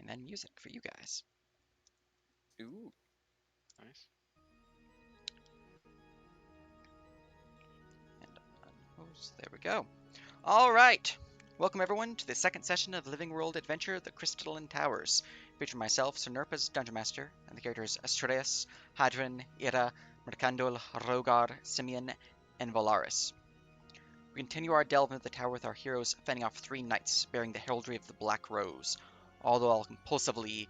and then music for you guys. Ooh. Nice. And there we go. All right. Welcome everyone to the second session of Living World Adventure: The Crystalline Towers, featuring myself, Sir Nerpa's Dungeon Master, and the characters Astreus, Hadron, Ira, Mercandol, Rogar, Simeon, and Valaris. We continue our delve into the tower with our heroes fending off 3 knights bearing the heraldry of the Black Rose, all the while compulsively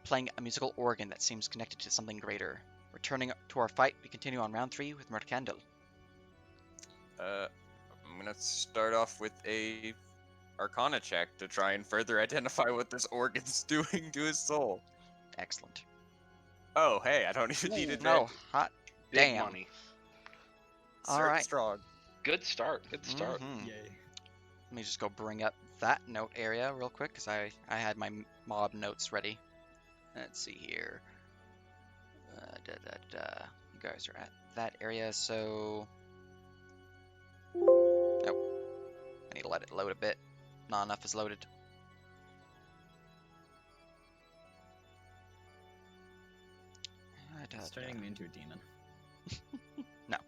playing a musical organ that seems connected to something greater. Returning to our fight, we continue on round 3 with Mercandol. I'm gonna start off with a Arcana check to try and further identify what this organ's doing to his soul. Excellent. Oh, hey, I don't even need Ooh. advantage. No, hot Big damn. money. All Start right. strong. Good start. Good start. Mhm. Yay. Let me just go bring up that note area real quick because I had my mob notes ready. Let's see here. You guys are at that area, so... Nope. I need to let it load a bit. Not enough is loaded. It's turning me into a demon. No.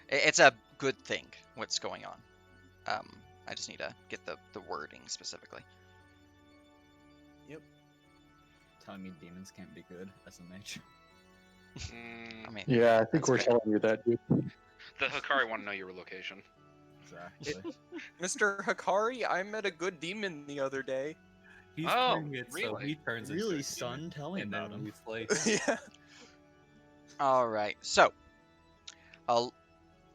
It's a good thing, what's going on. I just need to get the wording specifically. Telling me demons can't be good as a mage. I mean, Yeah, I think that's we're fair. telling you that, dude. The Hikari want to know your location. Exactly. Mr. Hikari, I met a good demon the other day. He's Oh, playing it, so really? he turns into Really, a son? demon, Tell me and about then him. we slay. Yeah. All right, so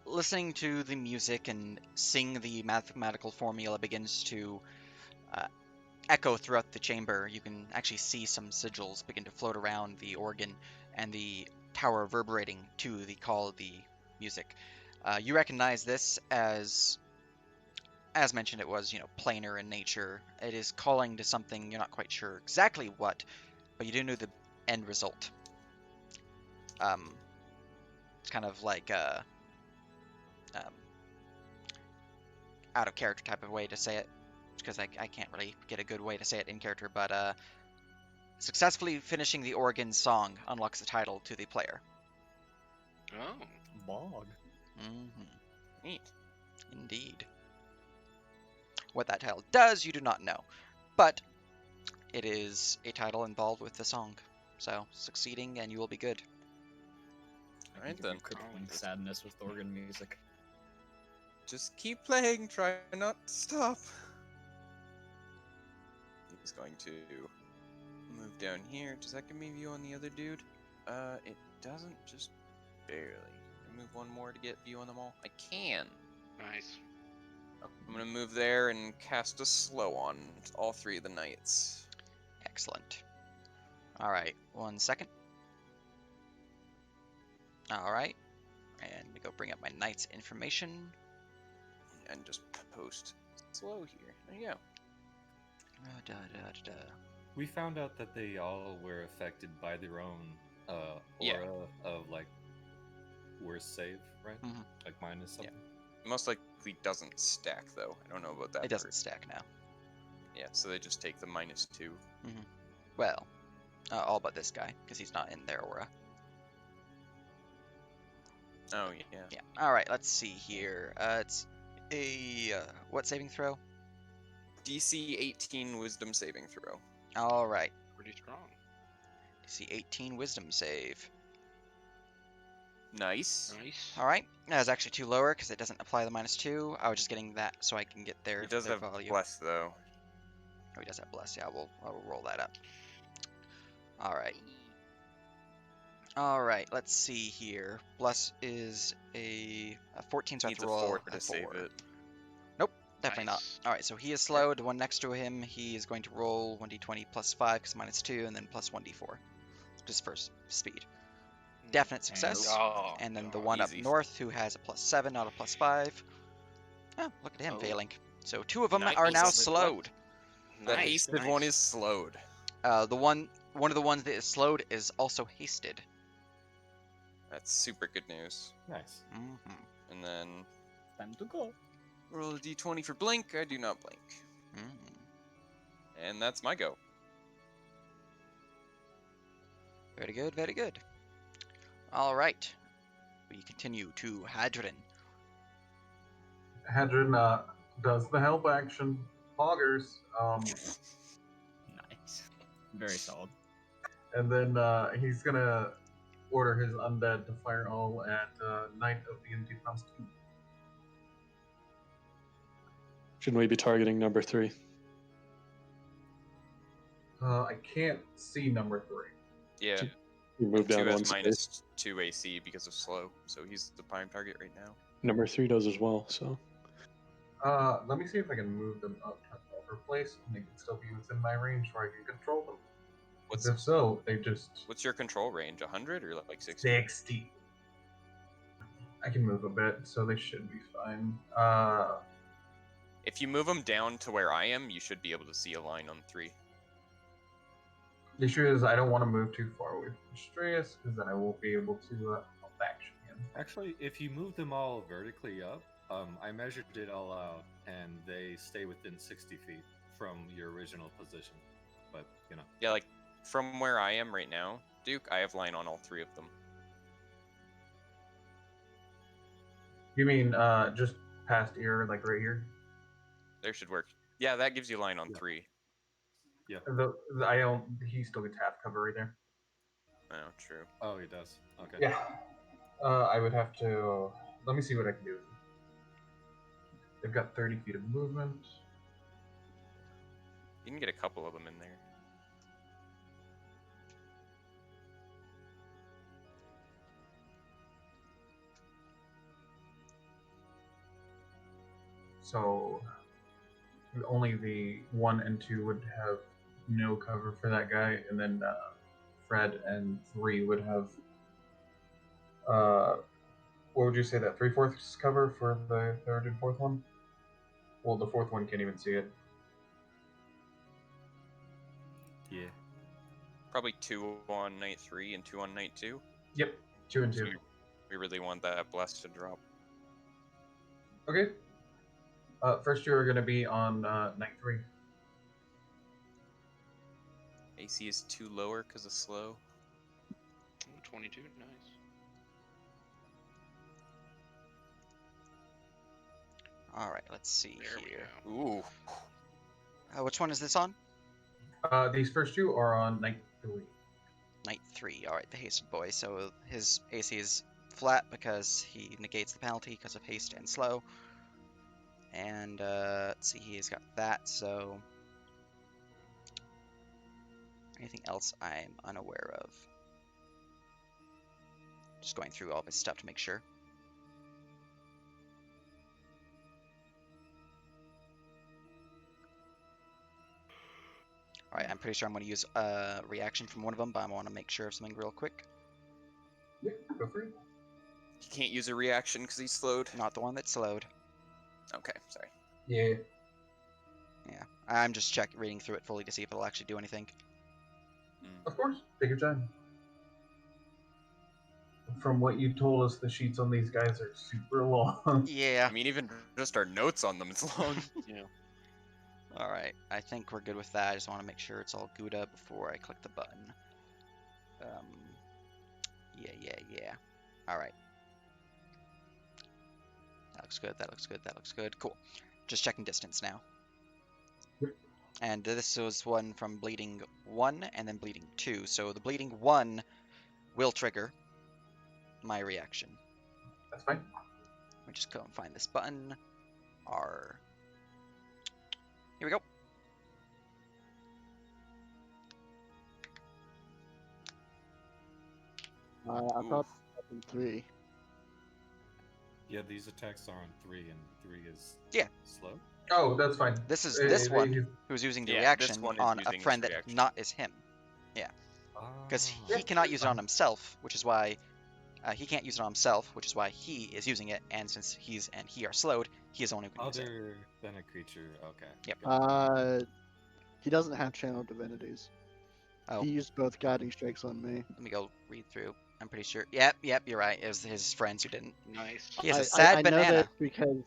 listening to the music and seeing the mathematical formula begins to echo throughout the chamber, you can actually see some sigils begin to float around the organ and the tower reverberating to the call of the music. You recognize this as mentioned, it was, planar in nature. It is calling to something you're not quite sure exactly what, but you do know the end result. It's kind of like a out of character type of way to say it, because I can't really get a good way to say it in character, but successfully finishing the organ song unlocks the title to the player. Oh. Bog. Neat. Indeed. What that title does, you do not know, but it is a title involved with the song. So, succeeding and you will be good. I Alright can give then. you crippling sadness with organ music. Just keep playing, try not to stop. He's going to move down here. Does that give me view on the other dude? It doesn't, just barely. Move one more to get view on them all. I can. Nice. I'm gonna move there and cast a slow on all 3 of the knights. Excellent. Alright, 1 second. Alright, and we go bring up my knight's information. And just post slow here. There you go. We found out that they all were affected by their own aura Yeah. of like worst save, right? Mhm. Like minus something. Most likely doesn't stack though. I don't know about that. It doesn't part. stack now. Yeah, so they just take the -2. Well, all but this guy, because he's not in their aura. Oh yeah. Yeah. Alright, let's see here. It's a... what saving throw? DC 18 Wisdom saving throw. Alright. Pretty strong. DC 18 wisdom save. Nice. Nice. Alright, that was actually too lower because it doesn't apply the -2. I was just getting that so I can get their, He does their have value. bless though. Oh, he does have bless. Yeah, I'll roll that up. Alright. Alright, let's see here. Bless is a 14, so I have Needs to a roll 4 a to save it. Nope, definitely Nice. not. Alright, so he is slowed. The one next to him, he is going to roll 1d20 plus 5 because -2, and then plus 1d4. Just for speed. Definite success. Oh, And then the God. one easy. up north who has a +7 out of +5. Oh, look at him Oh. failing. So 2 of them Nice. are now Nice. slowed. The Nice, hasted nice. one is slowed. One of the ones that is slowed is also hasted. That's super good news. Nice. And then Time to go. roll a d20 for blink. I do not blink. Mm-hmm. And that's my go. Very good, very good. All right. We continue to Hadron. Hadron does the help action. Poggers. Nice. Very solid. And then he's gonna order his undead to fire all at Knight of the e15. Shouldn't we be targeting number 3? I can't see number 3. Yeah. We moved down 2 one has space. minus 2 AC because of slow, so he's the prime target right now. Number 3 does as well, so. Let me see if I can move them up to another place and they can still be within my range where I can control them. If so, they just... What's your control range? 100 or like 60? 60. I can move a bit, so they should be fine. If you move them down to where I am, you should be able to see a line on 3. The issue is I don't want to move too far away from Strayus, because then I won't be able to help action him. Actually, if you move them all vertically up, I measured it all out, and they stay within 60 feet from your original position. But, you know. Yeah, like from where I am right now, Duke, I have line on all 3 of them. You mean just past here, like right here? There should work. Yeah, that gives you line on Yeah. 3. I don't. He still gets half cover right there. Oh, true. Oh, he does. Okay. Yeah. I would have to. Let me see what I can do. They've got 30 feet of movement. You can get a couple of them in there. So only the 1 and 2 would have no cover for that guy, and then Fred and 3 would have. What would you say that 3/4 cover for the 3rd and 4th one? Well, the 4th one can't even see it. Yeah. Probably 2 on night 3 and 2 on night 2. Yep, 2 and 2. So we really want that bless to drop. Okay. First 2 are going to be on night 3. AC is too lower because of slow. 22, nice. All right, let's see There here. we go. Ooh. Which one is this on? These first 2 are on night 3. Night 3. All right, the hasted boy. So his AC is flat because he negates the penalty because of haste and slow. And let's see, he's got that. So anything else I'm unaware of? Just going through all of his stuff to make sure. Alright, I'm pretty sure I'm going to use a reaction from one of them, but I want to make sure of something real quick. Yeah, go for it. He can't use a reaction because he's slowed. Not the one that's slowed. Okay, sorry. Yeah. Yeah, I'm just reading through it fully to see if it'll actually do anything. Of course, take your time. From what you told us, the sheets on these guys are super long. Yeah. I mean, even just our notes on them, it's long. Yeah. Alright, I think we're good with that. I just want to make sure it's all Gouda before I click the button. Yeah. Alright. That looks good, that looks good. Cool. Just checking distance now. Yep. And this was one from bleeding 1 and then bleeding 2. So the bleeding 1 will trigger my reaction. That's fine. Let me just go and find this button. R. Here we go. I thought in 3. Yeah, these attacks are on 3, and 3 is Yeah. slow. Oh, that's fine. This is this one he's- who's using the Yeah, this reaction one is on a using his friend that reaction. not is him. Because Ah. he cannot use it on himself, which is why he can't use it on himself, which is why he is using it. And since he are slowed, he is only going to use it. Other than a creature, okay. Yep. Gotcha. He doesn't have channel divinities. Oh. He used both guiding strikes on me. Let me go read through. I'm pretty sure. Yep, you're right. It was his friends who didn't. Nice. He is a I sad know banana. that because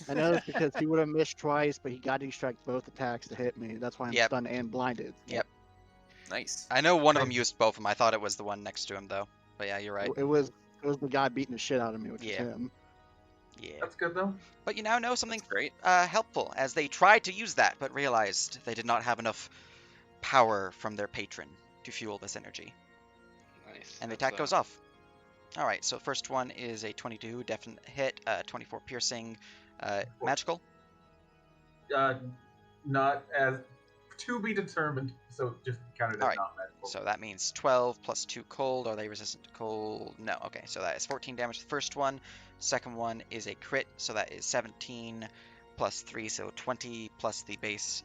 I know this because he would have missed twice, but he guiding struck both attacks to hit me. That's why I'm Yep. stunned and blinded. Yep. Nice. I know one of them Nice. used both of them. I thought it was the one next to him, though. But yeah, you're right. It was the guy beating the shit out of me, which Yeah. was him. Yeah. That's good though. But you now know something That's great. helpful, as they tried to use that, but realized they did not have enough power from their patron to fuel this energy. Nice. And the That's, attack goes off. Alright, so first one is a 22, definite hit, 24 piercing, magical. Not as to be determined. So just count it as Alright, not magical. so that means 12 plus 2 cold. Are they resistant to cold? No, okay, so that is 14 damage to the first one. Second one is a crit, so that is 17 plus 3, so 20 plus the base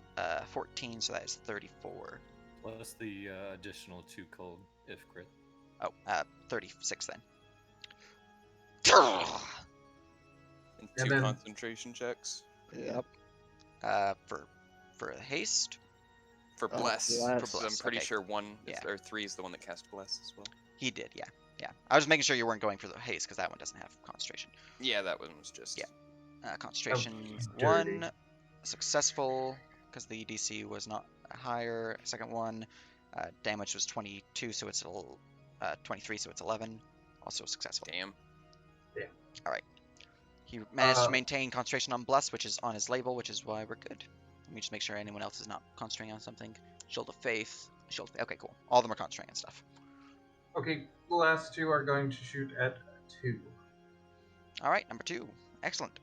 14, so that is 34. Plus the additional 2 cold if crit. Oh, 36 then. And And 2 then- concentration checks. Yep. For haste? For Oh, bless. bless. So I'm Bless, pretty okay. sure 1 is, Yeah. or 3 is the one that cast bless as well. He did, yeah. Yeah. I was making sure you weren't going for the haste, because that one doesn't have concentration. Yeah, that one was just. Yeah. Concentration dirty. 1, successful, because the DC was not higher. Second one, damage was 22, so it's 23, so it's 11. Also successful. Damn. He managed to Uh, maintain concentration on Bless, which is on his label, which is why we're good. Let me just make sure anyone else is not concentrating on something. Shield of Faith. Okay, cool. All of them are concentrating on stuff. Okay, the last two are going to shoot at 2. All right, number 2. Excellent.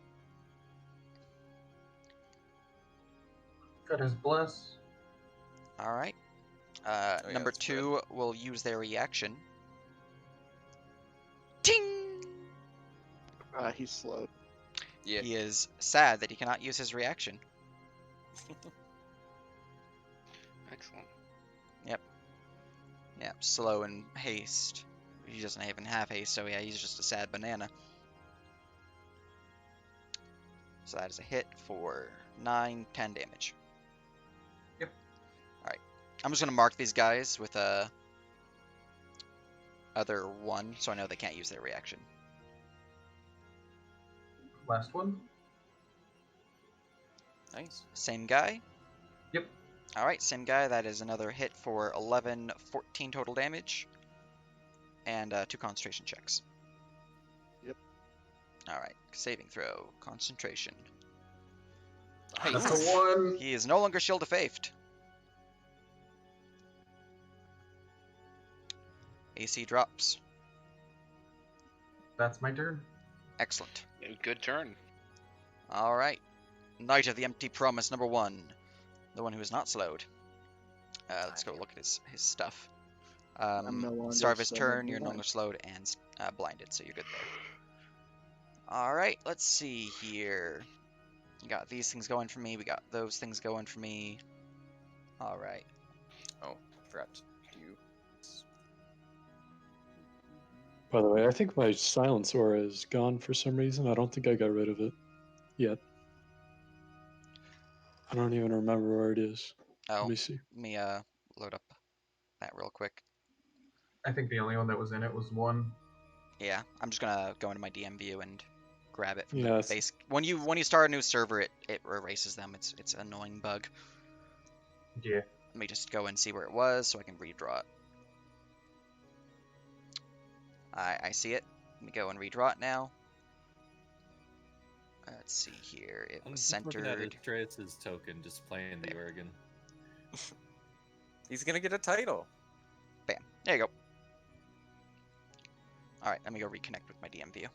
That is bless. All right. yeah, Number that's red. 2 will use their reaction. Ting! He's slowed. Yeah. He is sad that he cannot use his reaction. Excellent. Yeah, slow and haste. He doesn't even have haste, so yeah, he's just a sad banana. So that is a hit for 9, 10 damage. Yep. Alright. I'm just going to mark these guys with a other 1, so I know they can't use their reaction. Last one. Nice. Same guy? Yep. Alright, same guy. That is another hit for 11, 14 total damage. And 2 concentration checks. Yep. Alright, saving throw. Concentration. That's a 1. He is no longer Shield of Faith. AC drops. That's my turn. Excellent. Good turn. Alright. Knight of the Empty Promise, number 1. The one who is not slowed. Let's go look at his stuff. I'm no longer Start of his slowed, turn, you're no blind. longer slowed and blinded, so you're good there. Alright, let's see here. We got these things going for me, we got those things going for me. Alright. Oh, forgot to do. By the way, I think my silence aura is gone for some reason. I don't think I got rid of it yet. I don't even remember where it is. Oh, Let me see. let me load up that real quick. I think the only one that was in it was 1. Yeah, I'm just gonna go into my DM view and grab it from Yeah, the it's- base. When you start a new server, it erases them. It's an annoying bug. Yeah. Let me just go and see where it was so I can redraw it. I see it. Let me go and redraw it now. Let's see here. It I'm was just looking at centered. Atreus' token, just playing the organ. He's gonna get a title. Bam. There you go. Alright, let me go reconnect with my DM view.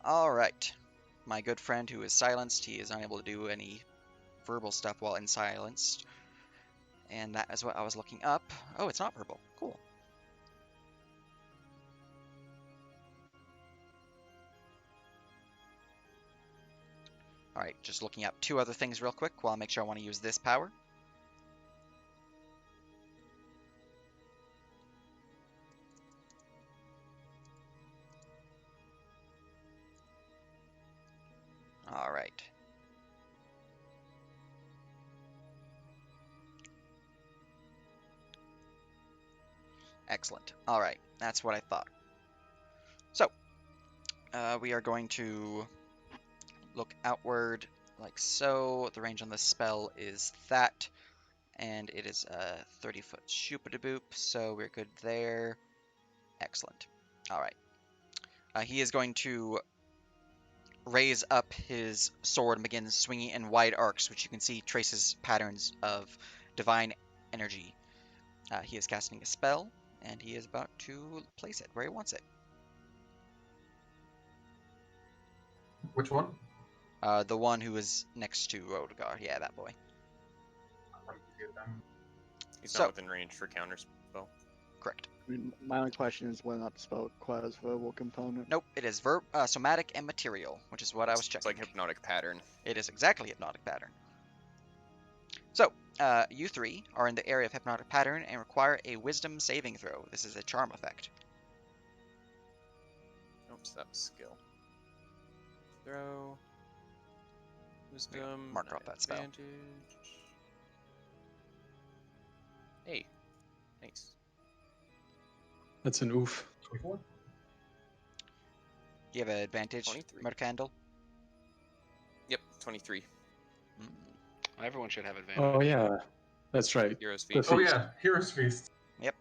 Alright. My good friend who is silenced, he is unable to do any verbal stuff while in silenced. And that is what I was looking up. Oh, it's not verbal. Cool. Alright, just looking up 2 other things real quick while I make sure I want to use this power. Alright. Excellent. Alright, that's what I thought. So, we are going to look outward like so. The range on this spell is that, and it is a 30-foot shoop-a-doop, so we're good there. Excellent. All right. He is going to raise up his sword and begin swinging in wide arcs, which you can see traces patterns of divine energy. He is casting a spell, and he is about to place it where he wants it. Which one? The one who is next to Rodegar. Yeah, that boy. He's So- not within range for counter spell. Correct. I mean, my only question is whether or not the spell requires verbal component. Nope, it is somatic and material, which is what I was It's checking. like hypnotic pattern. It is exactly hypnotic pattern. So, you three are in the area of hypnotic pattern and require a wisdom saving throw. This is a charm effect. Oops, that was skill. Throw. Wisdom. marker off that spell. advantage. Hey. Nice. That's an oof. 24? You have an advantage, 23. Mercandle. Yep, 23. Everyone should have advantage. Oh yeah, that's right. Heroes The feast. Oh feast. yeah, Heroes Feast. Yep.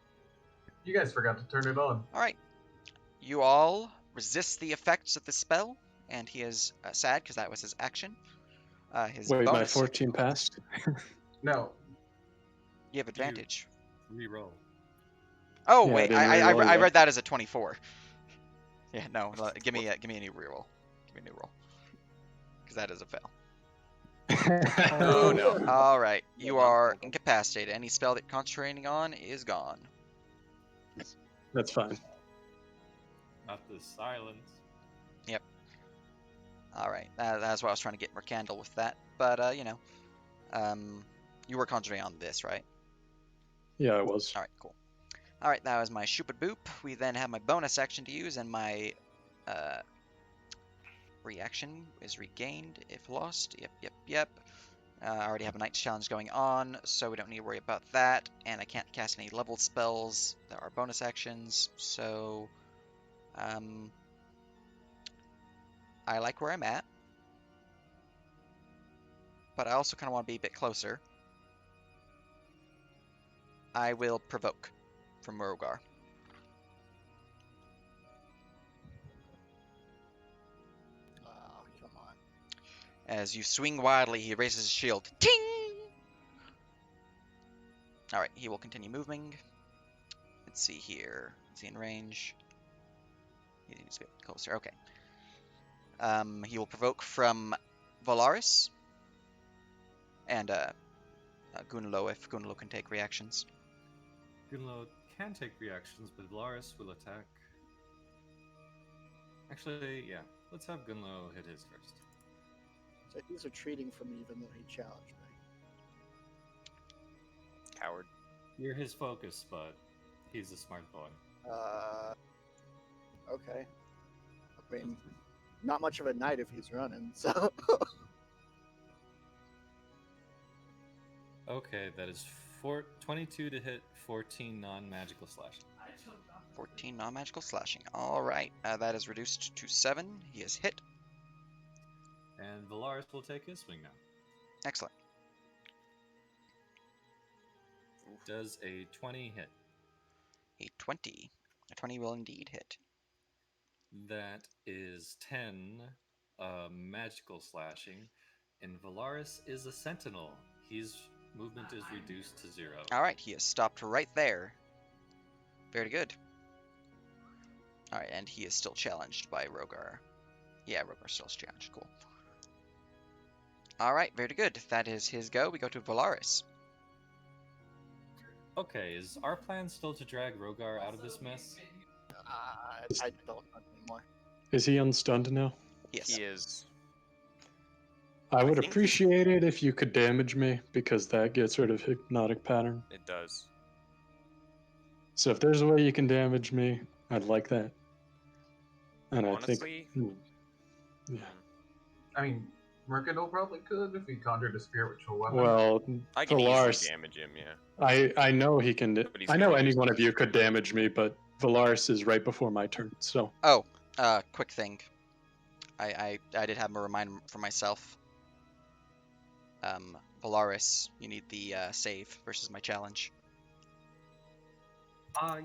You guys forgot to turn it on. All right. You all resist the effects of the spell, and he is sad because that was his action. His Wait, my bonus. 14 passed? No. You have advantage. Reroll. Oh Yeah, I wait, didn't I reroll yet. read that as a 24. Yeah, no. Give me a new reroll. Give me a new roll. Because that is a fail. Oh no. All right, you Hold on, are hold on. incapacitated. Any spell that you're concentrating on is gone. That's fine. Not the silence. All right, that's why I was trying to get Mercandle with that. But you were concentrating on this, right? Yeah, I was. All right, cool. All right, that was my stupid boop. We then have my bonus action to use, and my reaction is regained if lost. Yep. I already have a Knight's Challenge going on, so we don't need to worry about that. And I can't cast any leveled spells that are bonus actions, so I like where I'm at. But I also kind of want to be a bit closer. I will provoke from Rogar. Oh, come on. As you swing wildly, he raises his shield. Ting! Alright, he will continue moving. Let's see here. Is he in range? He needs to get closer. Okay. He will provoke from Valaris. And Gunlo, if Gunlo can take reactions. Gunlo can take reactions, but Laris will attack. Actually, yeah. Let's have Gunlo hit his first. So he's retreating from me even though he challenged me. Coward. You're his focus, but he's a smart boy. Okay. I mean, not much of a knight if he's running, so. Okay, that is 22 to hit, 14 non-magical slashing. 14 non-magical slashing. Alright, that is reduced to 7. He is hit. And Valaris will take his swing now. Excellent. Does a 20 hit? A 20. A 20 will indeed hit. That is 10 magical slashing. And Valaris is a sentinel. His movement is reduced to 0. Alright, he is stopped right there. Very good. Alright, and he is still challenged by Rogar. Yeah, Rogar's still challenged. Cool. Alright, very good. That is his go. We go to Valaris. Okay, is our plan still to drag Rogar out of this mess? I don't know anymore. Is he unstunned now? Yes. He is. I would think he- appreciate it if you could damage me, because that gets rid of hypnotic pattern. It does. So if there's a way you can damage me, I'd like that. And Honestly, I think, yeah. I mean, Mercandle probably could if he conjured a spiritual weapon. Well, I can Valaris, easily damage him, yeah. I know he can. But he's I know gonna any use one it. of you could damage me, but Valaris is right before my turn. So Oh, quick thing. I did have a reminder for myself. Valaris, you need the save versus my challenge.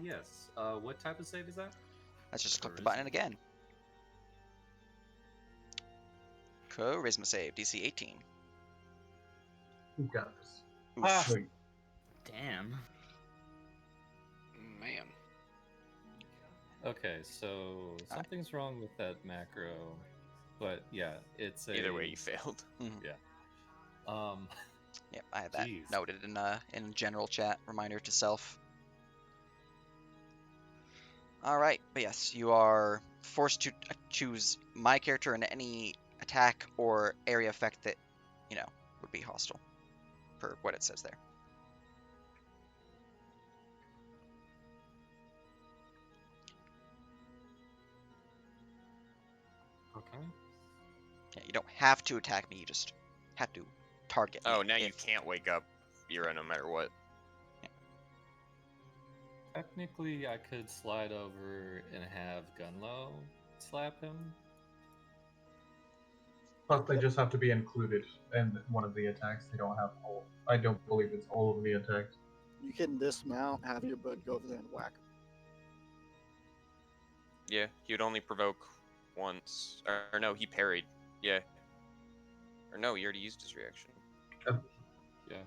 Yes. What type of save is that? Let's just click the Charisma. button again. Charisma save, DC 18. Who got this? Ah. Sweet. Damn. Man. Okay, so something's wrong with that macro, but yeah, it's a. Either way, you failed. Yep, I have that Jeez. noted in general chat. Reminder to self. All right, but yes, you are forced to choose my character in any attack or area effect that would be hostile, per what it says there. Okay. Yeah, you don't have to attack me. You just have to target me. Oh, now you if- can't wake up Ira no matter what. Technically, I could slide over and have Gunlow slap him. Plus, they just have to be included in one of the attacks. They don't have all. I don't believe it's all of the attacks. You can dismount, have your bud go over there and whack him. Yeah, he would only provoke once. Or no, he parried. Yeah. Or no, he already used his reaction. Yeah.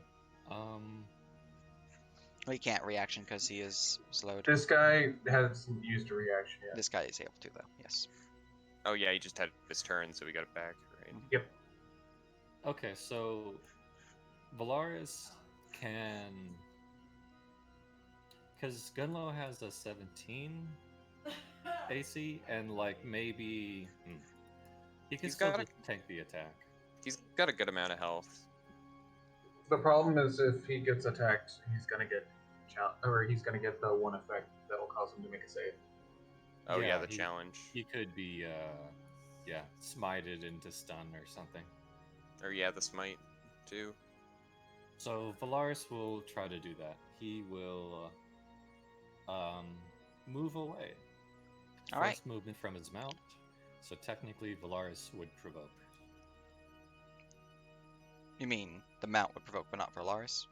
Well, he can't reaction because he is slowed. This guy hasn't used a reaction yet. This guy is able to, though. Yes. Oh yeah, he just had his turn, so we got it back, right? Yep. Okay, so Valaris can, because Gunlow has a 17 AC, and like maybe he can He's still got a- just tank the attack. He's got a good amount of health. The problem is if he gets attacked, he's gonna get he's gonna get the one effect that'll cause him to make a save. Oh yeah, Yeah, the he- challenge. He could be, smited into stun or something. Or yeah, the smite too. So Valaris will try to do that. He will move away. All right. First movement from his mount. So technically Valaris would provoke. You mean the mount would provoke, but not Valaris?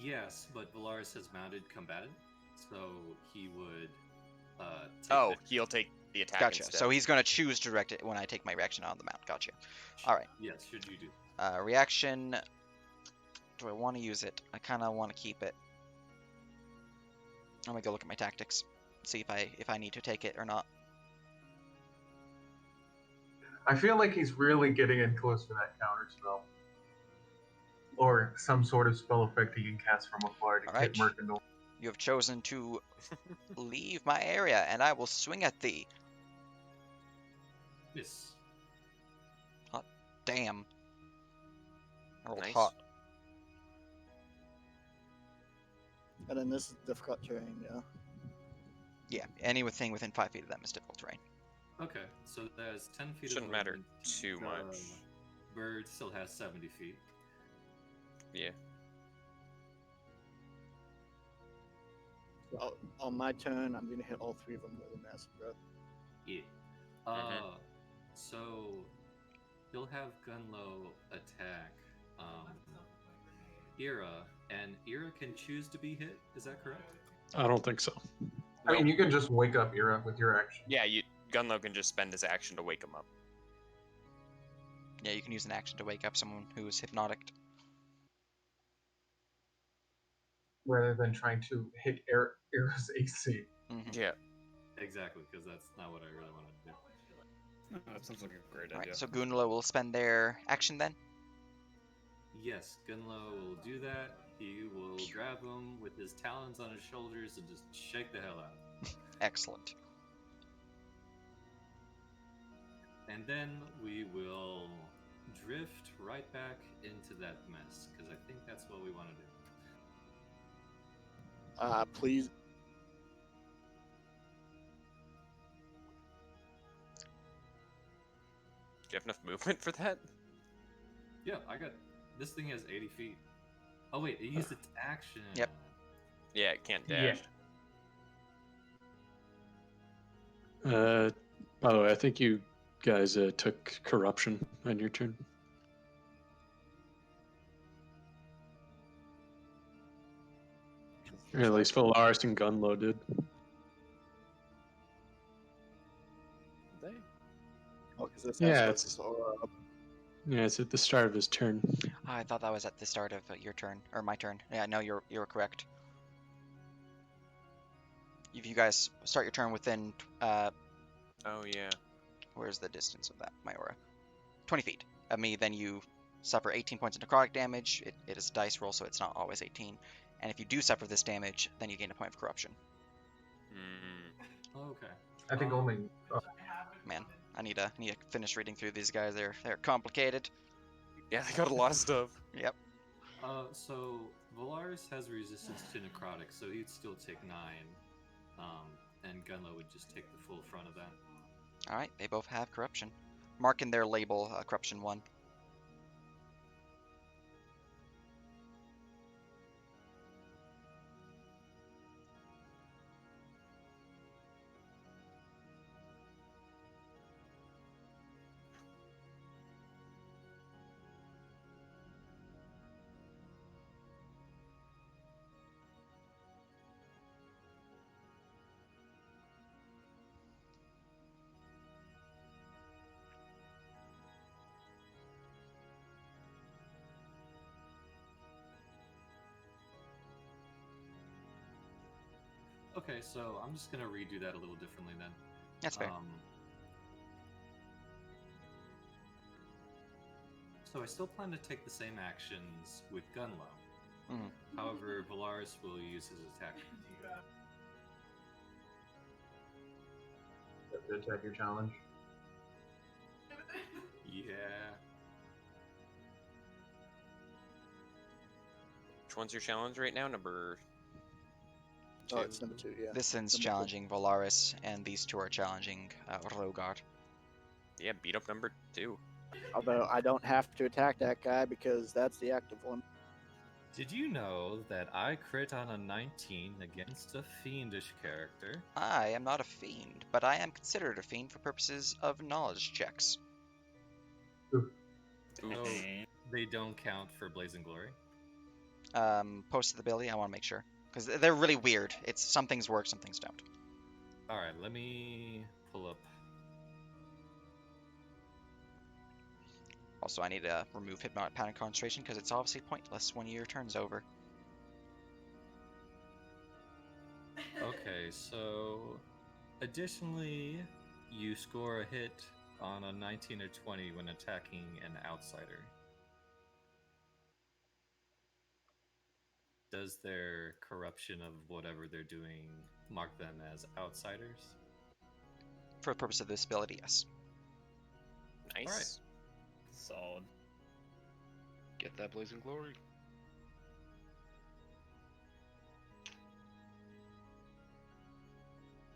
Yes, but Valaris has mounted combatant, so he would take Oh, the- he'll take the attack Gotcha. instead. So he's going to choose to direct it when I take my reaction on the mount. Gotcha. All right. Yes, should you do. Reaction. Do I want to use it? I kind of want to keep it. I'm gonna go look at my tactics, see if I need to take it or not. I feel like he's really getting in close to that counter spell. Or some sort of spell effect he can cast from afar to Alright. hit Mercantile. You have chosen to leave my area, and I will swing at thee. Yes. Damn. I rolled Nice. hot. And then this is difficult terrain, yeah. Yeah, anything within 5 feet of them is difficult terrain. Okay, so there's 10 feet Shouldn't of matter movement. too The much. Bird still has 70 feet. Yeah. Oh, on my turn, I'm gonna hit all three of them with a massive breath. Yeah. Mhm. So he'll have Gunlow attack Ira, and Ira can choose to be hit. Is that correct? I don't think so. I mean, you can just wake up Ira with your action. Yeah, Gunlow can just spend his action to wake him up. Yeah, you can use an action to wake up someone who is hypnotic. Rather than trying to hit Ira's AC. Mhm. Yeah. Exactly, because that's not what I really wanted to do. No, that sounds like a great Alright, idea. so Gunlo will spend their action then. Yes, Gunlow will do that. He will grab him with his talons on his shoulders and just shake the hell out. Excellent. And then we will drift right back into that mess, because I think that's what we want to do. Please. Do you have enough movement for that? Yeah, I got. This thing has 80 feet. Oh, wait, it used its action. Yep. Yeah, it can't Yeah. dash. By the way, I think you guys took corruption on your turn. Or at least Valaris and Gunlow did. They? Oh, because this Yeah, has it's- aura up. Yeah, it's at the start of his turn. Oh, I thought that was at the start of your turn or my turn. Yeah, no, you're correct. If you guys start your turn within, Oh yeah. where's the distance of that, my aura? 20 feet of me, then you suffer 18 points of necrotic damage. It is a dice roll, so it's not always 18. And if you do suffer this damage, then you gain a point of corruption. Okay. I think only. Man, I need to finish reading through these guys. They're complicated. Yeah, they got a lot of stuff. Yep. So Valaris has resistance to necrotic, so he'd still take 9. And Gunlow would just take the full front of that. All right, they both have corruption. Mark in their label corruption 1. Okay, so I'm just gonna redo that a little differently then. That's fair. So I still plan to take the same actions with Gunlow. Mhm. However, Valaris will use his attack. To attack your challenge. Yeah. Which one's your challenge right now? Number Oh, it's number 2, yeah. This one's Number 2. challenging Valaris, and these two are challenging Rogard. Yeah, beat up number 2. Although I don't have to attack that guy because that's the active one. Did you know that I crit on a 19 against a fiendish character? I am not a fiend, but I am considered a fiend for purposes of knowledge checks. Oh, they don't count for Blazing Glory? Post the ability, I want to make sure. Because they're really weird. It's some things work, some things don't. Alright, let me pull up. Also, I need to remove Hypnotic Pattern Concentration because it's obviously pointless when your turn's over. Okay, so additionally, you score a hit on a 19 or 20 when attacking an outsider. Does their corruption of whatever they're doing mark them as outsiders? For the purpose of this ability, yes. Nice. Alright. Solid. Get that blazing glory.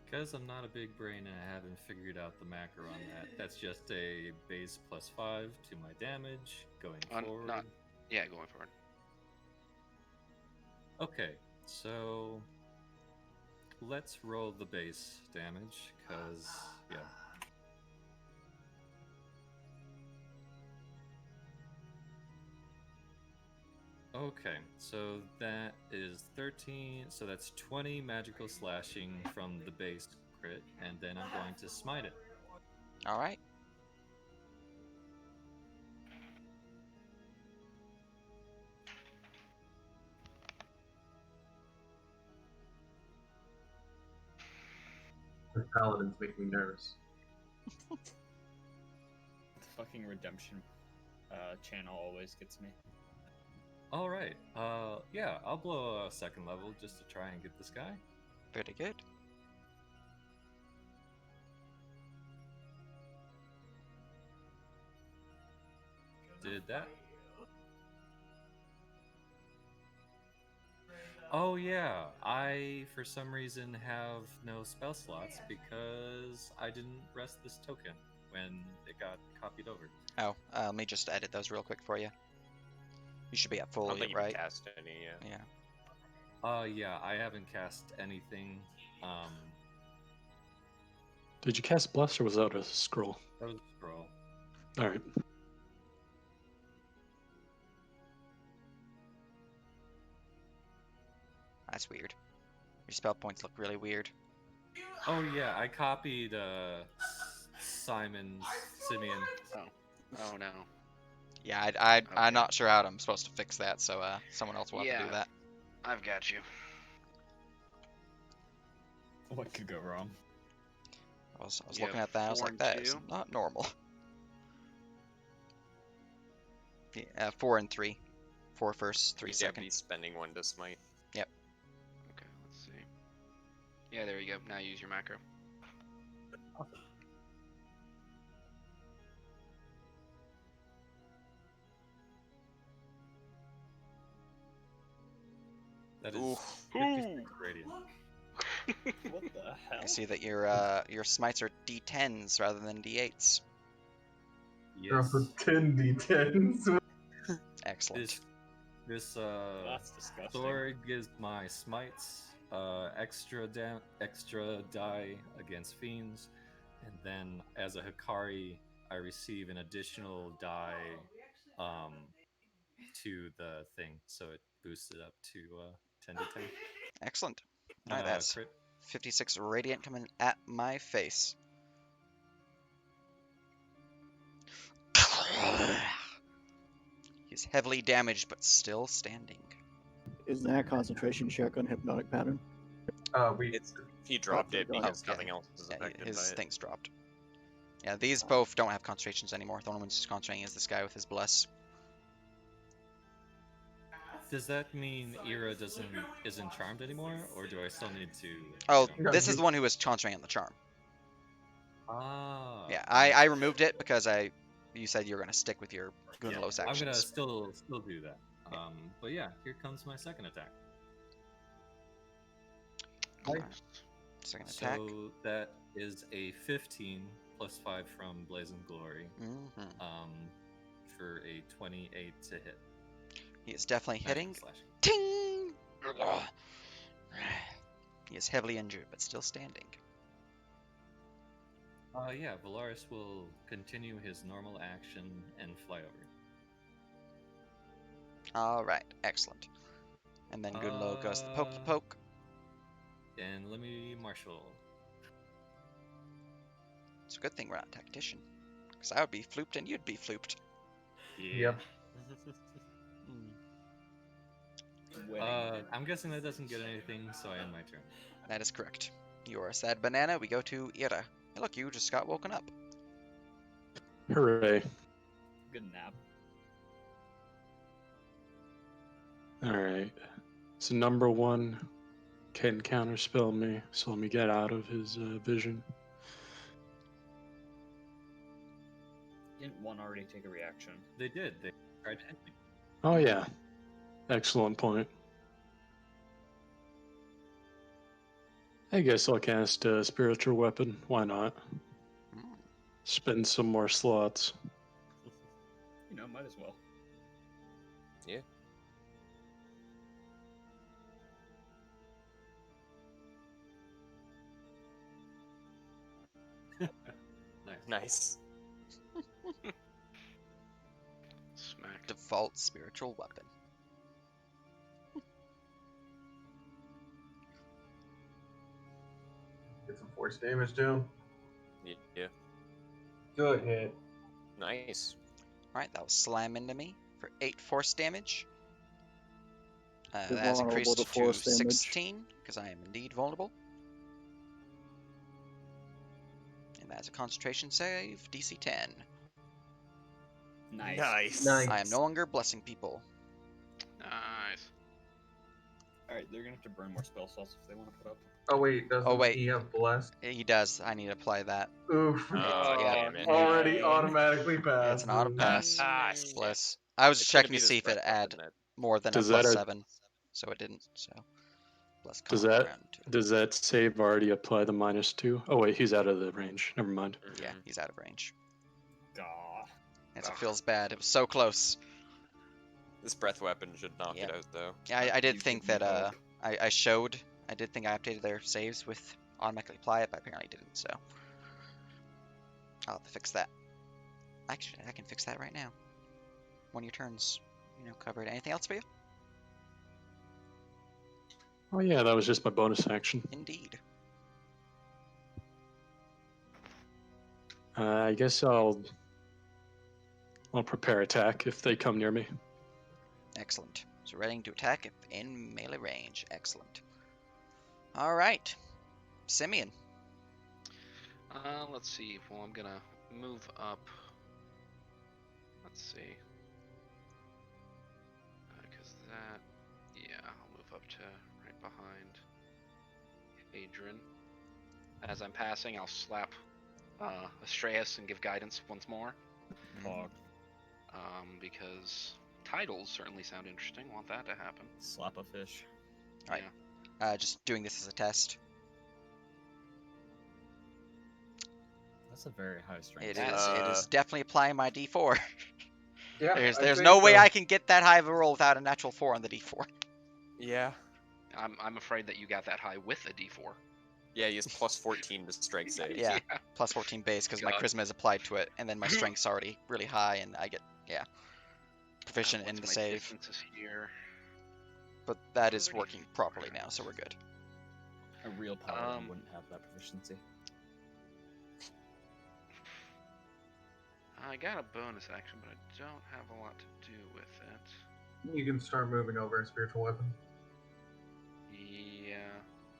Because I'm not a big brain and I haven't figured out the macro on that, that's just a base +5 to my damage going forward. Yeah, going forward. Okay, so let's roll the base damage, because, yeah. Okay, so that is 13, so that's 20 magical slashing from the base crit, and then I'm going to smite it. Alright. The paladins make me nervous. The fucking redemption channel always gets me. Alright, yeah, I'll blow a second level just to try and get this guy. Pretty good. Did that. Oh yeah, I for some reason have no spell slots because I didn't rest this token when it got copied over. Oh, let me just edit those real quick for you. You should be at I full, don't think you right? can cast any, yeah. Yeah. Yeah, I haven't cast anything. Did you cast Bless or was that a scroll? That was a scroll. Alright. That's weird. Your spell points look really weird. Oh yeah, I copied Simeon. Oh no. Yeah, I'm Okay. not sure how I'm supposed to fix that, so someone else will have to Yeah. do that. I've got you. What could go wrong? I was You looking have at that, I was 4 like, and that is 2. not normal. Yeah, 4 and 3. 4 first, 3 Yeah, second. be spending 1 to smite. Yep. Okay, let's see. Yeah, there you go. Now use your macro. That is Ooh. 56 radiant. What the hell? I see that your smites are D10s rather than D8s. Yes. 10d10s. Excellent. This That's disgusting. sword gives my smites extra die against fiends, and then as a Hikari, I receive an additional die to the thing, so it boosts it up to 10d10. Excellent. Alright, that's Crit. 56 radiant coming at my face. He's heavily damaged, but still standing. Is that a concentration check on hypnotic pattern? He dropped it Oh, because yeah. nothing else is Yeah, affected by his it. thing's dropped. Yeah, these both don't have concentrations anymore. The only one who's concentrating is this guy with his bless. Does that mean Ira isn't charmed anymore, or do I still need to? Oh, No, this is you- the one who was concentrating on the charm. Ah. Yeah, I removed it because you said you were going to stick with your Gunlos I'm actions. gonna still do that. But yeah, here comes my second attack. Alright, second attack. So that is a 15 plus 5 from Blazing Glory. Mhm. For a 28 to hit. He is definitely hitting. Magical slashing. Ting! Ugh. He is heavily injured, but still standing. Yeah, Valaris will continue his normal action and fly over. Alright, excellent. And then Gunlo goes the pokey poke. And let me marshal. It's a good thing we're not tactician. Because I would be flooped and you'd be flooped. Yeah. Yep. I'm guessing that doesn't get anything, so I end my turn. That is correct. You are a sad banana. We go to Ira. Hey, look, you just got woken up. Hooray. Good nap. Alright. So number 1 can counterspell me, so let me get out of his vision. Didn't one already take a reaction? They did. They tried to hit me. Oh yeah. Excellent point. I guess I'll cast a spiritual weapon. Why not? Spend some more slots. You know, might as well. Yeah. Nice. Nice. Smack. Default spiritual weapon. Get some force damage down. Yeah. Good hit. Nice. Alright, that will slam into me for 8 force damage. You're That has vulnerable increased to to force damage. 16, because I am indeed vulnerable. And that's a concentration save, DC 10. Nice. Nice. I am no longer blessing people. Nice. Alright, they're gonna have to burn more spell slots if they want to put up. Oh wait, doesn't wait. he have blessed? He does. I need to apply that. Oof. Oh, yeah. damn it. Already automatically passed. It's an auto pass. Ah, shit. Bless. I was It checking could've to beat see his if it breath add weapon that- more than Does a plus that 7. So it didn't. So bless Does coming that around to- does that save already apply the -2? Oh wait, he's out of the range. Never mind. Yeah, he's out of range. Gah. Yes, it feels bad. It was so close. This breath weapon should knock Yep. it out, though. Yeah, I did You think give me that hope. I did think I updated their saves with automatically apply it, but apparently didn't. So I'll have to fix that. Actually, I can fix that right now. One of your turns, covered. Anything else for you? Oh yeah, that was just my bonus action. Indeed. I guess I'll prepare attack if they come near me. Excellent. So ready to attack if in melee range. Excellent. All right. Simeon. Let's see. Well, I'm gonna move up. Let's see. Because that, yeah, I'll move up to right behind Adrian. As I'm passing, I'll slap Astreus and give guidance once more. Fog. Because titles certainly sound interesting. Want that to happen. Slap a fish. Right. Yeah. Just doing this as a test. That's a very high strength. It is. It is definitely applying my D4. Yeah, There's no way I can get that high of a roll without a natural 4 on the D4. Yeah. I'm afraid that you got that high with a D4. Yeah, he has plus 14 to strike save. Yeah. Plus 14 base because my God. charisma is applied to it, and then my strength's already really high, and I get proficient in What's the my save. distances here? But that is working properly now, so we're good. A real paladin wouldn't have that proficiency. I got a bonus action, but I don't have a lot to do with it. You can start moving over a spiritual weapon. Yeah.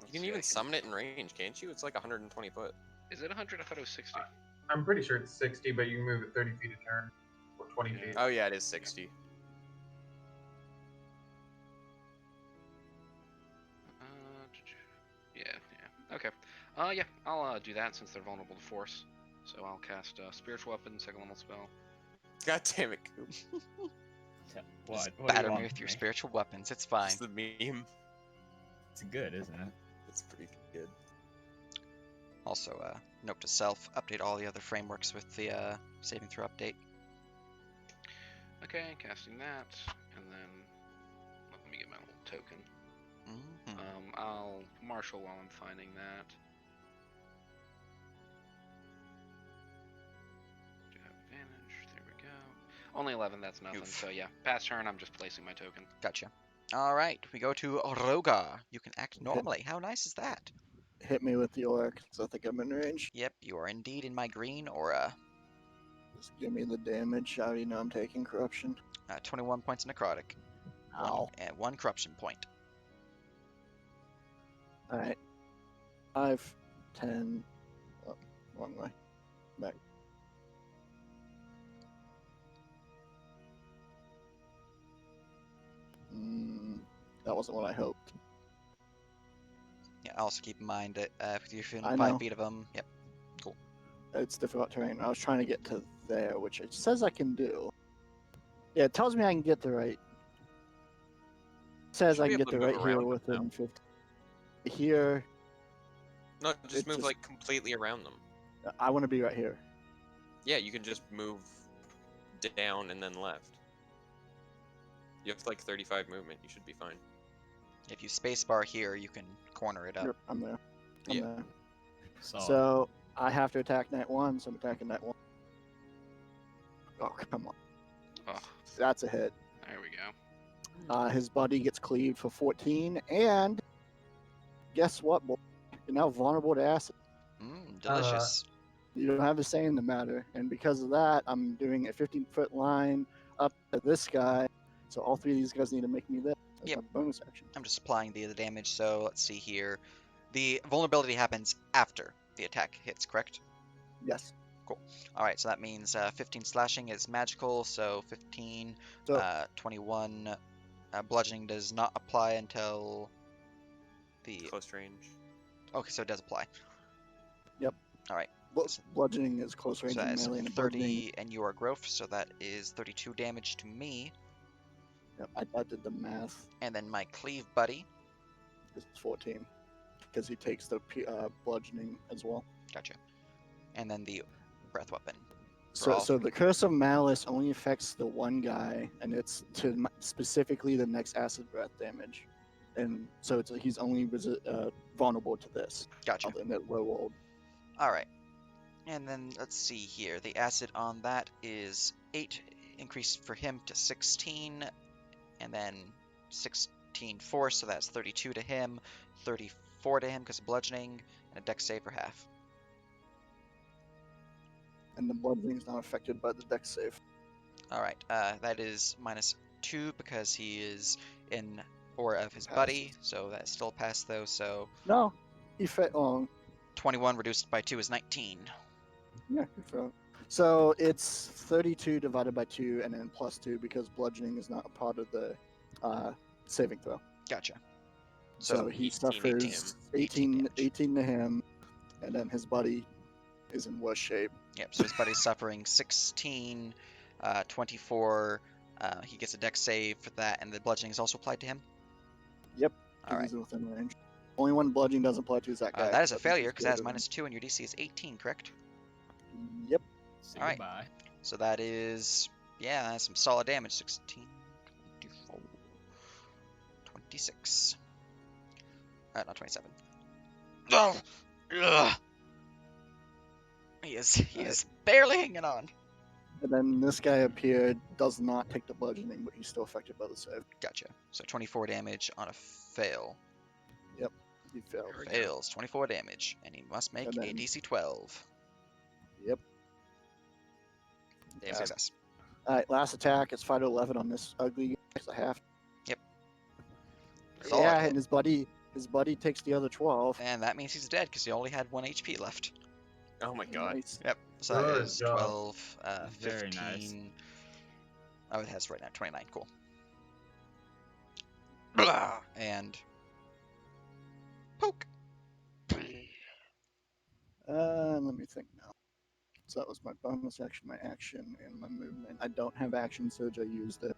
You can even summon it in range, can't you? It's like 120 foot. Is it 100? I thought it was 60. I'm pretty sure it's 60, but you can move it 30 feet a turn. Or 20 Yeah. feet. Oh yeah, it is 60. Yeah. Okay. Yeah, I'll do that since they're vulnerable to force. So I'll cast Spiritual Weapon, second level spell. God damn it, Coop. Just What do you batter me want with from your me? spiritual weapons. It's fine. It's the meme. It's good, isn't it? It's pretty good. Also, note to self: update all the other frameworks with the saving throw update. Okay, casting that, and then let me get my little token. Mhm. I'll marshal while I'm finding that. Do have advantage? There we go. Only 11. That's nothing. Oof. So yeah, past turn. I'm just placing my token. Gotcha. All right, we go to Rogar. You can act normally. How nice is that? Hit me with the orc, because I think I'm in range. Yep, you are indeed in my green aura. Just give me the damage. I already know I'm taking corruption. 21 points of necrotic. Ow. And 1 corruption point. Alright. 5, 10. Oh, wrong way. Back. That wasn't what I hoped. Yeah, also keep in mind that if you're within I 5 know. feet of them, yep. It's difficult terrain. I was trying to get to there, which it says I can do. Yeah, it tells me I can get to right. It says Should I be can able get to to move right here around them within now. 50. Here, No, just It move just- like completely around them. I want to be right here. Yeah, you can just move down and then left. You have like 35 movement. You should be fine. If you spacebar here, you can corner it up. Yep, I'm there. I'm Yeah. there. So, So I have to attack night 1, so I'm attacking night 1. Oh, come on. Oh, That's a hit. there we go. His body gets cleaved for 14, and guess what, boy? You're now vulnerable to acid. Delicious. You don't have a say in the matter, and because of that, I'm doing a 15-foot line up to this guy. So all 3 of these guys need to make me this as Yep. my bonus action. I'm just applying the damage, so let's see here. The vulnerability happens after the attack hits, correct? Yes. Alright, so that means 15 slashing is magical, so 15, So 21 bludgeoning does not apply until the... Close range. Okay, so it does apply. Yep. Alright, bludgeoning is close range so that and is melee, and 30, and you are growth, so that is 32 damage to me. Yep, I did the math. And then my cleave buddy, It's 14 because he takes the bludgeoning as well. gotcha. And then the breath weapon. So, all. so the Curse of Malice only affects the one guy, and it's to specifically the next acid breath damage, and so he's only vulnerable to this. Gotcha. Other than that low rolled. Alright. And then let's see here. The acid on that is 8, increased for him to 16, and then 16 force, so that's 32 to him, 34 to him because of bludgeoning, and a dex save for half. And the bludgeoning is not affected by the dex save. All right, that is -2 because he is in aura of his Passes. buddy, so that's still a pass though. So No, he fit on. 21 reduced by 2 is 19. Yeah, he fell. So it's 32 divided by 2 and then plus 2 because bludgeoning is not a part of the saving throw. Gotcha. So he 18 suffers 18 damage. 18 to him, and then his buddy is in worse shape. Yep, so his buddy's suffering 16, 24. He gets a dex save for that, and the bludgeoning is also applied to him. Yep. All right. He's within range. Only one bludgeoning doesn't apply to is that guy. That is a but failure he's because that has greater -2, and your DC is 18, correct? than- Yep. Say Alright. goodbye. So that is, yeah, that's some solid damage. 16, 24, 26. Not 27. Oh! Ugh! He is barely hanging on. And then this guy up here does not take the bludgeoning, but he's still affected by the save. Gotcha. So 24 damage on a fail. He failed. There we go. Fails 24 damage, and he must make And a then- DC 12. Yep. Damn Uh, success. Alright, last attack. It's 5 to 11 on this ugly guy. It's a half. Solid Yeah, hit. and his buddy takes the other 12. And that means he's dead because he only had 1 HP left. Oh my god. Nice. Yep. So that Good is job. 12, Very 15. nice. Oh, it has right now 29. Cool. Blah, and poke. Let me think now. So that was my bonus action, my action, and my movement. I don't have action surge. I used it.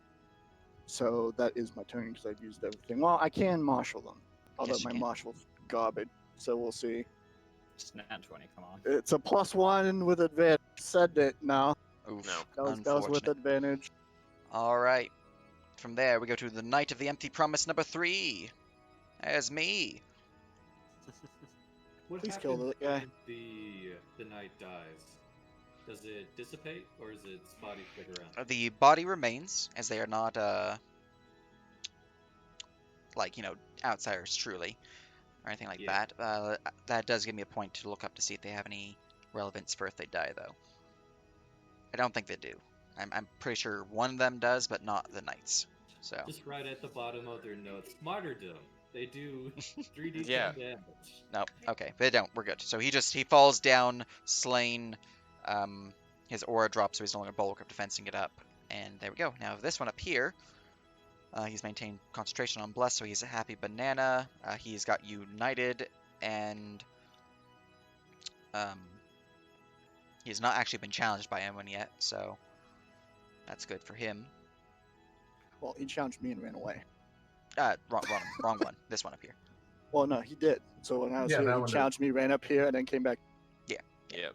So that is my turn because I've used everything. Well, I can marshal them. Although Yes, you my can. marshal's garbage. So we'll see. Just nat 20, come on. It's a +1 with advantage. Said it now. Oof. No. That was with Unfortunate. advantage. All right. From there, we go to the Knight of the Empty Promise number 3. There's me. What Please kill happens the guy. when the knight dies? Does it dissipate or is its body stick around? The body remains, as they are not, like, outsiders truly, or anything like Yeah. that. That does give me a point to look up to see if they have any relevance for if they die, though. I don't think they do. I'm pretty sure one of them does, but not the knights. So Just right at the bottom of their notes, martyrdom. They do 3d10 Yeah. damage. no, okay, they don't. We're good. So he falls down, slain. His aura drops, so he's no longer bulwark of defense and get up. And there we go. Now this one up here, he's maintained concentration on bless, so he's a happy banana. He's got united, and he's not actually been challenged by anyone yet, so that's good for him. Well, he challenged me and ran away. Wrong one. This one up here. Well, no, he did. So when I was Yeah, that here, one he did. challenged me, ran up here, and then came back. Yep.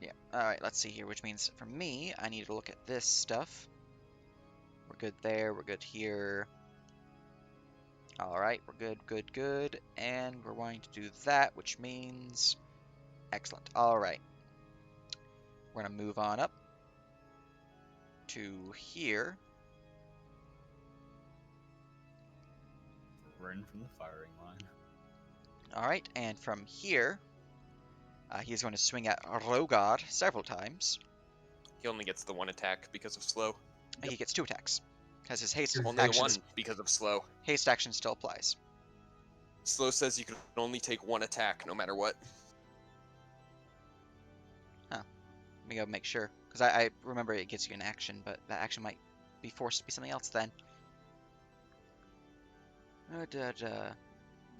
Yeah. All right. Let's see here. Which means for me, I need to look at this stuff. We're good there. We're good here. All right. We're good. And we're wanting to do that, which means excellent. All right. We're gonna move on up to here. Run from the firing line. All right. And from here, he's going to swing at Rogard several times. He only gets the 1 attack because of slow. He gets 2 attacks because his haste Only the 1 action because of slow. haste action still applies. Slow says you can only take 1 attack no matter what. Let me go make sure, because I remember it gives you an action, but that action might be forced to be something else then.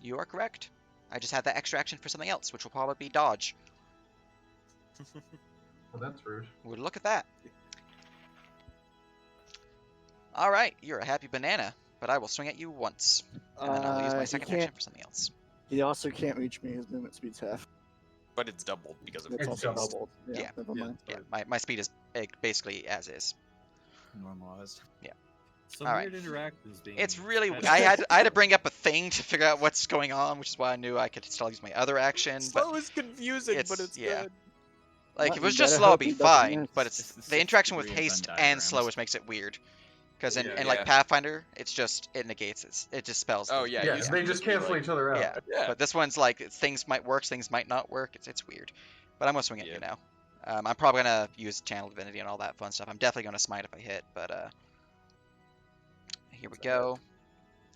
You are correct. I just had that extra action for something else, which will probably be dodge. Well, that's rude. Well, look at that. All right, you're a happy banana, but I will swing at you once, and then I'll use my He second can't- action for something else. He also can't reach me. His movement speed's half. But it's doubled because of It's It's also doubled. doubled. Yeah, Yeah. never mind. Yeah, my speed is basically as is. Normalized. Some All right. weird interactions being. It's really had- I had to bring up a thing to figure out what's going on, which is why I knew I could still use my other action. Slow But is confusing, but it's- it's yeah. good. Like, Well, if it was you just better slow, hope it'd be he doesn't fine, miss. but It's it's the the sixth interaction with degree of haste Venn and slow diagrams. which makes it weird. Because in, Yeah. like Pathfinder, it's just, it negates it. It dispels Oh, the- yeah, Yeah, you they can just be cancel like- each other out. Yeah. Yeah. But this one's like, things might work, things might not work. It's weird. But I'm gonna swing at you Yep. now. I'm probably gonna use Channel Divinity and all that fun stuff. I'm definitely gonna smite if I hit, but here we go.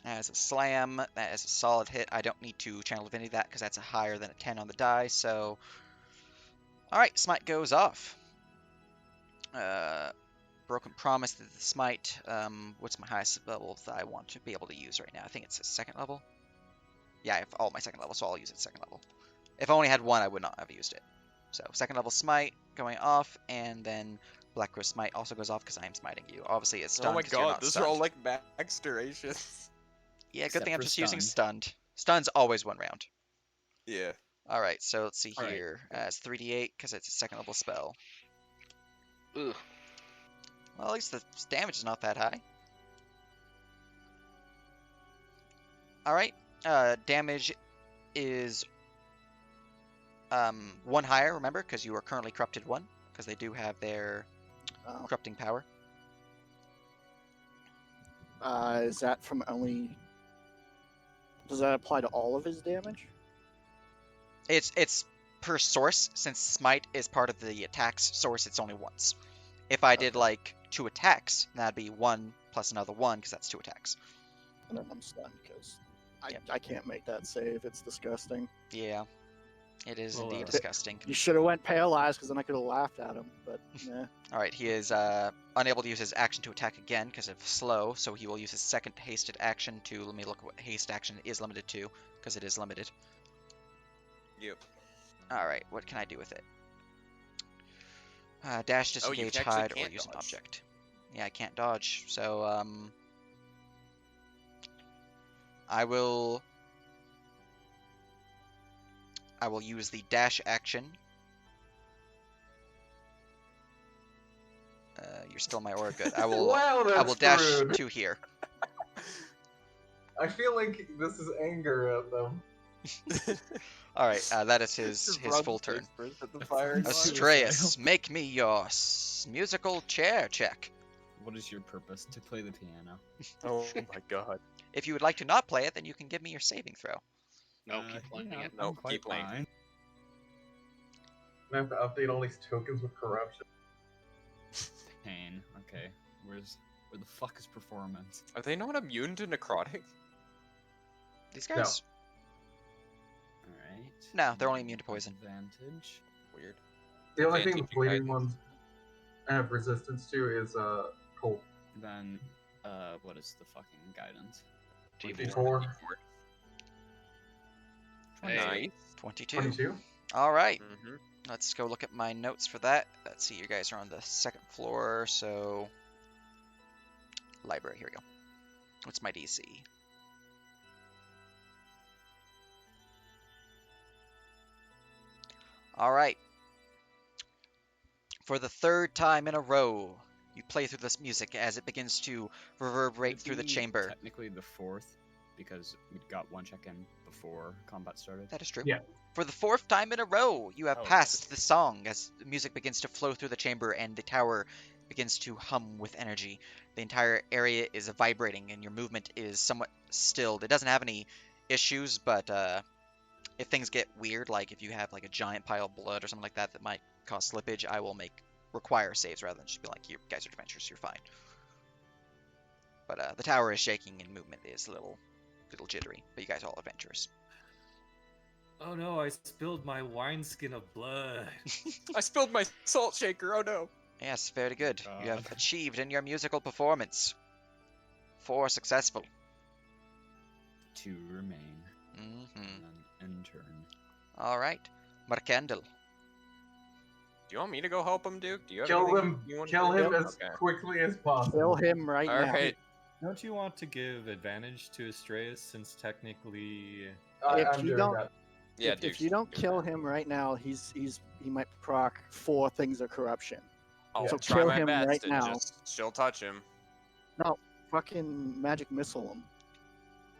As a slam, that is a solid hit. I don't need to Channel Divinity that because that's a higher than a 10 on the die, so... Alright, smite goes off. Broken Promise, the smite. What's my highest level that I want to be able to use right now? I think it's a second level. Yeah, I have all my second level, so I'll use it second level. If I only had one, I would not have used it. So, second level smite going off, and then Black Rose Smite also goes off because I am smiting you. Obviously, it's stunned Oh my 'cause you're god, not those stunned. are all like max durations. Yeah, good Except thing I'm for just using stunned. stunned. Stunn's always 1 round. Yeah. Alright, so let's see All right. here. It's 3d8 because it's a second level spell. Ugh. Well, at least the damage is not that high. Alright, damage is 1 higher, remember, because you are currently corrupted 1, because they do have their Oh. corrupting power. Is that from only? Does that apply to all of his damage? It's per source, since smite is part of the attacks source, it's only once. If I did like 2 attacks, that'd be 1 plus another 1, because that's 2 attacks. And then I'm stunned because Yep. I can't make that save. It's disgusting. Yeah, it is Well, indeed uh, disgusting. You should have went paralyzed because then I could have laughed at him. But yeah. Alright, he is unable to use his action to attack again because of slow, so he will use his second hasted action to, let me look what haste action is limited to, because it is limited. Yep. Alright, what can I do with it? Dash, Oh, you disengage, actually hide, or can't use an dodge. object. Yeah, I can't dodge, so I will use the dash action. You're still my aura, good. I will Wow, I that's will dash screwed. to here. I feel like this is anger at them. Alright, that is his Just run full turn. face first at the firing line. Astreus, make me your musical chair check. What is your purpose? To play the piano. Oh my god. If you would like to not play it, then you can give me your saving throw. No, keep playing yeah, it. No, I'm quite keep playing. fine. I have to update all these tokens with corruption. Pain. Okay. Where the fuck is performance? Are they not immune to necrotic? These guys? Alright. No, they're only immune to poison. Advantage. Weird. The only Can't thing the teach you bleeding guidance. ones have resistance to is cold. Then, what is the fucking guidance? D4, Hey. Nice. 22. 22. Alright, Mm-hmm. let's go look at my notes for that. Let's see, you guys are on the second floor, so... Library, here we go. What's my DC? Alright. For the 3rd time in a row, you play through this music as it begins to reverberate Would it through the be chamber. Technically the 4th, because we got 1 check-in before combat started. That is true. Yeah. For the 4th time in a row, you have Oh, passed the song as the music begins to flow through the chamber and the tower begins to hum with energy. The entire area is vibrating and your movement is somewhat stilled. It doesn't have any issues, but if things get weird, like if you have like a giant pile of blood or something like that that might cause slippage, I will require saves rather than just be like, you guys are adventurous, you're fine. But the tower is shaking and movement is a little jittery, but you guys are all adventurous. Oh no, I spilled my wineskin of blood. I spilled my salt shaker. Oh no. Yes, very good. You have God. achieved in your musical performance. 4 successful. 2 remain. Mm-hmm. And then intern. All right, Markandel. Do you want me to go help him, Duke? Do you have Kill anything him. you want Kill to him do? as Okay. quickly as possible. Kill him right All now. right. Don't you want to give advantage to Astreus since technically I, If I'm you doing don't- that. Yeah, if Duke's you don't doing kill that. him right now, he might proc 4 things of corruption. I'll So try kill my him best right and now. just she'll touch him. Fucking magic missile him.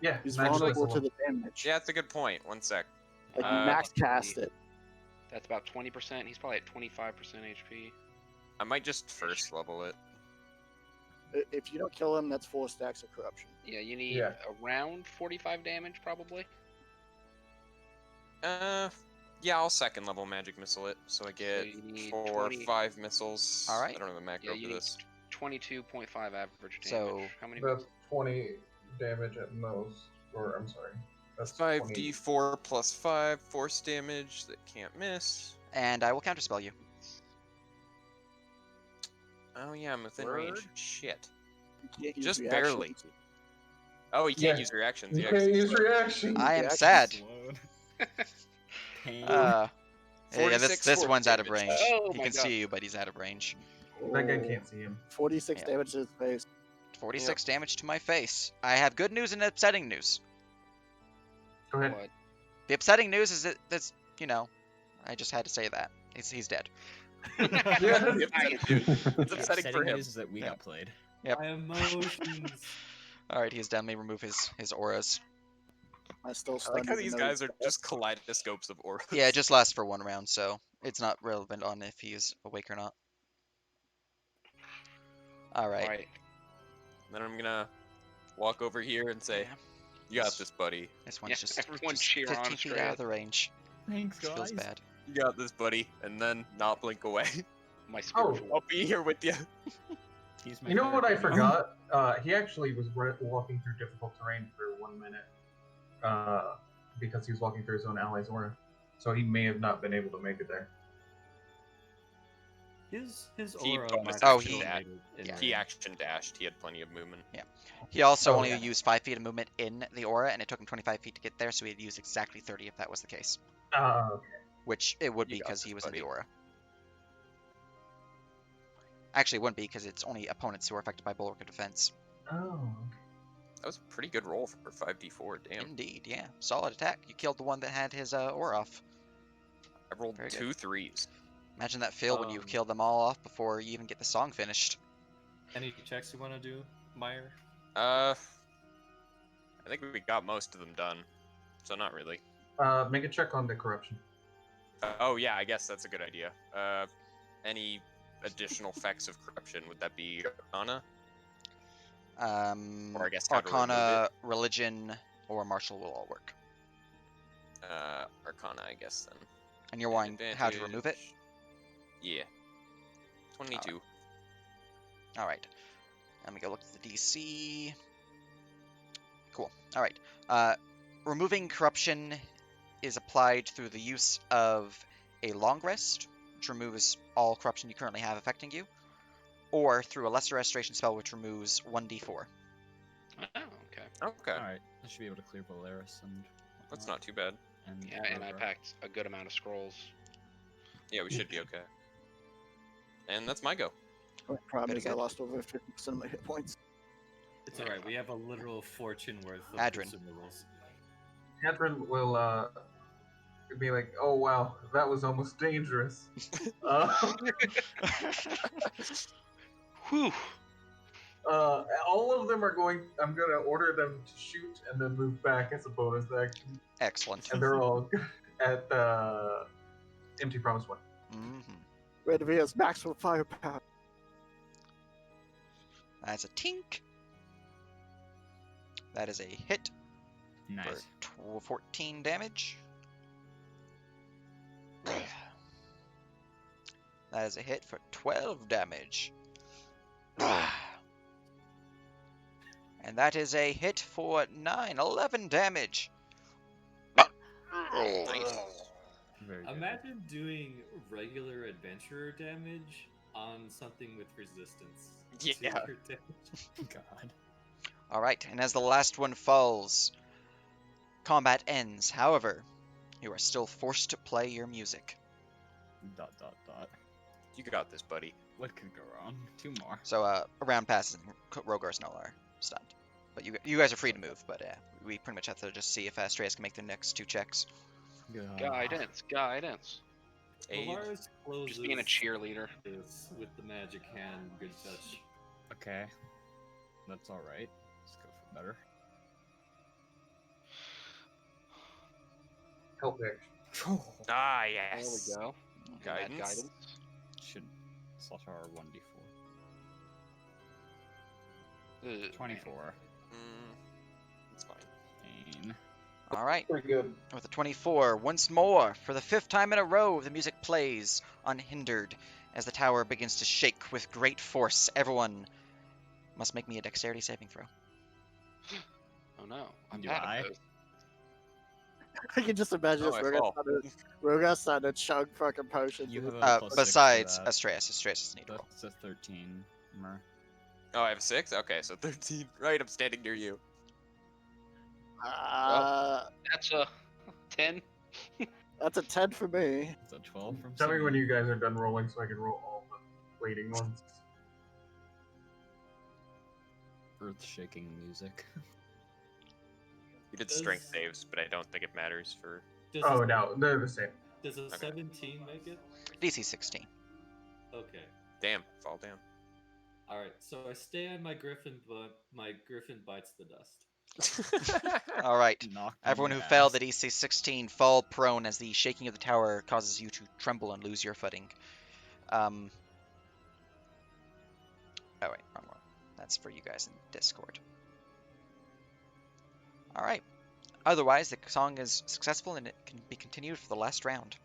Yeah, He's magic vulnerable missile. to the damage. Yeah, that's a good point. One sec. Like Uh, max cast it. That's about 20%. He's probably at 25% HP. I might just first level it. If you don't kill him, that's 4 stacks of corruption. Yeah, you need Yeah. around 45 damage, probably. Yeah, I'll second level magic missile it, so I get you need 4 or 20 5 missiles. All right. I don't have a macro Yeah, you for need this. 22.5 average damage. So, How many? That's 20 damage at most. Or, I'm sorry. That's 20. 5d4 plus 5 force damage that can't miss. and I will counterspell you. Oh yeah, I'm within Word. range. Shit. You can't use Just reactions. barely. Oh, you can't Yeah. use reactions. You Yeah, can't 'cause use it's reaction. I am Reactions. sad. Pain. Yeah, this 46 this force one's out of damage. range. Oh He my can God. see you, but he's out of range. That guy can't see him. 46 Yeah. damage to his face. 46 damage to my face. I have good news and upsetting news. Go ahead. What? The upsetting news is that that's, you know, I just had to say that. He's dead. Yeah. It's The upsetting for him. news is that we Yeah. got played. Yep. My emotions. Alright, he's done. Let me remove his auras. I still I stunned like how even these though guys he's are just kaleidoscopes of auras. Yeah, it just lasts for 1 round, so it's not relevant on if he's awake or not. Alright. Right. Then I'm gonna walk over here and say, Yeah, "You got this, buddy. this one's Yeah, just, everyone just cheer on 15 feet out of the range. Thanks, Which feels bad. You got this, buddy." And then not blink away. My Oh. spiritual. I'll be here with you. He's my You know what I favorite. forgot? He actually was walking through difficult terrain for 1 minute. Because he was walking through his own ally's aura. So he may have not been able to make it there. His He aura bonus might action have dashed. made it in Yeah. He range. action dashed. He had plenty of movement. He also Oh, only yeah. used 5 feet of movement in the aura, and it took him 25 feet to get there, so he'd use exactly 30 if that was the case. Okay. Which it would You be got because he this, was in the buddy. aura. Actually, it wouldn't be because it's only opponents who are affected by Bulwark of Defense. Oh, okay. That was a pretty good roll for 5d4. Damn. Indeed, yeah. Solid attack. You killed the one that had his aura off. I rolled Very good. 2 3s. Imagine that feel when you Um, killed them all off before you even get the song finished. Any checks you want to do, Meyer? I think we got most of them done. So not really. Make a check on the corruption. Oh yeah, I guess that's a good idea. Any additional effects of corruption? Would that be Arcana? Or I guess how to remove Arcana, Religion, or Martial will all work. Arcana, I guess then. And you're wanting how to remove it? Advantage. Yeah. 22. Alright. Let me go look at the DC. Cool. Alright. Removing corruption is applied through the use of a long rest, which removes all corruption you currently have affecting you, or through a lesser restoration spell, which removes 1d4. Oh, okay. Okay, Alright, I should be able to clear Valeris and. that's whatnot, not too bad. And Yeah, and I Rogar. packed a good amount of scrolls. Yeah, we should be okay. And that's my go. The problem Very is I good. lost over 50% of my hit points. It's alright, we have a literal fortune worth of Adrin. consumables. Catherine will be like, "Oh wow, that was almost dangerous." Whew. All of them are going. I'm gonna order them to shoot and then move back as a bonus action, Excellent. and they're all at the empty promise one. Mm-hmm. Red V has maximum firepower. That's a tink. That is a hit Nice. for 14 damage. That is a hit for 12 damage. And that is a hit for 11 damage. Very good. Imagine doing regular adventurer damage on something with resistance. to Yeah. your damage. God. Alright, and as the last one falls, combat ends. However, you are still forced to play your music. ... You got this, buddy. What could go wrong? 2 more. So, a round passes and Rogar's no longer stunned. But you guys are free to move, but we pretty much have to just see if Strayas can make their next 2 checks. Guidance, guidance. Aid. Valaris closes Just being a cheerleader. this with the magic hand, good touch. Okay. That's alright. Let's go for better. Help action. Ah, There yes. we go. Guidance. Guidance. Should slash R 1d4. Ugh, 24. It's fine. Pain. All right. Pretty good. With a 24, once more, for the 5th time in a row, the music plays unhindered as the tower begins to shake with great force. Everyone must make me a dexterity saving throw. Oh no, I'm Do bad I? at those. I can just imagine Oh, this. I fall. Rogas started to chug fucking potions. You and have a it's- +6 Besides to that. Astreus doesn't need to roll. That's a 13. Mer. Oh, I have a 6? Okay, so 13. Right, I'm standing near you. That's a 10. That's a 10 for me. It's a 12 from Tell me when Sammy. you guys are done rolling so I can roll all the waiting ones. Earth-shaking music. You did Does- strength saves, but I don't think it matters for. Does Oh a, no, they're the same. does a Okay. 17 make it? DC 16. Okay. Damn, fall down. All right. So I stay on my griffin, but my griffin bites the dust. All right. Knocked Everyone on who the failed ass. the DC 16 fall prone as the shaking of the tower causes you to tremble and lose your footing. Oh wait, wrong one. That's for you guys in Discord. All right. Otherwise, the song is successful and it can be continued for the last round.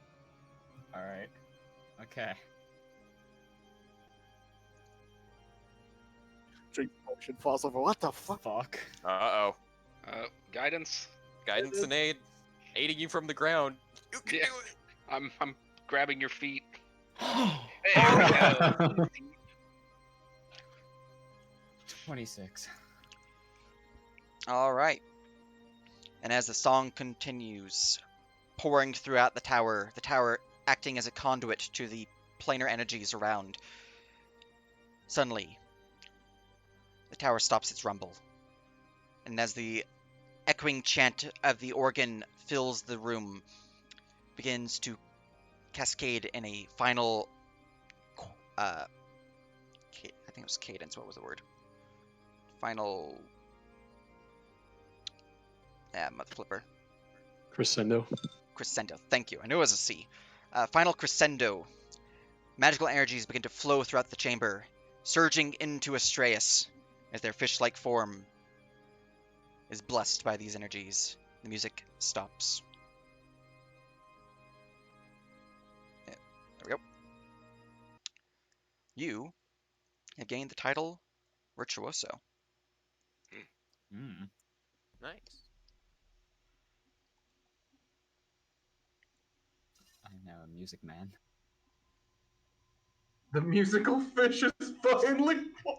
Alright. Okay. Drink potion falls over. What the fuck? Fuck. Uh-oh. Guidance. Guidance and aid. Aiding you from the ground. You can Yeah. do it! I'm grabbing your feet. Oh! There we go. 26. All right. And as the song continues, pouring throughout the tower acting as a conduit to the planar energies around, suddenly, the tower stops its rumble. And as the echoing chant of the organ fills the room, begins to cascade in a final, I think it was cadence. What was the word? Final, mother flipper. Crescendo. Crescendo. Thank you. I knew it was a C. Final crescendo. Magical energies begin to flow throughout the chamber, surging into Astreus as their fish-like form is blessed by these energies. The music stops. Yeah, there we go. You have gained the title Virtuoso. Mm. Nice. I'm now a music man. The musical fish is finally born.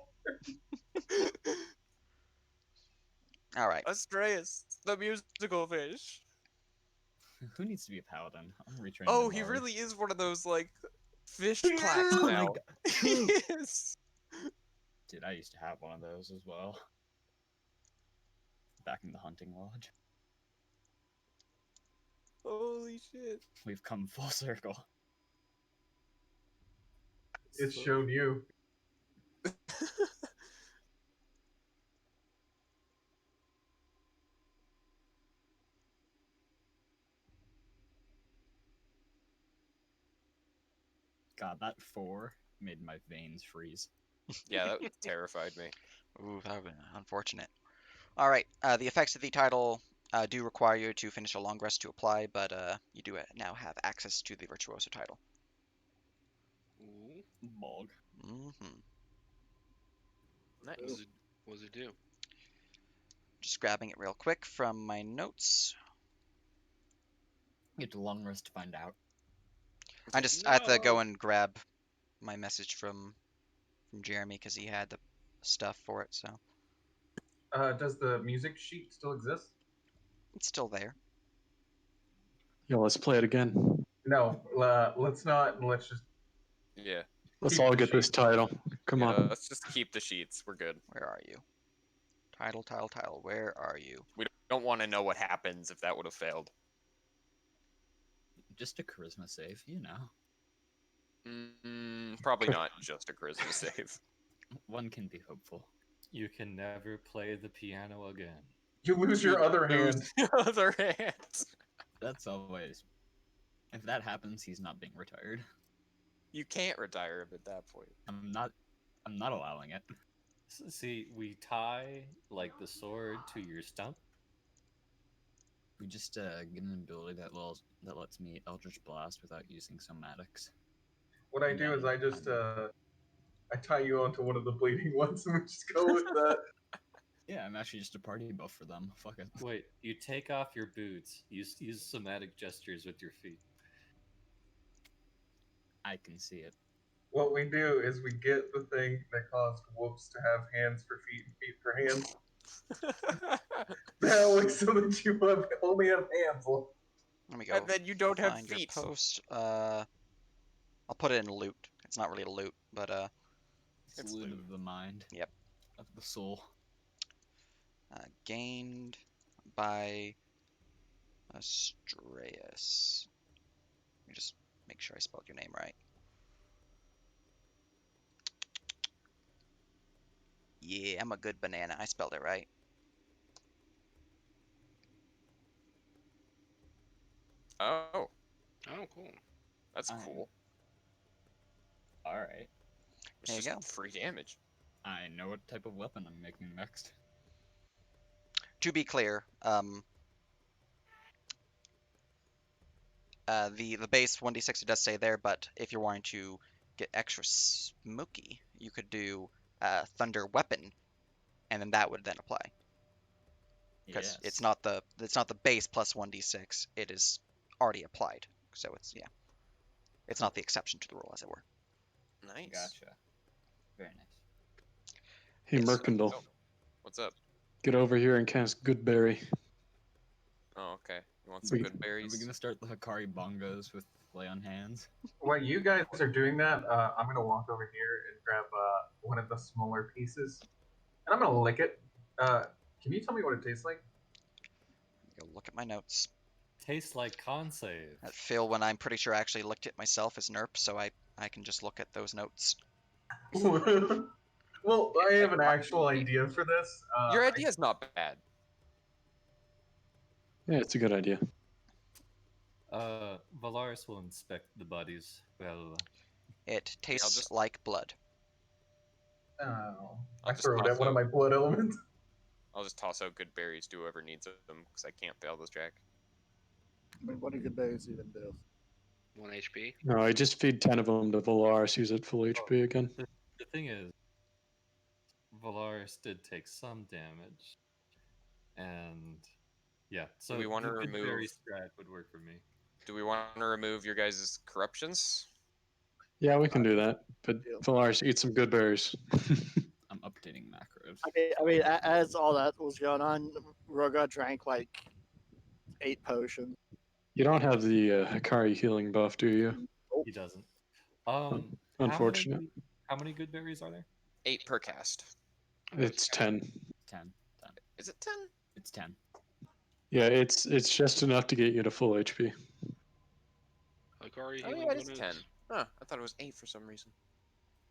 All right. Astreus, the musical fish. Who needs to be a paladin? I'm retraining. Oh, the he bard. really is one of those, like, fish Oh plaques my now. God. He is. Dude, I used to have one of those as well. Back in the hunting lodge. Holy shit. We've come full circle. It showed you. God, that 4 made my veins freeze. Yeah, that terrified me. Ooh, that would have been unfortunate. All right. The effects of the title do require you to finish a long rest to apply, but you do now have access to the Virtuoso title. Ooh, Bog. Mm-hmm. Nice. what does it do? Just grabbing it real quick from my notes. You have to long rest to find out. I have to go and grab my message from Jeremy because he had the stuff for it, so Does the music sheet still exist? it's still there. Yeah, let's play it again. No, let's not. Let's just. Yeah. Let's Keep all the get this sheet. title. Come Yeah, on. let's just keep the sheets. We're good. Where are you? Title. Where are you? We don't want to know what happens if that would have failed. Just a charisma save, you know. Probably not just a charisma save. One can be hopeful. You can never play the piano again. You lose your other hand. Lose your other hand. That's always If that happens, he's not being retired. You can't retire him at that point. I'm not allowing it. See, we tie like the sword to your stump. We just get an ability that lets me Eldritch Blast without using somatics. What I And do is then I just I'm- I tie you onto one of the bleeding ones and we just go with that. Yeah, I'm actually just a party buff for them. Fuck it. Wait, you take off your boots. Use somatic gestures with your feet. I can see it. What we do is we get the thing that caused whoops to have hands for feet and feet for hands. That way, so that you only have hands. There we go. And then you don't have Find your feet. post. I'll put it in loot. It's not really a loot, but It's It's loot loot. of the mind. Yep. Of the soul. Gained by Astreus. Let me just make sure I spelled your name right. Yeah, I'm a good banana. I spelled it right. Oh, Oh, cool. that's I- cool. Alright. It's There you just go. free damage. I know what type of weapon I'm making next. To be clear, the base 1d6 it does say there, but if you're wanting to get extra smoky, you could do Thunder Weapon, and then that would then apply. Because it's not the base plus 1d6, it is already applied. So it's not the exception to the rule, as it were. Nice. Gotcha. Very nice. Hey, Yes. Merkindle, Oh, what's up? get over here and cast Goodberry. Oh, okay. You want some We- good Are berries? we gonna start the Hikari bongos with lay on hands? While you guys are doing that, I'm gonna walk over here and grab one of the smaller pieces, and I'm gonna lick it. Can you tell me what it tastes like? Go look at my notes. Tastes like con save. That Phil, when I'm pretty sure I actually licked it myself, is NERP, so I can just look at those notes. Well, I have an actual idea for this. Your idea's not bad. Yeah, it's a good idea. Valaris will inspect the bodies. Well, It tastes just- like blood. Oh, I'll I just throw it at toss one of out- my blood elements. I'll just toss out good berries to whoever needs them because I can't fail this track. I mean, what do good berries even do? 1 HP. No, I just feed 10 of them to Valaris. He's at full HP again. the thing is, Valaris did take some damage, and yeah. So we wanna the good berry remove- strat would work for me. Do we want to remove your guys' corruptions? Yeah, we can do that. But Deal. Valaris, eat some good berries. I'm updating macros. I mean, as all that was going on, Roga drank like 8 potions. You don't have the Hikari healing buff, do you? He doesn't. How Unfortunate. how many good berries are there? 8 per cast. It's 10. 10. Is it 10? It's 10. Yeah, it's just enough to get you to full HP. Hikari Oh healing yeah, it is bonus. 10. Huh, I thought it was 8 for some reason.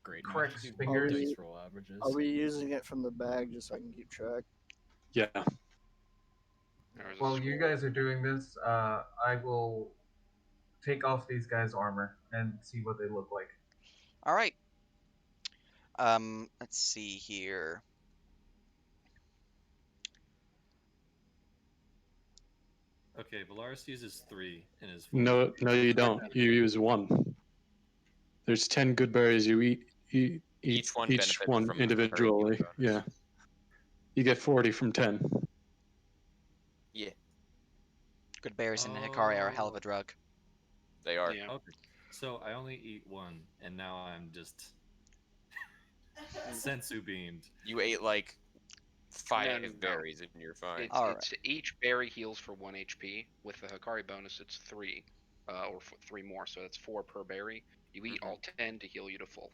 Great. Correct Now I can do fingers. dice roll averages. Are we using it from the bag just so I can keep track? Yeah. There was a While you scroll. guys are doing this, I will take off these guys' armor and see what they look like. All right. Let's see here. Okay, Valaris uses 3 in his. No, you don't. You use 1. There's 10 good berries. You eat Each one each benefits one from the Hikari individually. healing Yeah. bonus. You get 40 from 10. Yeah, Good berries and Hikari are a hell of a drug. they are. Yeah. Okay, so I only eat 1, and now I'm just sensu beamed. You ate like 5 No. berries and you're fine. It's, All it's each berry heals for 1 HP. With the Hikari bonus, it's 3, or 3 more, so that's 4 per berry. You eat all 10 to heal you to full.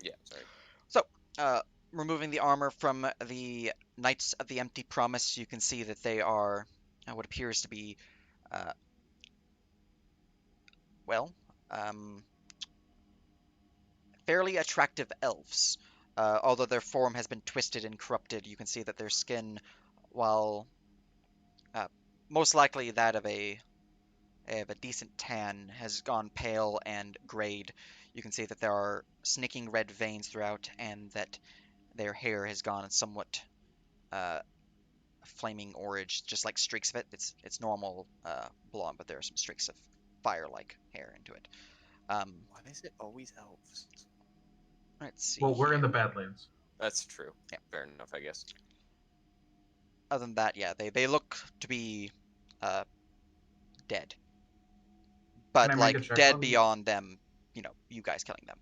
Yeah, sorry. Removing the armor from the Knights of the Empty Promise, you can see that they are what appears to be, fairly attractive elves. Although their form has been twisted and corrupted, you can see that their skin, while most likely that of a They have a decent tan, has gone pale and grayed. You can see that there are snaking red veins throughout, and that their hair has gone somewhat uh, flaming orange, just like streaks of it. It's normal blonde, but there are some streaks of fire-like hair into it. Why is it always elves? Let's see Well, we're in the here. Badlands. That's true. Yeah. Fair enough, I guess. Other than that, yeah, they look to be uh, dead, Can but I make a like check dead on? beyond them. You guys killing them.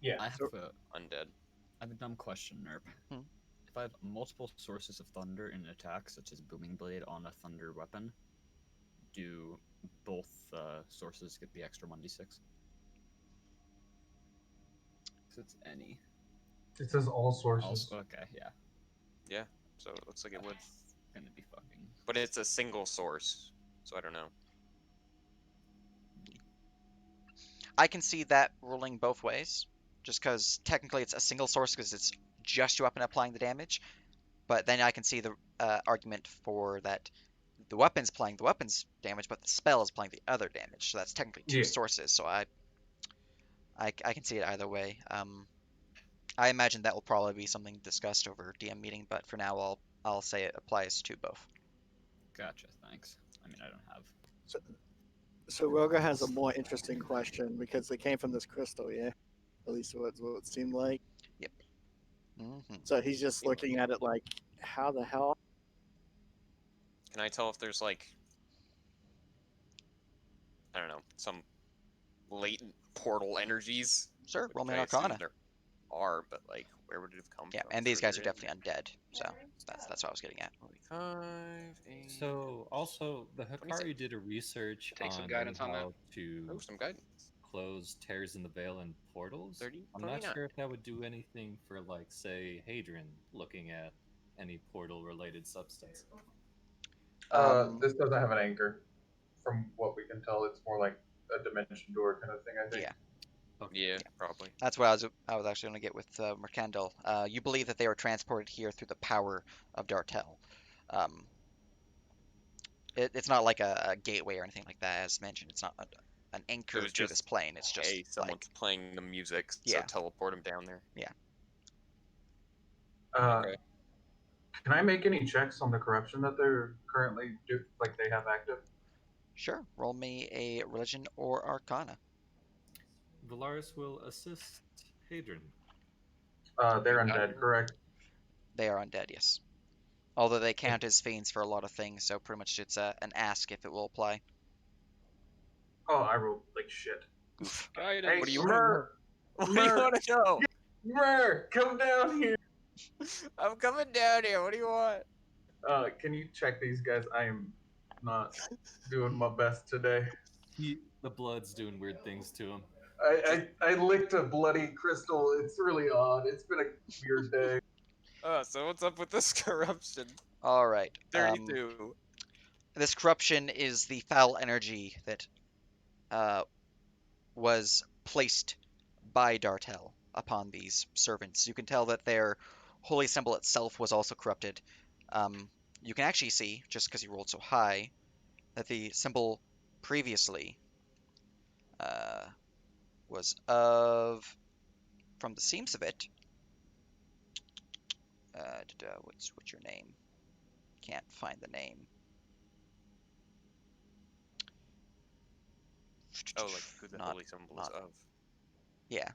Yeah. I have So- Undead. I have a dumb question, Nerp. Hmm. If I have multiple sources of thunder in an attack, such as Booming Blade on a thunder weapon, do both sources get the extra 1d6? Because it's any. It says all sources. Also, okay, yeah. Yeah. So it looks like it would. Gonna be fucking. But it's a single source, so I don't know. I can see that ruling both ways, just because technically it's a single source because it's just your weapon applying the damage. But then I can see the argument for that the weapon's applying the weapon's damage, but the spell is applying the other damage. So that's technically two Yeah. sources. So I can see it either way. I imagine that will probably be something discussed over DM meeting, but for now I'll say it applies to both. Gotcha, thanks. I mean, I don't have. So Roga has a more interesting question because they came from this crystal, yeah? At least what it seemed like. Hmm. So he's just looking at it like, how the hell? Can I tell if there's like, I don't know, some latent portal energies? Sure, roll me Which an I assume Arcana. there are, but like, where would it have come Yeah, from? and these Through guys are here? definitely undead, so that's what I was getting at. 45, 8, So also the 26. Hikari did a research Take some on guidance on that. how to Oh, some guidance. close tears in the veil and portals. 30, I'm not 29. sure if that would do anything for, like, say, Hadrian looking at any portal-related substance. This doesn't have an anchor. From what we can tell, it's more like a dimension door kind of thing, I think. Yeah. Yeah, probably. That's what I was actually going to get with Mercandil. You believe that they were transported here through the power of Dartel. It's not like a gateway or anything like that, as mentioned. It's not an anchor was to just, this plane. It's just Hey, someone's playing the music, so Yeah. teleport him down there. Okay. Can I make any checks on the corruption that they're currently they have active? sure. Roll me a religion or Arcana. Valaris will assist Hadrian. They're You got undead, it. correct? They are undead, yes. Although they count as fiends for a lot of things, so pretty much it's an ask if it will apply. Oh, I rolled like shit. Oof. Guidance. Hey, What do you Mer, What do you Mer. want to know? Mer, come down here. I'm coming down here. What do you want? Can you check these guys? I am not doing my best today. The blood's doing weird things to him. I licked a bloody crystal. It's really odd. It's been a weird day. So what's up with this corruption? All right. 32. This corruption is the foul energy that was placed by Dartel upon these servants. You can tell that their holy symbol itself was also corrupted. You can actually see, just because you rolled so high, that the symbol previously was of, from the seams of it, what's your name? Can't find the name. Oh, like who the Not- holy symbol is not- of. Yeah.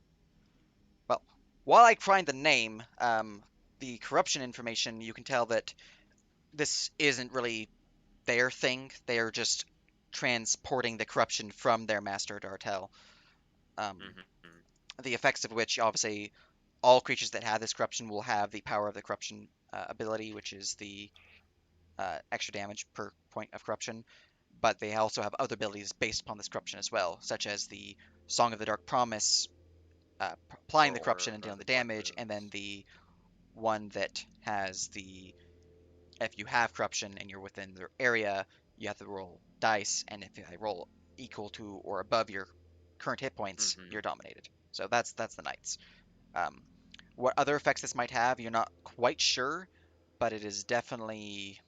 Well, while I find the name, the corruption information, you can tell that this isn't really their thing. They are just transporting the corruption from their master Dartel. The effects of which, obviously, all creatures that have this corruption will have the power of the corruption ability, which is the extra damage per point of corruption. But they also have other abilities based upon this corruption as well, such as the Song of the Dark Promise, applying the corruption and dealing the damage, and then the one that has the, if you have corruption and you're within their area, you have to roll dice, and if I roll equal to or above your current hit points, you're dominated. So that's the knights. What other effects this might have, you're not quite sure, but it is definitely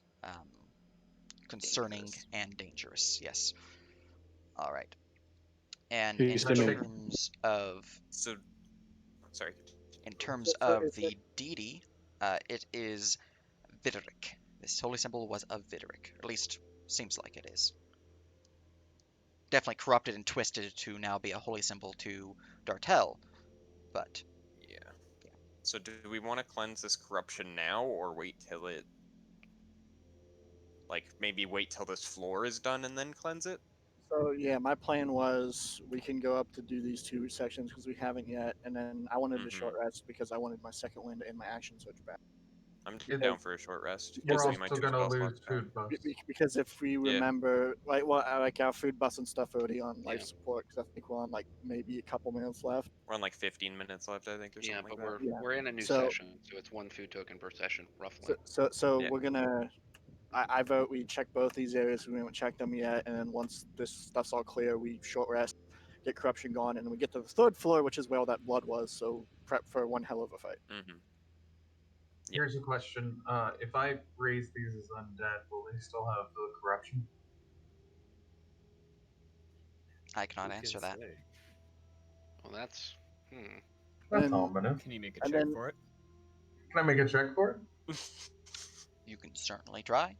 concerning Dangerous. and dangerous. Yes. All right. And He's in gonna- terms of So, sorry. So of is the it- deity, it is Videric. This holy symbol was of Videric. At least seems like it is. Definitely corrupted and twisted to now be a holy symbol to Dartel, but Yeah. So do we want to cleanse this corruption now, or wait till it... Like, maybe wait till this floor is done and then cleanse it? So yeah, my plan was we can go up to do these 2 sections because we haven't yet, and then I wanted a short rest because I wanted my second wind and my action surge back. I'm It- down for a short rest. We're Gives We're me my also 2 gonna spell lose slots back. food buffs. Because if we remember, like our food buffs and stuff already on life Yeah. support, because I think we're on like maybe a couple minutes left. We're on like 15 minutes left, I think, or Yeah, something but like that. Yeah. we're in a new So- session, so it's 1 food token per session, roughly. So Yeah. we're gonna. I vote we check both these areas. We haven't checked them yet, and then once this stuff's all clear, we short rest, get corruption gone, and then we get to the 3rd floor, which is where all that blood was. So prep for one hell of a fight. Mm-hmm. Here's a question: if I raise these as undead, will they still have the corruption? I cannot Who answer can that. say? Well, that's That's And- ominous. Can you make a And check then- for it? Can I make a check for it? You can certainly try.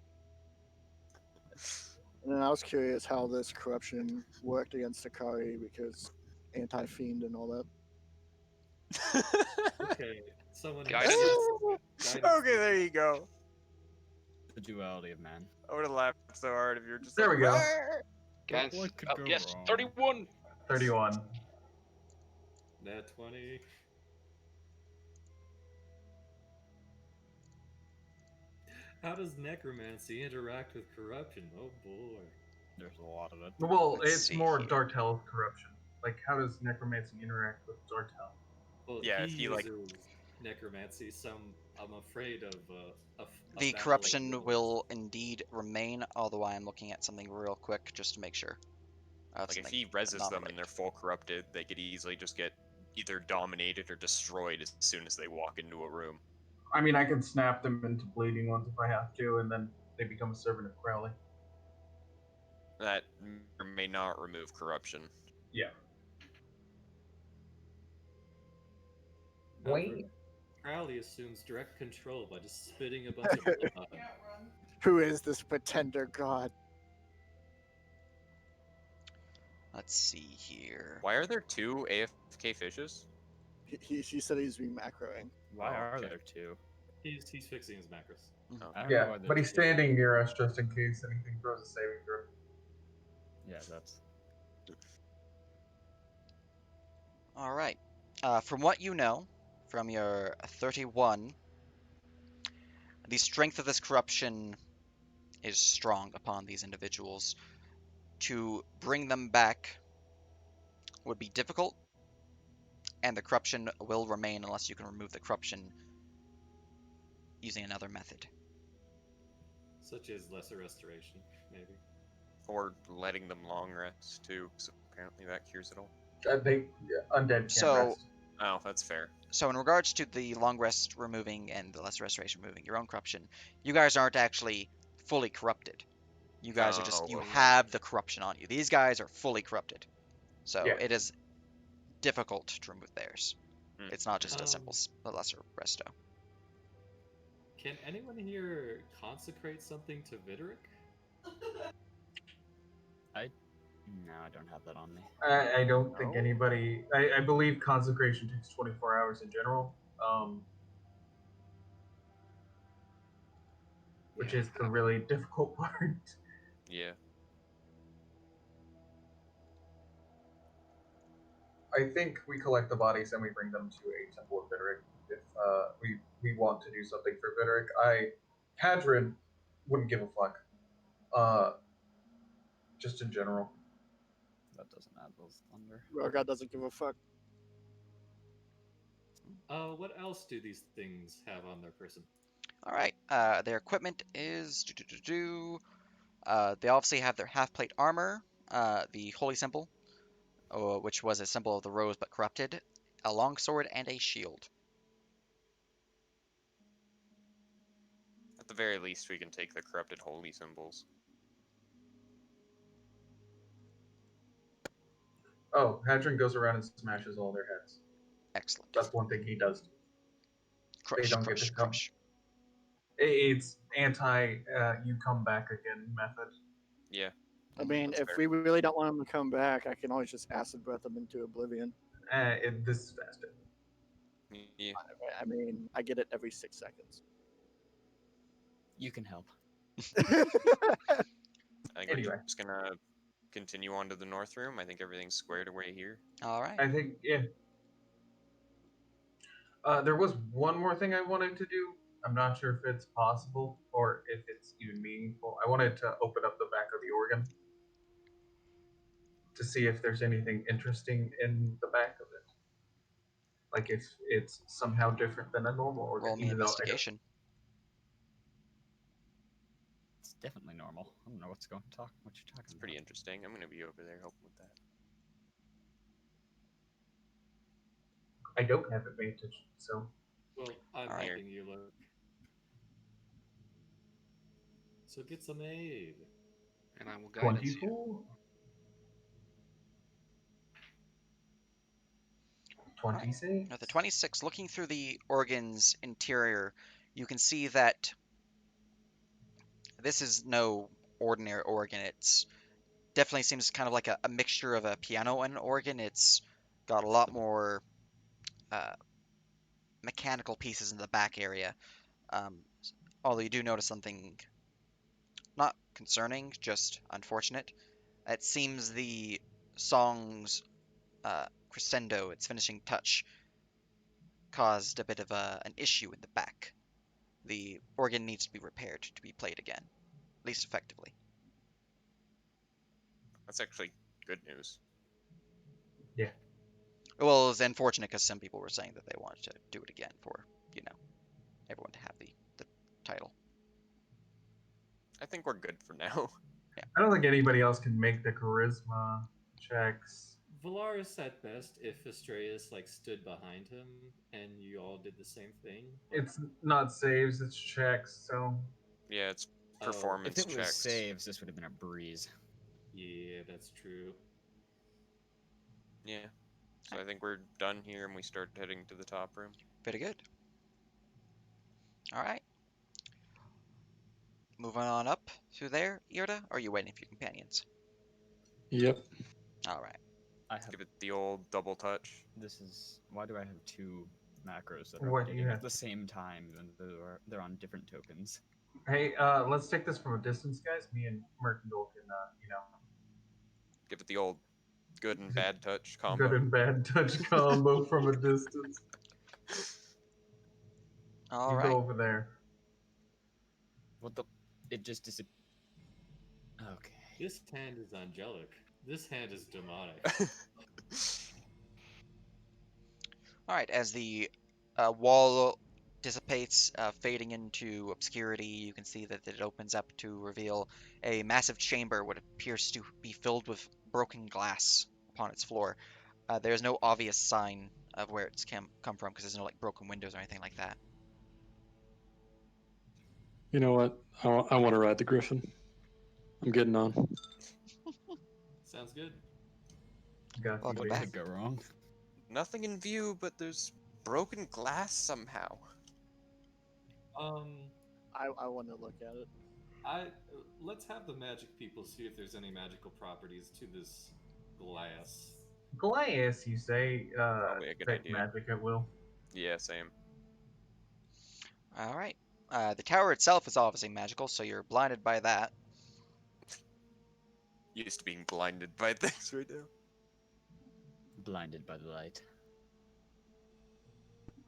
And then I was curious how this corruption worked against Akari because anti-fiend and all that. Okay, someone Guidance. Okay, there you go. The duality of man. I would have laughed so hard if you're just There like, we go. "Rrrr!" Guidance. What could Oh, go yes, wrong? 31. 31. Nat 20. How does necromancy interact with corruption? Oh boy. There's a lot of it. Well, Let's it's see more here. Dartel corruption. Like, how does necromancy interact with Dartel? Well, Yeah, he if he, like- uses necromancy, so I'm afraid of The that corruption level. will indeed remain, although I am looking at something real quick just to make sure. Like, if something he reses them and non-related. they're full corrupted, they could easily just get either dominated or destroyed as soon as they walk into a room. I mean, I can snap them into bleeding ones if I have to, and then they become a servant of Crowley. That may or may not remove corruption. Yeah. However, Crowley assumes direct control by just spitting a bunch of blood. Who is this pretender god? Let's see here. Why are there 2 AFK fishes? He said he's re-macroing. Why Oh, are okay. there two? He's fixing his macros. I don't know Yeah, why but he's there's two. standing near us just in case anything throws a saving throw. Yeah, that's. All right. From what you know, from your 31, the strength of this corruption is strong upon these individuals. To bring them back would be difficult, and the corruption will remain unless you can remove the corruption using another method. Such as lesser restoration, maybe. Or letting them long rest, too, because apparently that cures it all. Undead can't So- rest. Oh, that's fair. So in regards to the long rest removing and the lesser restoration removing your own corruption, you guys aren't actually fully corrupted. You guys are just, Oh, you okay. have the corruption on you. These guys are fully corrupted. So Yeah. it is difficult to remove theirs. Hmm. It's not just a Um, simple a lesser resto. Can anyone here consecrate something to Videric? No, I don't have that on me. I don't think No? anybody. I believe consecration takes 24 hours in general, which is the really difficult part. Yeah. I think we collect the bodies and we bring them to a temple of Videric if we want to do something for Videric. Hadrid wouldn't give a fuck. Just in general. That doesn't add those thunder. Our god doesn't give a fuck. What else do these things have on their person? All right. Their equipment is they obviously have their half plate armor, the holy symbol, which was a symbol of the rose but corrupted, a longsword, and a shield. At the very least, we can take the corrupted holy symbols. Oh, Hadron goes around and smashes all their heads. Excellent. That's one thing he does. Crush, don't get crush, to come. crush. It's anti you come back again method. Yeah. I mean, That's if fair. we really don't want him to come back, I can always just acid breath him into oblivion. This is faster. Yeah. I mean, I get it every 6 seconds. You can help. I think Anyway. we're just gonna continue on to the north room. I think everything's squared away here. All right. I think, yeah. There was one more thing I wanted to do. I'm not sure if it's possible or if it's even meaningful. I wanted to open up the back of the organ to see if there's anything interesting in the back of it. Like if it's somehow different than a normal organ. Roll me even though I don't- investigation. It's definitely normal. I don't know what you're talking It's about. pretty interesting. I'm gonna be over there helping with that. I don't have advantage, so Well, I'm Alright. helping you look. So get some aid. And I will guidance you. 24. 26. At the 26, looking through the organ's interior, you can see that this is no ordinary organ. It's definitely seems kind of like a mixture of a piano and an organ. It's got a lot more mechanical pieces in the back area. Um, although you do notice something not concerning, just unfortunate. It seems the song's crescendo, its finishing touch, caused a bit of an issue in the back. The organ needs to be repaired to be played again, at least effectively. That's actually good news. Well, it's unfortunate because some people were saying that they wanted to do it again for, everyone to have the title. I think we're good for now. I don't think anybody else can make the charisma checks. Valaris at best if Astreus stood behind him and you all did the same thing. but- It's not saves, it's checks, so Yeah, it's Oh, performance If it was checks. saves, this would have been a breeze. Yeah, that's true. Yeah. So I think we're done here and we start heading to the top room. Very good. All right. Moving on up through there, Irda, or are you waiting for your companions? Yep. All right. I have. Give it the old double touch. This is why do I have two macros that are What do you updating have? at the same time, and they're on different tokens. hey, let's take this from a distance, guys. Me and Mercandole can, Give it the old good and bad touch combo. good and bad touch combo from a distance. All you right. go over there. What the? It just disappeared. Okay. This hand is angelic. This hand is demonic. All right. As the wall dissipates, fading into obscurity, you can see that it opens up to reveal a massive chamber, what appears to be filled with broken glass upon its floor. There's no obvious sign of where it's come from because there's no broken windows or anything like that. You know what? I want to ride the Griffin. I'm getting on. Sounds good. Got Welcome you, back. baby. Could go wrong. Nothing in view, but there's broken glass somehow. I want to look at it. Let's have the magic people see if there's any magical properties to this glass. Glass, you say? Probably a good Fake idea. magic at will. Yeah, same. All right. The tower itself is obviously magical, so you're blinded by that. Used to being blinded by things right now. Blinded by the light.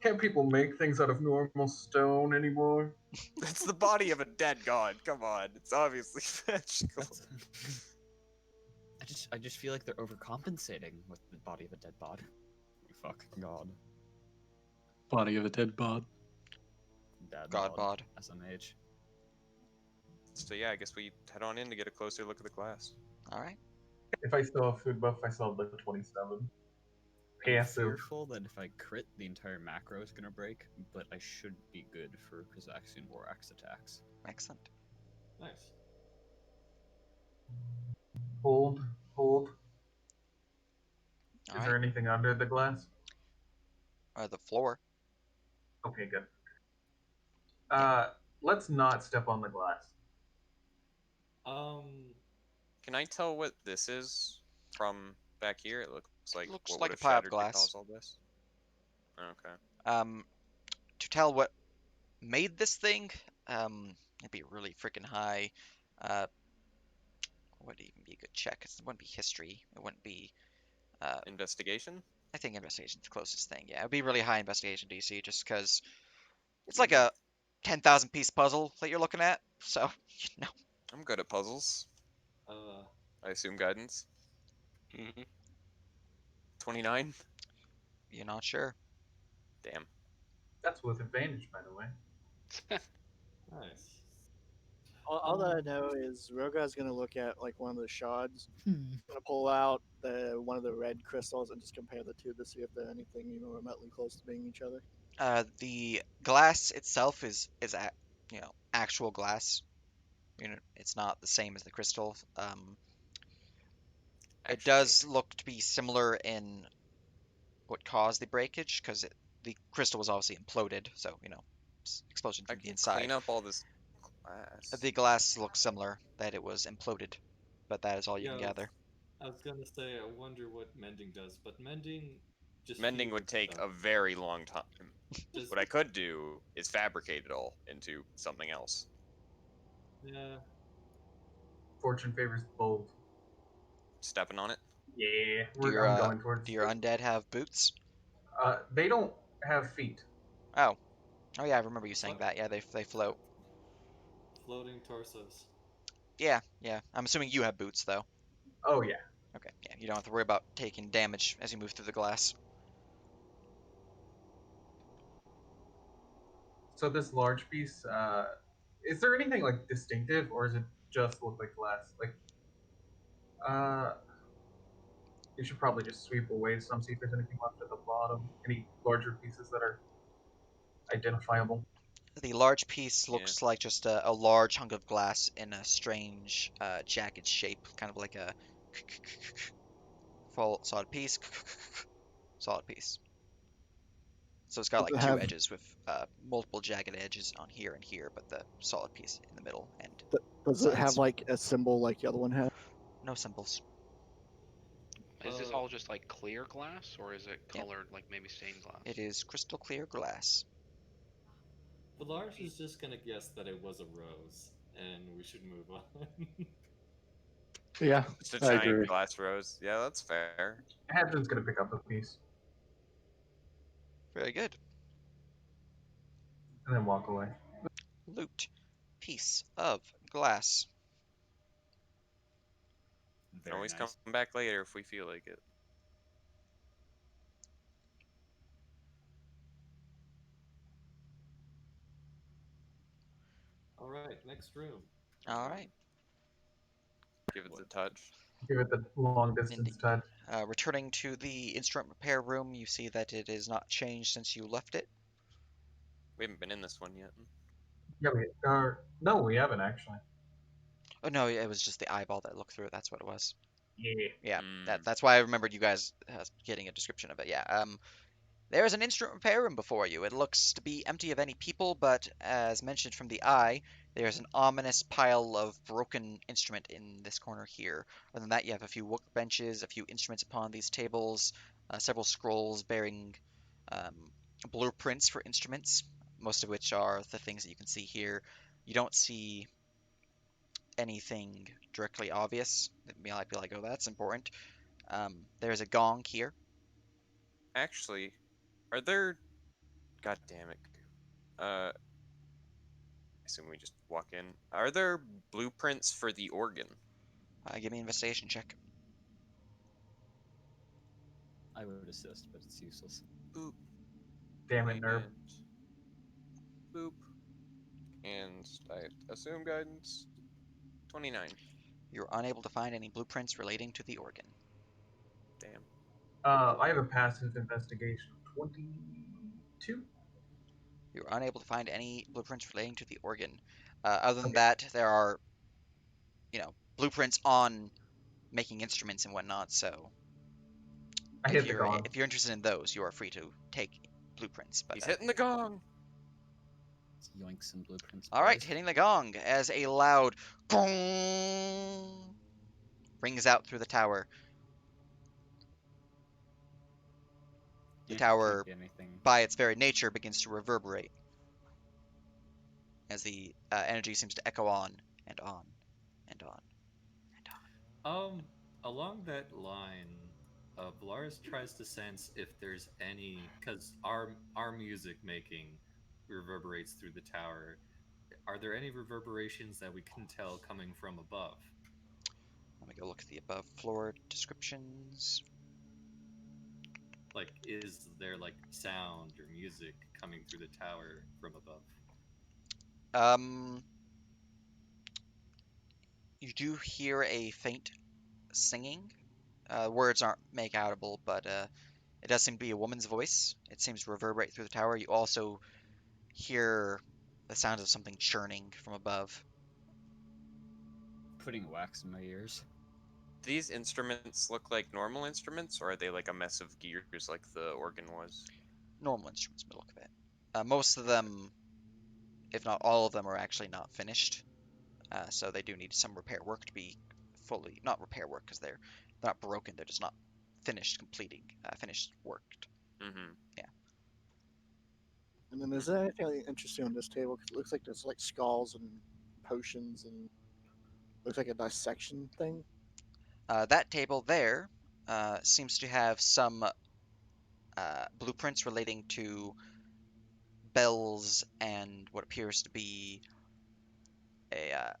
Can't people make things out of normal stone anymore? It's the body of a dead god. Come on, it's obviously magical. I just feel like they're overcompensating with the body of a dead bod. Fuck God. Body of a dead bod. Dad God bod. SMH. So yeah, I guess we head on in to get a closer look at the glass. All right. If I still have food buff, I still have like 27. I'm Passive. fearful that if I crit, the entire macro is gonna break, but I should be good for Kazaxian War Axe attacks. Excellent. Nice. Hold. there anything under the glass? The floor. Okay, good. Let's not step on the glass. Can I tell what this is from back here? It looks like Looks what like would a have pile of shattered to glass. cause all this. Okay. To tell what made this thing, it'd be really freaking high. Would even be a good check? 'Cause it wouldn't be history. It wouldn't be. Investigation? I think investigation's the closest thing. Yeah, it'd be really high investigation DC, just because it's like Mm, a 10,000 piece puzzle that you're looking at. So, you know, I'm good at puzzles. Uh, I assume guidance. Mm-hmm. 29? you're not sure. Damn. That's with advantage, by the way. nice. All that I know is Rogar's gonna look at like one of the shards, Hmm. gonna pull out one of the red crystals and just compare the two to see if they're anything even remotely close to being each other. The glass itself is actual glass. You know, it's not the same as the crystal. It Actually, does look to be similar in what caused the breakage, because the crystal was obviously imploded, so explosion I from the can inside. clean up all this glass. The glass looks similar, that it was imploded, but that is all you Yeah, can gather. I was gonna say, I wonder what mending does, but mending just Mending would feels take a dumb. very long time. Just What I could do is fabricate it all into something else. yeah. Fortune favors the bold. Stepping on it. Yeah, Do your I'm going towards. do your undead have boots? They don't have feet. Oh, oh yeah, I remember you saying What? that. Yeah, they float. Floating torsos. Yeah, yeah. I'm assuming you have boots though. Oh yeah. Okay, yeah. You don't have to worry about taking damage as you move through the glass. So this large piece, is there anything like distinctive, or does it just look like glass? Like, uh, you should probably just sweep away some, see if there's anything left at the bottom. Any larger pieces that are identifiable. The large piece Yeah. looks like just a large hunk of glass in a strange, jagged shape, kind of like a full solid piece, solid piece. So it's got Does like it two have edges with multiple jagged edges on here and here, but the solid piece in the middle and does it have sides. like a symbol like the other one had? No symbols. Is this Uh, all just like clear glass, or is it Yep. colored like maybe stained glass? It is crystal clear glass. Valaris is just gonna guess that it was a rose, and we should move on. Yeah, It's a I giant agree. glass rose. Yeah, that's fair. Hadron's gonna pick up a piece Very good. and then walk away. Loot. Piece of glass. Can Very always nice. come back later if we feel like it. All right, next room. All right. Give it the touch. Give it the long distance Indeed. touch. Returning to the instrument repair room, you see that it is not changed since you left it. We haven't been in this one yet. Yeah, no, we haven't actually. Oh no, it was just the eyeball that looked through it. That's what it was. Yeah. Yeah, Mm. that's why I remembered you guys getting a description of it. Yeah. There is an instrument repair room before you. It looks to be empty of any people, but as mentioned from the eye, there's an ominous pile of broken instrument in this corner here. Other than that, you have a few workbenches, a few instruments upon these tables, several scrolls bearing um, blueprints for instruments, most of which are the things that you can see here. You don't see anything directly obvious that might be like, oh, that's important. There's a gong here. Actually, are there? God damn it. I assume we just walk in. Are there blueprints for the organ? Give me an investigation check. I would assist, but it's useless. Boop. Damn it, Nerb. And boop. And I assume guidance. 29. You're unable to find any blueprints relating to the organ. Damn. I have a passive investigation of 22. You're unable to find any blueprints relating to the organ. Other than Okay. that, there are, blueprints on making instruments and whatnot. So I hit the gong. if you're interested in those, you are free to take blueprints. But He's hitting the gong. Yoinks and blueprints. all right, boys. hitting the gong as a loud gong rings out through the tower. The Yeah, tower, can't be anything. by its very nature, begins to reverberate as the energy seems to echo on and on and on and on. Along that line, Valaris tries to sense if there's any, because our music making reverberates through the tower. Are there any reverberations that we can tell coming from above? Let me go look at the above floor descriptions. Like, is there like sound or music coming through the tower from above? You do hear a faint singing. Words aren't make outable, but it does seem to be a woman's voice. It seems to reverberate through the tower. You also hear the sound of something churning from above. Putting wax in my ears. Do these instruments look like normal instruments, or are they like a mess of gears like the organ was? Normal instruments, by the look of it. Most of them, if not all of them, are actually not finished. So they do need some repair work to be fully, not repair work because they're not broken. They're just not finished finished worked. Mm-hmm. Yeah. And then is there anything interesting on this table? Because it looks like there's like skulls and potions and looks like a dissection thing. That table there seems to have some blueprints relating to bells and what appears to be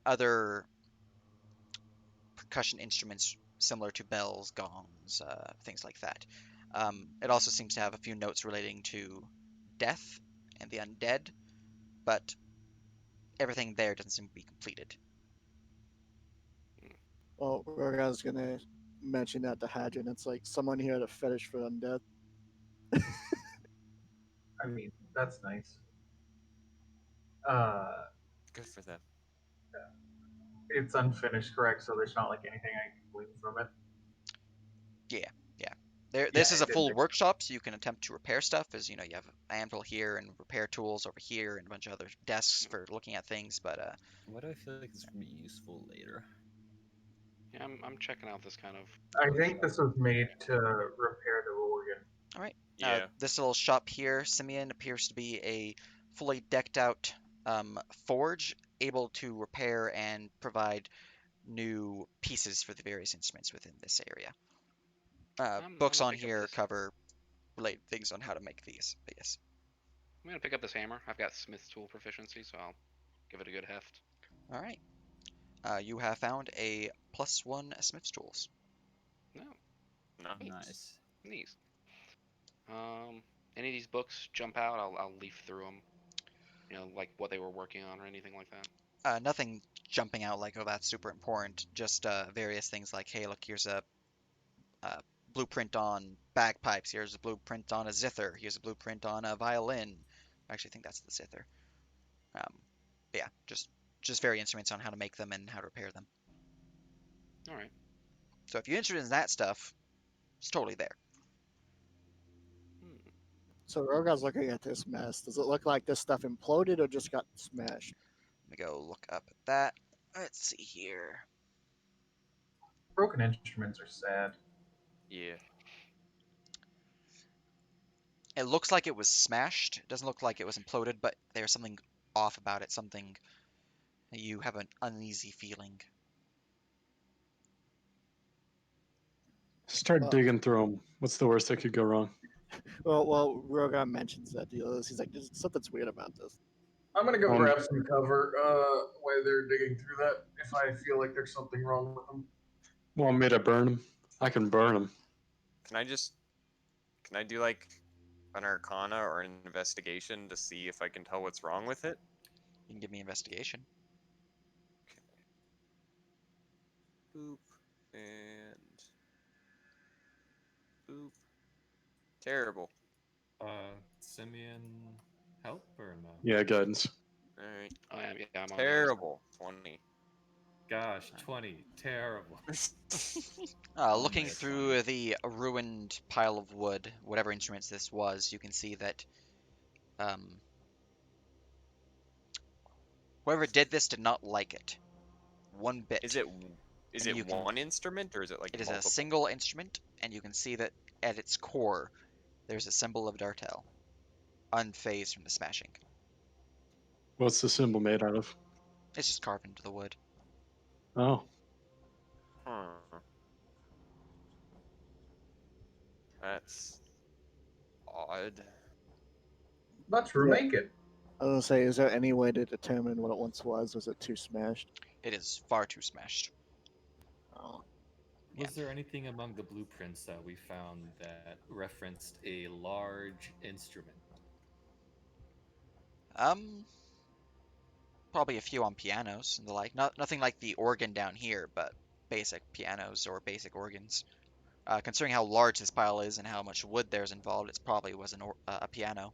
other percussion instruments similar to bells, gongs, things like that. It also seems to have a few notes relating to death and the undead, but everything there doesn't seem to be completed. Well, Rogar's gonna mention that to Hadron. It's like someone here had a fetish for undead. I mean, that's nice. Good for them. It's unfinished, correct? So there's not like anything I can glean from it. Yeah. Yeah, This is it a did full make- workshop, so you can attempt to repair stuff. As you know, you have an anvil here and repair tools over here, and a bunch of other desks for looking at things. But What do I feel like is going to be useful later? Yeah, I'm checking out this kind of. I think this was made to repair the organ. all right, Yeah. this little shop here, Simeon, appears to be a fully decked out forge, able to repair and provide new pieces for the various instruments within this area. I'm Books gonna on pick up here this. cover related things on how to make these. But yes. I'm gonna pick up this hammer. I've got smith's tool proficiency, so I'll give it a good heft. All right. You have found a +1 Smith's tools. No, Nice. Nice. these. Any of these books jump out? I'll leaf through them. You know, like what they were working on or anything like that. Nothing jumping out like, oh, that's super important. Just various things like, hey, look, here's a blueprint on bagpipes. Here's a blueprint on a zither. Here's a blueprint on a violin. I actually think that's the zither. But yeah, just various instruments on how to make them and how to repair them. All right. So if you're interested in that stuff, it's totally there. Hmm. So Rogar's looking at this mess. Does it look like this stuff imploded or just got smashed? Let me go look up at that. Let's see here. Broken instruments are sad. Yeah. It looks like it was smashed. It doesn't look like it was imploded, but there's something off about it. Something you have an uneasy feeling. Start digging through them. What's the worst that could go wrong? Well, Rogar mentions that deal. He's like, there's something's weird about this. I'm gonna go Um, grab some cover while they're digging through that. If I feel like there's something wrong with them. Want me to burn them? I can burn them. Can I do like an arcana or an investigation to see if I can tell what's wrong with it? You can give me investigation. Boop. And boop. Terrible. Simeon, help or no? Yeah, guidance. Alright. Oh yeah, I'm on. Terrible. 20. Gosh, 20. Terrible. Looking Almighty through the ruined pile of wood, whatever instruments this was, you can see that whoever did this did not like it one bit. Is it And you can- one instrument or is it like It is multiple? a single instrument, and you can see that at its core, there's a symbol of Dartel, unfazed from the smashing. What's the symbol made out of? It's just carved into the wood. Oh, Hmm. That's odd. Let's remake it. I was gonna say, is there any way to determine what it once was? Was it too smashed? It is far too smashed. Oh. Was there anything among the blueprints that we found that referenced a large instrument? Probably a few on pianos and the like. Nothing like the organ down here, but basic pianos or basic organs. Considering how large this pile is and how much wood there's involved, it probably was a piano.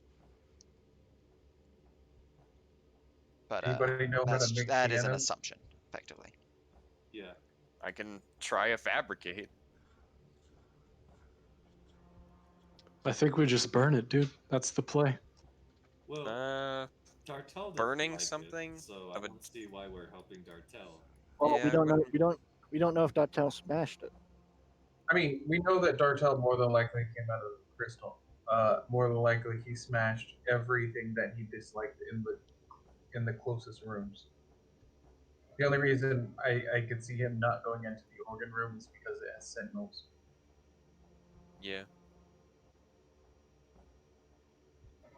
But Anybody know how to make that is an pianos? assumption, effectively. Yeah. I can try a fabricate. I think we just burn it, dude. That's the play. Well, Uh, Dartel doesn't burning like something it, so I of a- don't see why we're helping Dartel. Well, Yeah, we don't know. wouldn't- We don't know if Dartel smashed it. I mean, we know that Dartel more than likely came out of the crystal. More than likely, he smashed everything that he disliked in the closest rooms. The only reason I could see him not going into the organ room is because it has sentinels. yeah.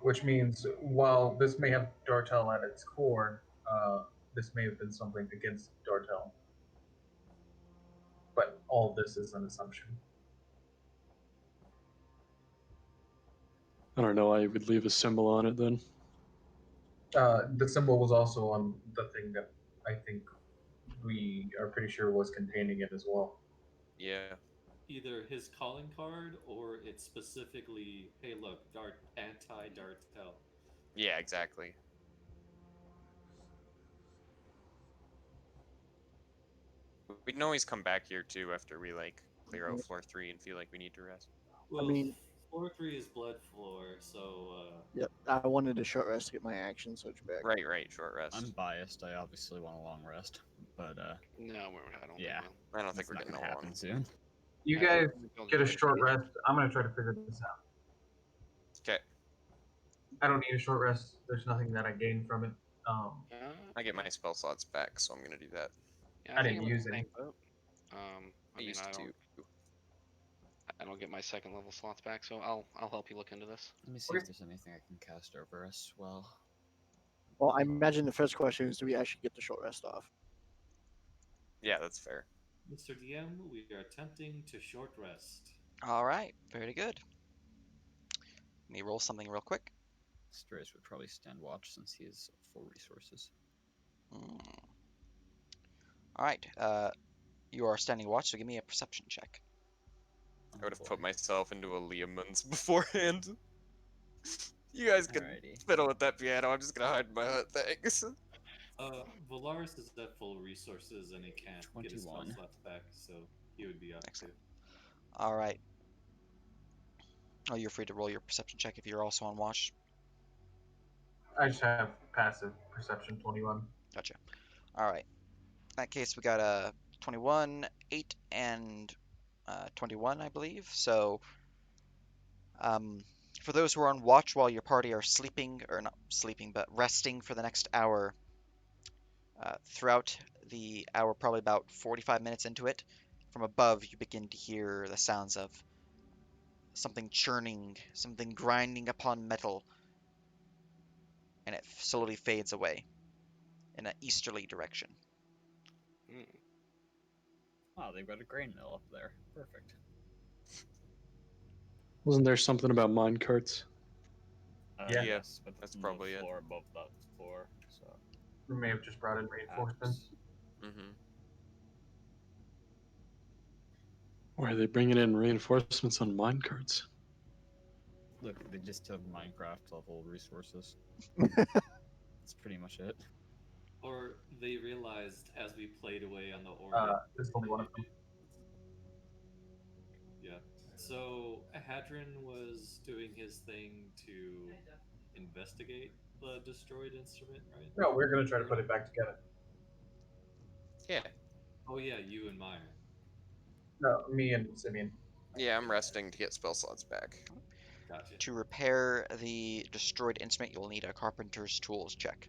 Which means, while this may have Dartel at its core, this may have been something against Dartel. But all of this is an assumption. I don't know why you would leave a symbol on it then. The symbol was also on the thing that I think we are pretty sure was containing it as well. Yeah. Either his calling card or it's specifically, hey, look, anti-Dartel. Yeah, exactly. We can always come back here too after we like clear out floor 3 and feel like we need to rest. Well, mean- floor 3 is blood floor, so Yep. I wanted a short rest to get my action surge back. Right, short rest. I'm biased. I obviously want a long rest, but No, I don't Yeah. think I don't think it's we're not getting gonna a happen long. soon. You we'll. guys We'll get a just- short rest. I'm gonna try to figure this out. Okay, I don't need a short rest. There's nothing that I gain from it. I get my spell slots back, so I'm gonna do that. Yeah, I think didn't I'm in the use any. same boat. I I mean, used I to. don't get my second level slots back, so I'll help you look into this. Let me see if there's anything I can cast over as well. Well, I imagine the first question is, do we actually get the short rest off? Yeah, that's fair. Mr. DM, we are attempting to short rest. All right, very good. Let me roll something real quick. Strays would probably stand watch since he has full resources. All right, you are standing watch, so give me a perception check. I would have put myself into a Leomund's beforehand. You guys can Alrighty. fiddle with that piano. I'm just gonna hide in my hut. Thanks. Valaris is at full resources and he can't get his spell 21. slots back, so he would be up Excellent. too. All right. Oh, you're free to roll your perception check if you're also on watch. I just have passive perception 21. Gotcha. All right. In that case, we got a 21, 8, and 21, I believe. So, for those who are on watch while your party are sleeping, or not sleeping, but resting for the next hour, throughout the hour, probably about 45 minutes into it, from above, you begin to hear the sounds of something churning, something grinding upon metal, and it slowly fades away in an easterly direction. Wow, they've got a grain mill up there. Perfect. Wasn't there something about mine carts? Yeah. Yes, but That's on probably the it. floor above that floor. So We may have just brought in reinforcements. Mm-hmm. Why are they bringing in reinforcements on mine carts? look, they just took Minecraft level resources. That's pretty much it. Or they realized as we played away on the organ. This is only one of them. Yeah. So Hadron was doing his thing to investigate the destroyed instrument, right? No, we're gonna try to put it back together. Yeah. Oh yeah, you and Meyer. No, me and Simeon. Yeah, I'm resting to get spell slots back. Gotcha. To repair the destroyed instrument, you'll need a carpenter's tools check.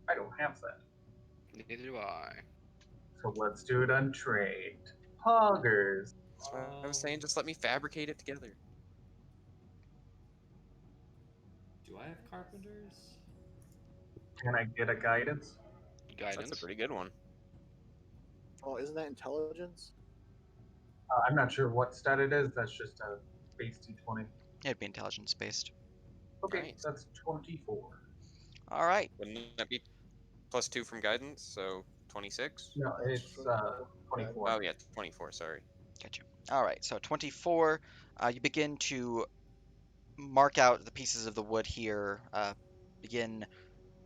I don't have that. Neither do I. So let's do it on trade. Poggers. That's what I was saying. Just let me fabricate it together. Do I have carpenters? Can I get a guidance? Guidance. That's a pretty good one. Oh, isn't that intelligence? I'm not sure what stat it is. That's just a base D20. It'd be intelligence based. Okay, Nice. that's 24. All right. Wouldn't that be +2 from guidance? So 26. No, it's 24. Oh yeah, 24. Sorry. Got you. All right. So 24. You begin to mark out the pieces of the wood here. Begin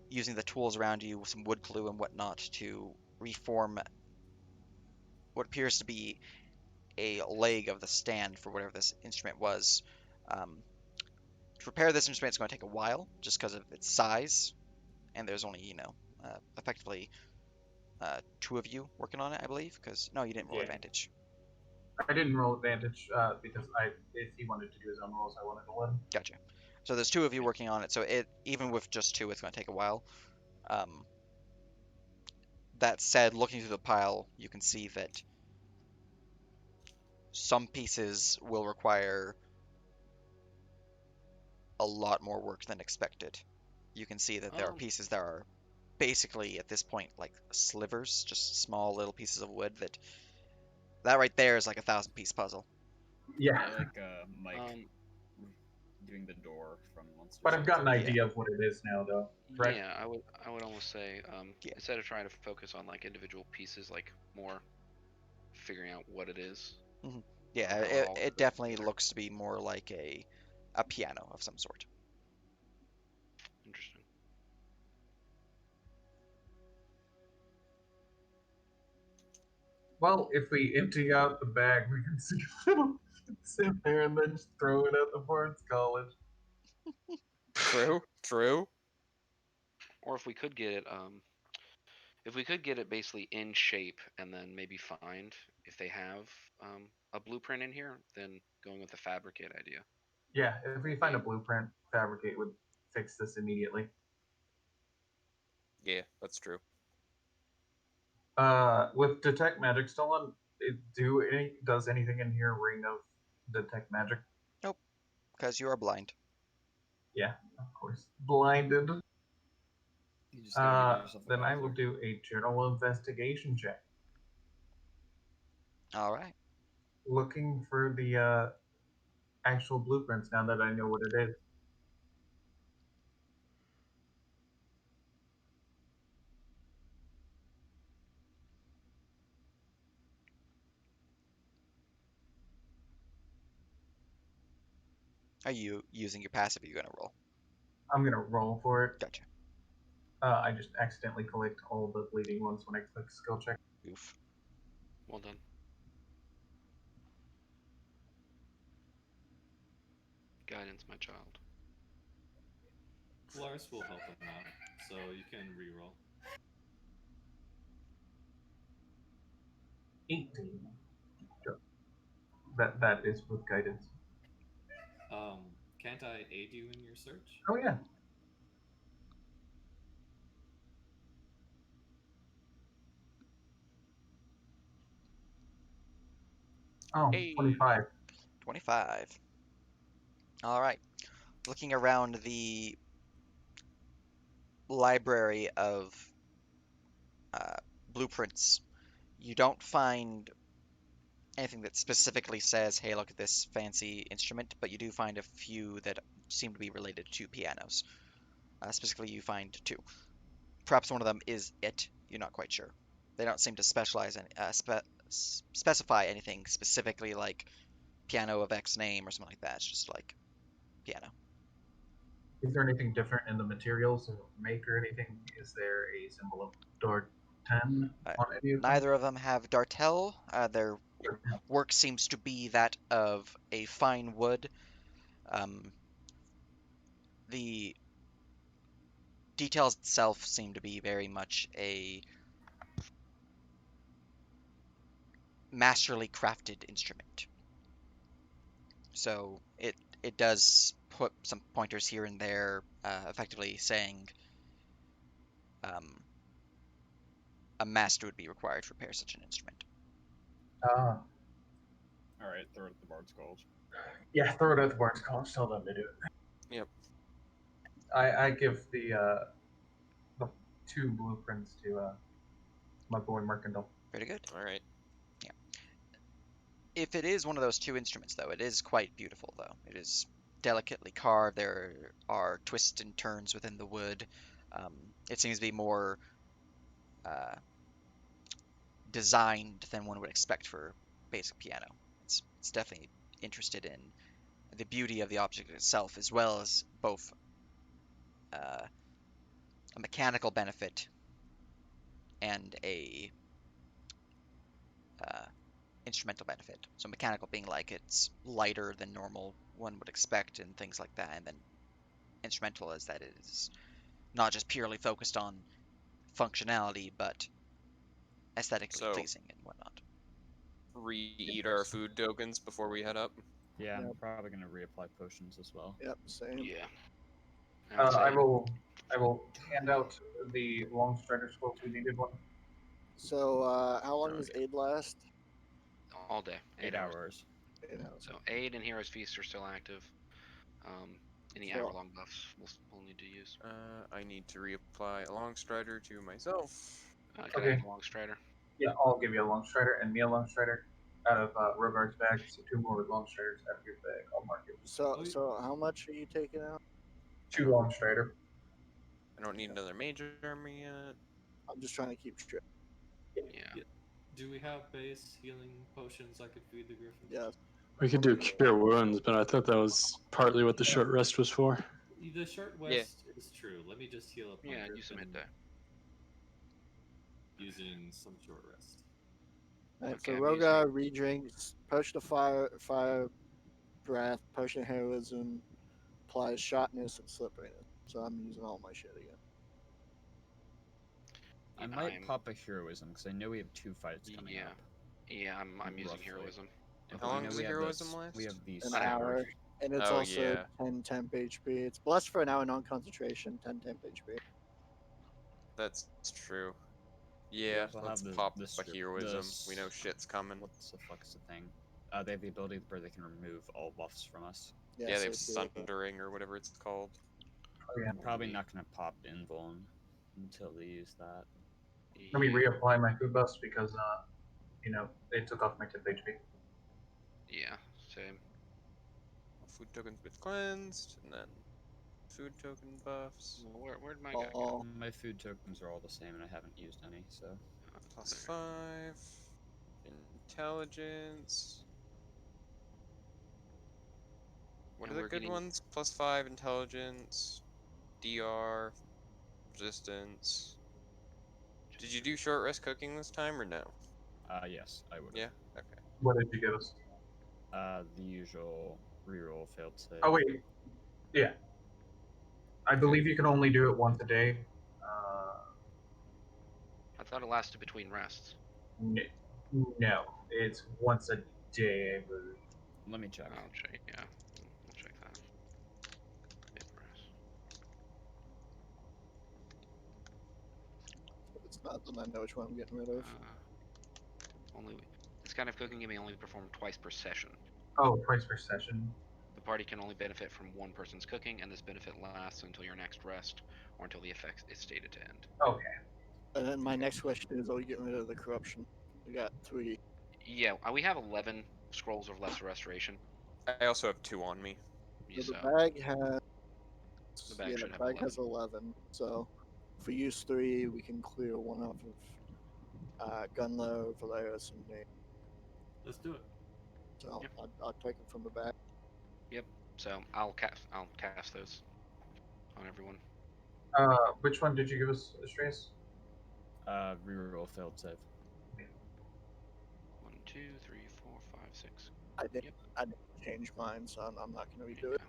using the tools around you, with some wood glue and whatnot, to reform what appears to be a leg of the stand for whatever this instrument was. To repair this instrument, it's going to take a while, just because of its size, and there's only, effectively two of you working on it, I believe. Because no, you didn't roll Yeah. advantage. I didn't roll advantage because if he wanted to do his own rolls, I wanted to let him. Gotcha. So there's two of you working on it. So even with just two, it's going to take a while. That said, looking through the pile, you can see that some pieces will require a lot more work than expected. You can see that there are pieces that are basically at this point like slivers, just small little pieces of wood that right there is like a 1,000-piece puzzle. Yeah, I like Mike doing the door from Monsters. but I've got an Yeah. idea of what it is now, though. Right? Yeah, I would almost say Yeah. instead of trying to focus on like individual pieces, like more figuring out what it is. Yeah, How it, all it goes definitely together. looks to be more like a piano of some sort. Interesting. Well, if we empty out the bag, we can see sit there and then just throw it at the Barnes College. True. True. Or if we could get it basically in shape, and then maybe find if they have a blueprint in here, then going with the fabricate idea. Yeah, if we find a blueprint, fabricate would fix this immediately. Yeah, that's true. With detect magic still on, does anything in here ring of detect magic? Nope, because you are blind. Yeah, of course. Blinded. You just gotta give yourself a Then I will buzzer. do a journal investigation check, All right. looking for the actual blueprints now that I know what it is. Are you using your passive? Or are you gonna roll? I'm gonna roll for it. Gotcha. I just accidentally collect all the bleeding ones when I click skill check. Oof. Well done. Guidance, my child. Lars will help him out, so you can reroll. 18. Sure. That is with guidance. Can't I aid you in your search? Oh yeah. Oh, Hey. 25. 25. All right. Looking around the library of blueprints, you don't find anything that specifically says, hey, look at this fancy instrument, but you do find a few that seem to be related to pianos. Specifically, you find two. Perhaps one of them is it. You're not quite sure. They don't seem to specialize in, specify anything specifically like piano of X name or something like that. It's just like piano. Is there anything different in the materials of make or anything? Is there a symbol of door 10 on any of them? Neither of them have dartel. Their work seems to be that of a fine wood. The details itself seem to be very much a masterly crafted instrument. So it does put some pointers here and there, effectively saying a master would be required to repair such an instrument. Ah, All right, throw it at the Bard's College. yeah, throw it at the Barnes College. Tell them to do it. Yep. I give the 2 blueprints to my boy Mercandile. Very good. All right. If it is one of those 2 instruments, though, it is quite beautiful, though. It is delicately carved. There are twists and turns within the wood. It seems to be more designed than one would expect for basic piano. It's definitely interested in the beauty of the object itself, as well as both a mechanical benefit and a instrumental benefit. So mechanical being like it's lighter than normal one would expect and things like that, and then instrumental is that it is not just purely focused on functionality, but aesthetically So- pleasing and whatnot. Re-eat our food tokens before we head up. Yeah, I'm Yep. probably gonna reapply potions as well. Yep, same. Yeah. I would I say- will hand out the long strider scroll if we needed one. So, how long does aid last? all day. 8 hours. 8 hours. So aid and Hero's Feast are still active. Any So- hour-long buffs we'll need to use. I need to reapply a long strider to myself. Can I Okay. have a long strider? Yeah, I'll give you a long strider and me a long strider out of Rogar's bag. So 2 more long striders out of your bag. I'll mark it. So how much are you taking out? 2 long strider. I don't need another major army yet. I'm just trying to keep track. Yeah. Do we have base healing potions I could feed the griffin? Yes. We could do cure wounds, but I thought that was partly what the short rest was for. The short Yeah. rest is true. Let me just heal up my Yeah, use some hit griffin die. using some short rest. Alright, Okay, so I'm Rogar redrinks, potion of fire breath, potion of heroism, applies shotness and slipperiness. So I'm using all my shit again. I might pop a heroism because I know we have 2 fights coming Yeah. up. Yeah, I'm using Roughly. heroism. And How we long know does we the have heroism this- last? We have these An An hour. hour. And it's Oh, also yeah. 10 temp HP. It's blessed for an hour non-concentration, 10 temp HP. That's true. We Yeah, also let's have the- pop the a strip- heroism. the We know shit's coming. What's the fuck's the thing? They have the ability where they can remove all buffs from us. Yeah, they have so sundering or whatever it's called. Oh, yeah. I'm probably not gonna pop invuln until they use that. Let me reapply my food buffs because they took off my tip HP. Yeah, same. Food tokens with cleansed, and then food token buffs. Well, where'd my guy go? Oh, My food tokens are all the same, and I haven't used any, so. +5. Intelligence. What And are the we're good getting- ones? +5 intelligence, DR, resistance. Did you do short rest cooking this time or no? Yes, I would. Yeah. Okay. What did you give us? The usual reroll failed save. Oh wait, yeah. I believe you can only do it once a day. I thought it lasted between rests. No, it's once a day, I believe. Let me check. I'll check. Yeah, I'll check that. Hit rest. if it's not, then I know which one I'm getting rid of. Only this kind of cooking can be only performed twice per session. Oh, price per session. The party can only benefit from one person's cooking, and this benefit lasts until your next rest, or until the effect is stated to end. Okay. And then my next question is, are we getting rid of the corruption? We got 3. Yeah, we have 11 scrolls of lesser restoration. I also have 2 on me. So So, the bag has. The bag yeah, should the have bag has 11. So if we use 3, we can clear 1 off of Gunlow, Valeris, and me. Let's do it. So Yep. I'll take it from the back. so I'll cast those. on everyone. Which one did you give us, Astreus? Reroll failed save. 1, 2, 3, 4, 5, 6. I didn't. Yep. I didn't change mine, so I'm not going to redo it.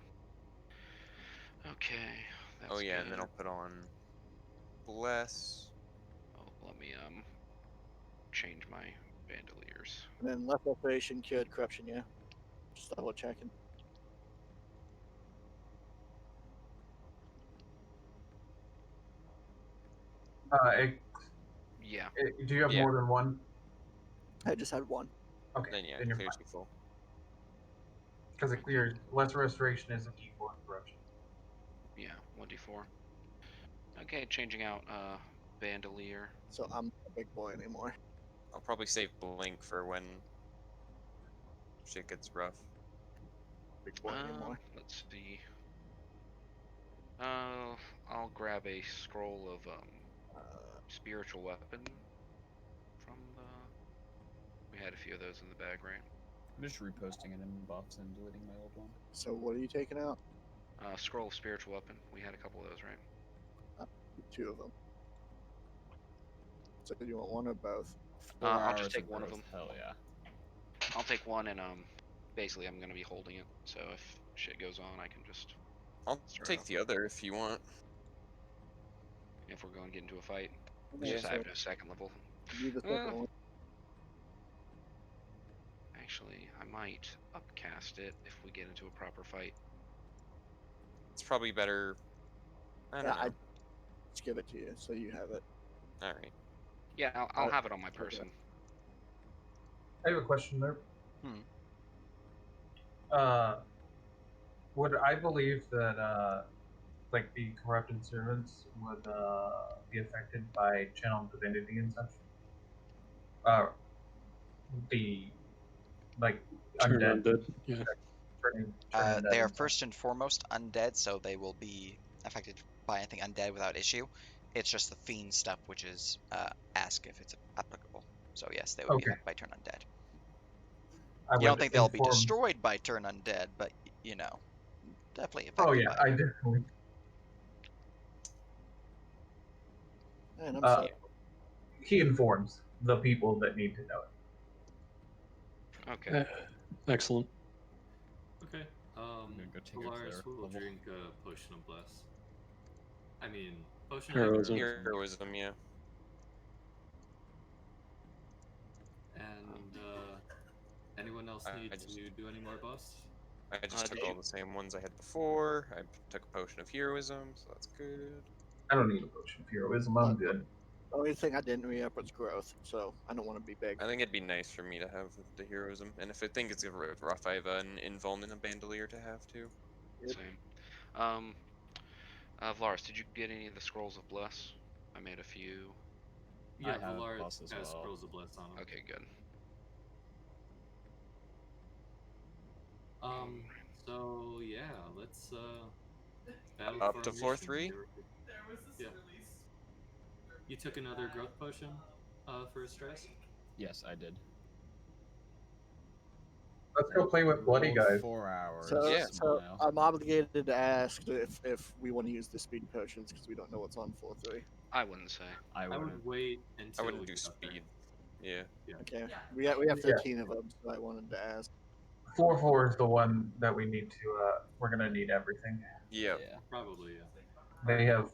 Okay. That's Oh yeah, good. and then I'll put on bless. Oh, let me change my bandoliers. And then left restoration, cured corruption. Yeah, just double checking. Yeah. Do you have Yeah. more than one? I just had one. Okay, Then yeah, then you're clears fine. you full. Because it clears. Lesser restoration is a D4 corruption. Yeah. 1d4. Okay, changing out bandolier. So I'm not a big boy anymore. I'll probably save blink for when shit gets rough. Big boy anymore. Let's see. I'll grab a scroll of spiritual weapon from the. We had a few of those in the bag, right? I'm just reposting it in buffs and deleting my old one. So what are you taking out? Scroll of spiritual weapon. We had a couple of those, right? 2 of them. So you want one or both? 4 I'll hours just take one of growth, them. Hell yeah. I'll take one, and basically I'm gonna be holding it. So if shit goes on, I can just. I'll Start take off. the other if you want. If we're going to get into a fight. It's Yeah, just I so have no second level. do the second one. Actually, I might upcast it if we get into a proper fight. It's probably better. I don't Yeah, know. I just give it to you so you have it. All right. Yeah, I'll have it on my person. I have a question there. Hmm. Would I believe that like the corrupted servants would be affected by channel divinity and such? The like Turn undead. undead. Yeah. Turning They are undead. first and foremost undead, so they will be affected by anything undead without issue. It's just the fiend stuff, which is ask if it's applicable. So yes, they would be Okay. affected by turn undead. I You don't would think they'll be inform- destroyed by turn undead, but you know, definitely affected Oh yeah, by I it. definitely. Man, I'm Uh, sorry. He informs the people that need to know it. Okay. Excellent. Okay. gonna go take a Polaris cleric will level. drink a potion of bless. I mean, potion Heroism. of Heroism, yeah. And anyone else I need just- to do any more buffs? I just took did all you- the same ones I had before. I took a potion of heroism, so that's good. I don't need a potion of heroism. I'm good. The only thing I didn't re-up was growth, so I don't want to be big. I think it'd be nice for me to have the heroism, and if I think it's rough, I have an invuln and a bandolier to have too. Same. Vlaris, did you get any of the scrolls of bless? I made a few. Yeah, have Valaris buffs as has well. scrolls of bless on him. Okay, good. So yeah, let's battle Up to floor formation. 3? Yeah. You took another growth potion for stress? Yes, I did. Let's go play with bloody Rolled guys. 4 hours. So, Yeah. so Smile. I'm obligated to ask if we want to use the speed potions because we don't know what's on floor 3. I wouldn't say. I I wouldn't. would wait I until wouldn't we do got there. speed. Yeah. Okay, we have 13 of them, so I wanted to ask. 4-4 is the one that we need to. We're gonna need everything. Yeah. Probably, yeah. They have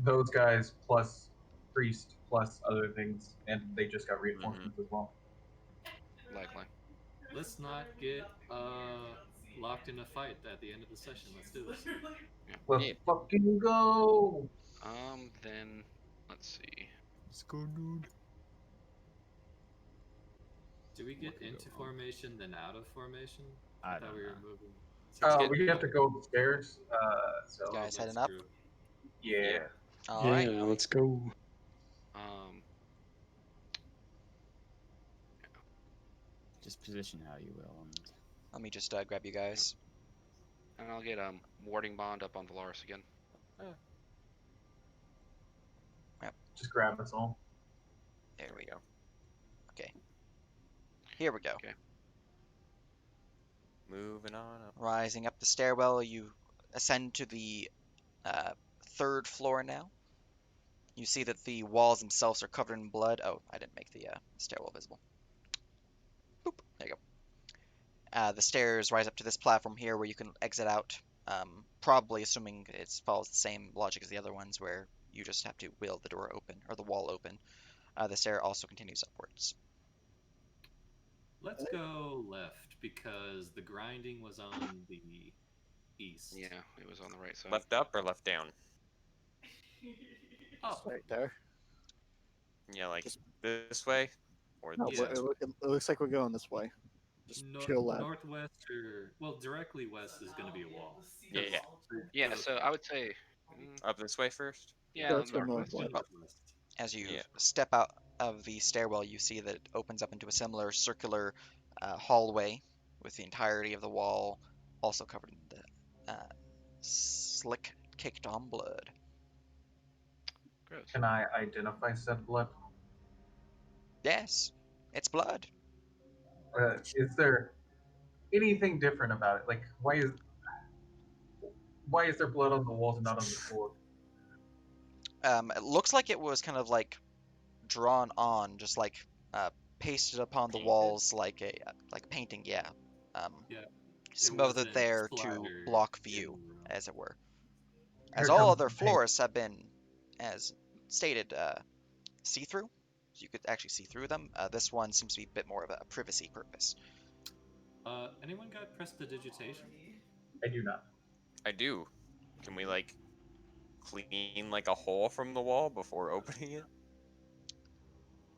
those guys plus priest plus other things, and they just got reinforcements as well. Likely. Let's not get locked in a fight at the end of the session. Let's do this. Let's Yeah. fucking go! Then let's see. Let's go, dude. Do we get What could go into wrong? formation then out of formation? I thought don't we were know. moving. We have to go upstairs. So Guys That's heading up? true. yeah. All right. Yeah, let's go. Just position how you will. And Let me just grab you guys. And I'll get warding bond up on Valaris again. Just grab us all. There we we go. Okay. Here we go. Okay. Moving on up. Rising up the stairwell, you ascend to the third floor now. You see that the walls themselves are covered in blood. Oh, I didn't make the stairwell visible. Boop. There you go. The stairs rise up to this platform here where you can exit out. Probably assuming it follows the same logic as the other ones where you just have to will the door open or the wall open. The stair also continues upwards. Let's go left because the grinding was on the east. Yeah, it was on the right side. Left up or left down? Oh, Right there. Yeah, like Just- this way or No, Yeah. it looks like we're going this way. Just chill left. northwest or directly west is going to be a wall. Yeah. Yeah, so I would say, Up this way first? yeah, let's go northwest. northwest. As you Yeah. step out of the stairwell, you see that it opens up into a similar circular hallway with the entirety of the wall also covered in the slick caked on blood. Gross. Can I identify said blood? Yes, it's blood. Is there anything different about it? Like, why is there blood on the walls and not on the floor? It looks like it was kind of like drawn on, just like pasted upon the Painted? walls like a painting. Yeah. Yeah, Smothered wasn't there to splattered block in view, the room. as it were. As Here all comes other the paint. floors have been, as stated, see-through. So you could actually see through them. This one seems to be a bit more of a privacy purpose. Anyone got prestidigitation? I do not. I do. Can we, like, clean, like, a hole from the wall before opening it?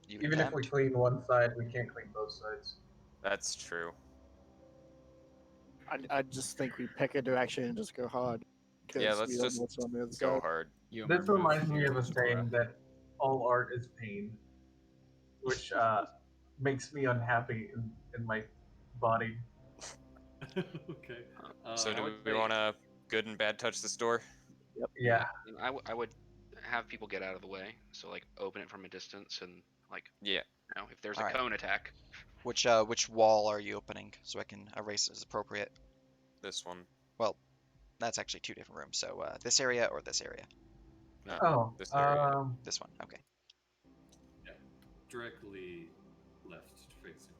You Even if we attempt. clean one side, we can't clean both sides. That's true. I just think we pick a direction and just go hard. Yeah, 'cause let's we don't just know what's on the other go side. hard. You This remove reminds me your of a saying that all art is pain, which makes me unhappy in my body. Okay. So I do would we say- want to good and bad touch this door? Yeah. And I would have people get out of the way, so like open it from a distance and like, Yeah. you know, if there's Alright. a cone attack, Which wall are you opening so I can erase it as appropriate? This one. Well, that's actually two different rooms. So this area or this area? Oh. This area. This one. Okay. Directly left facing.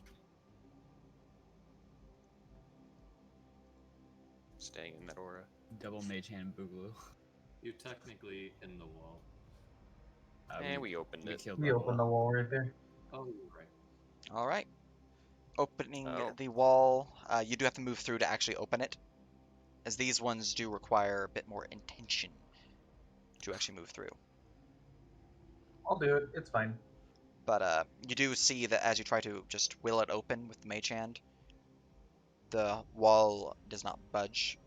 Staying in that aura. double mage hand boogaloo. You're technically in the wall. And we opened it. killed We that open the wall. wall right there. Oh, you're right. All right. Opening Oh. the wall, you do have to move through to actually open it, as these ones do require a bit more intention to actually move through. I'll do it. It's fine. But you do see that as you try to just will it open with the mage hand, the wall does not budge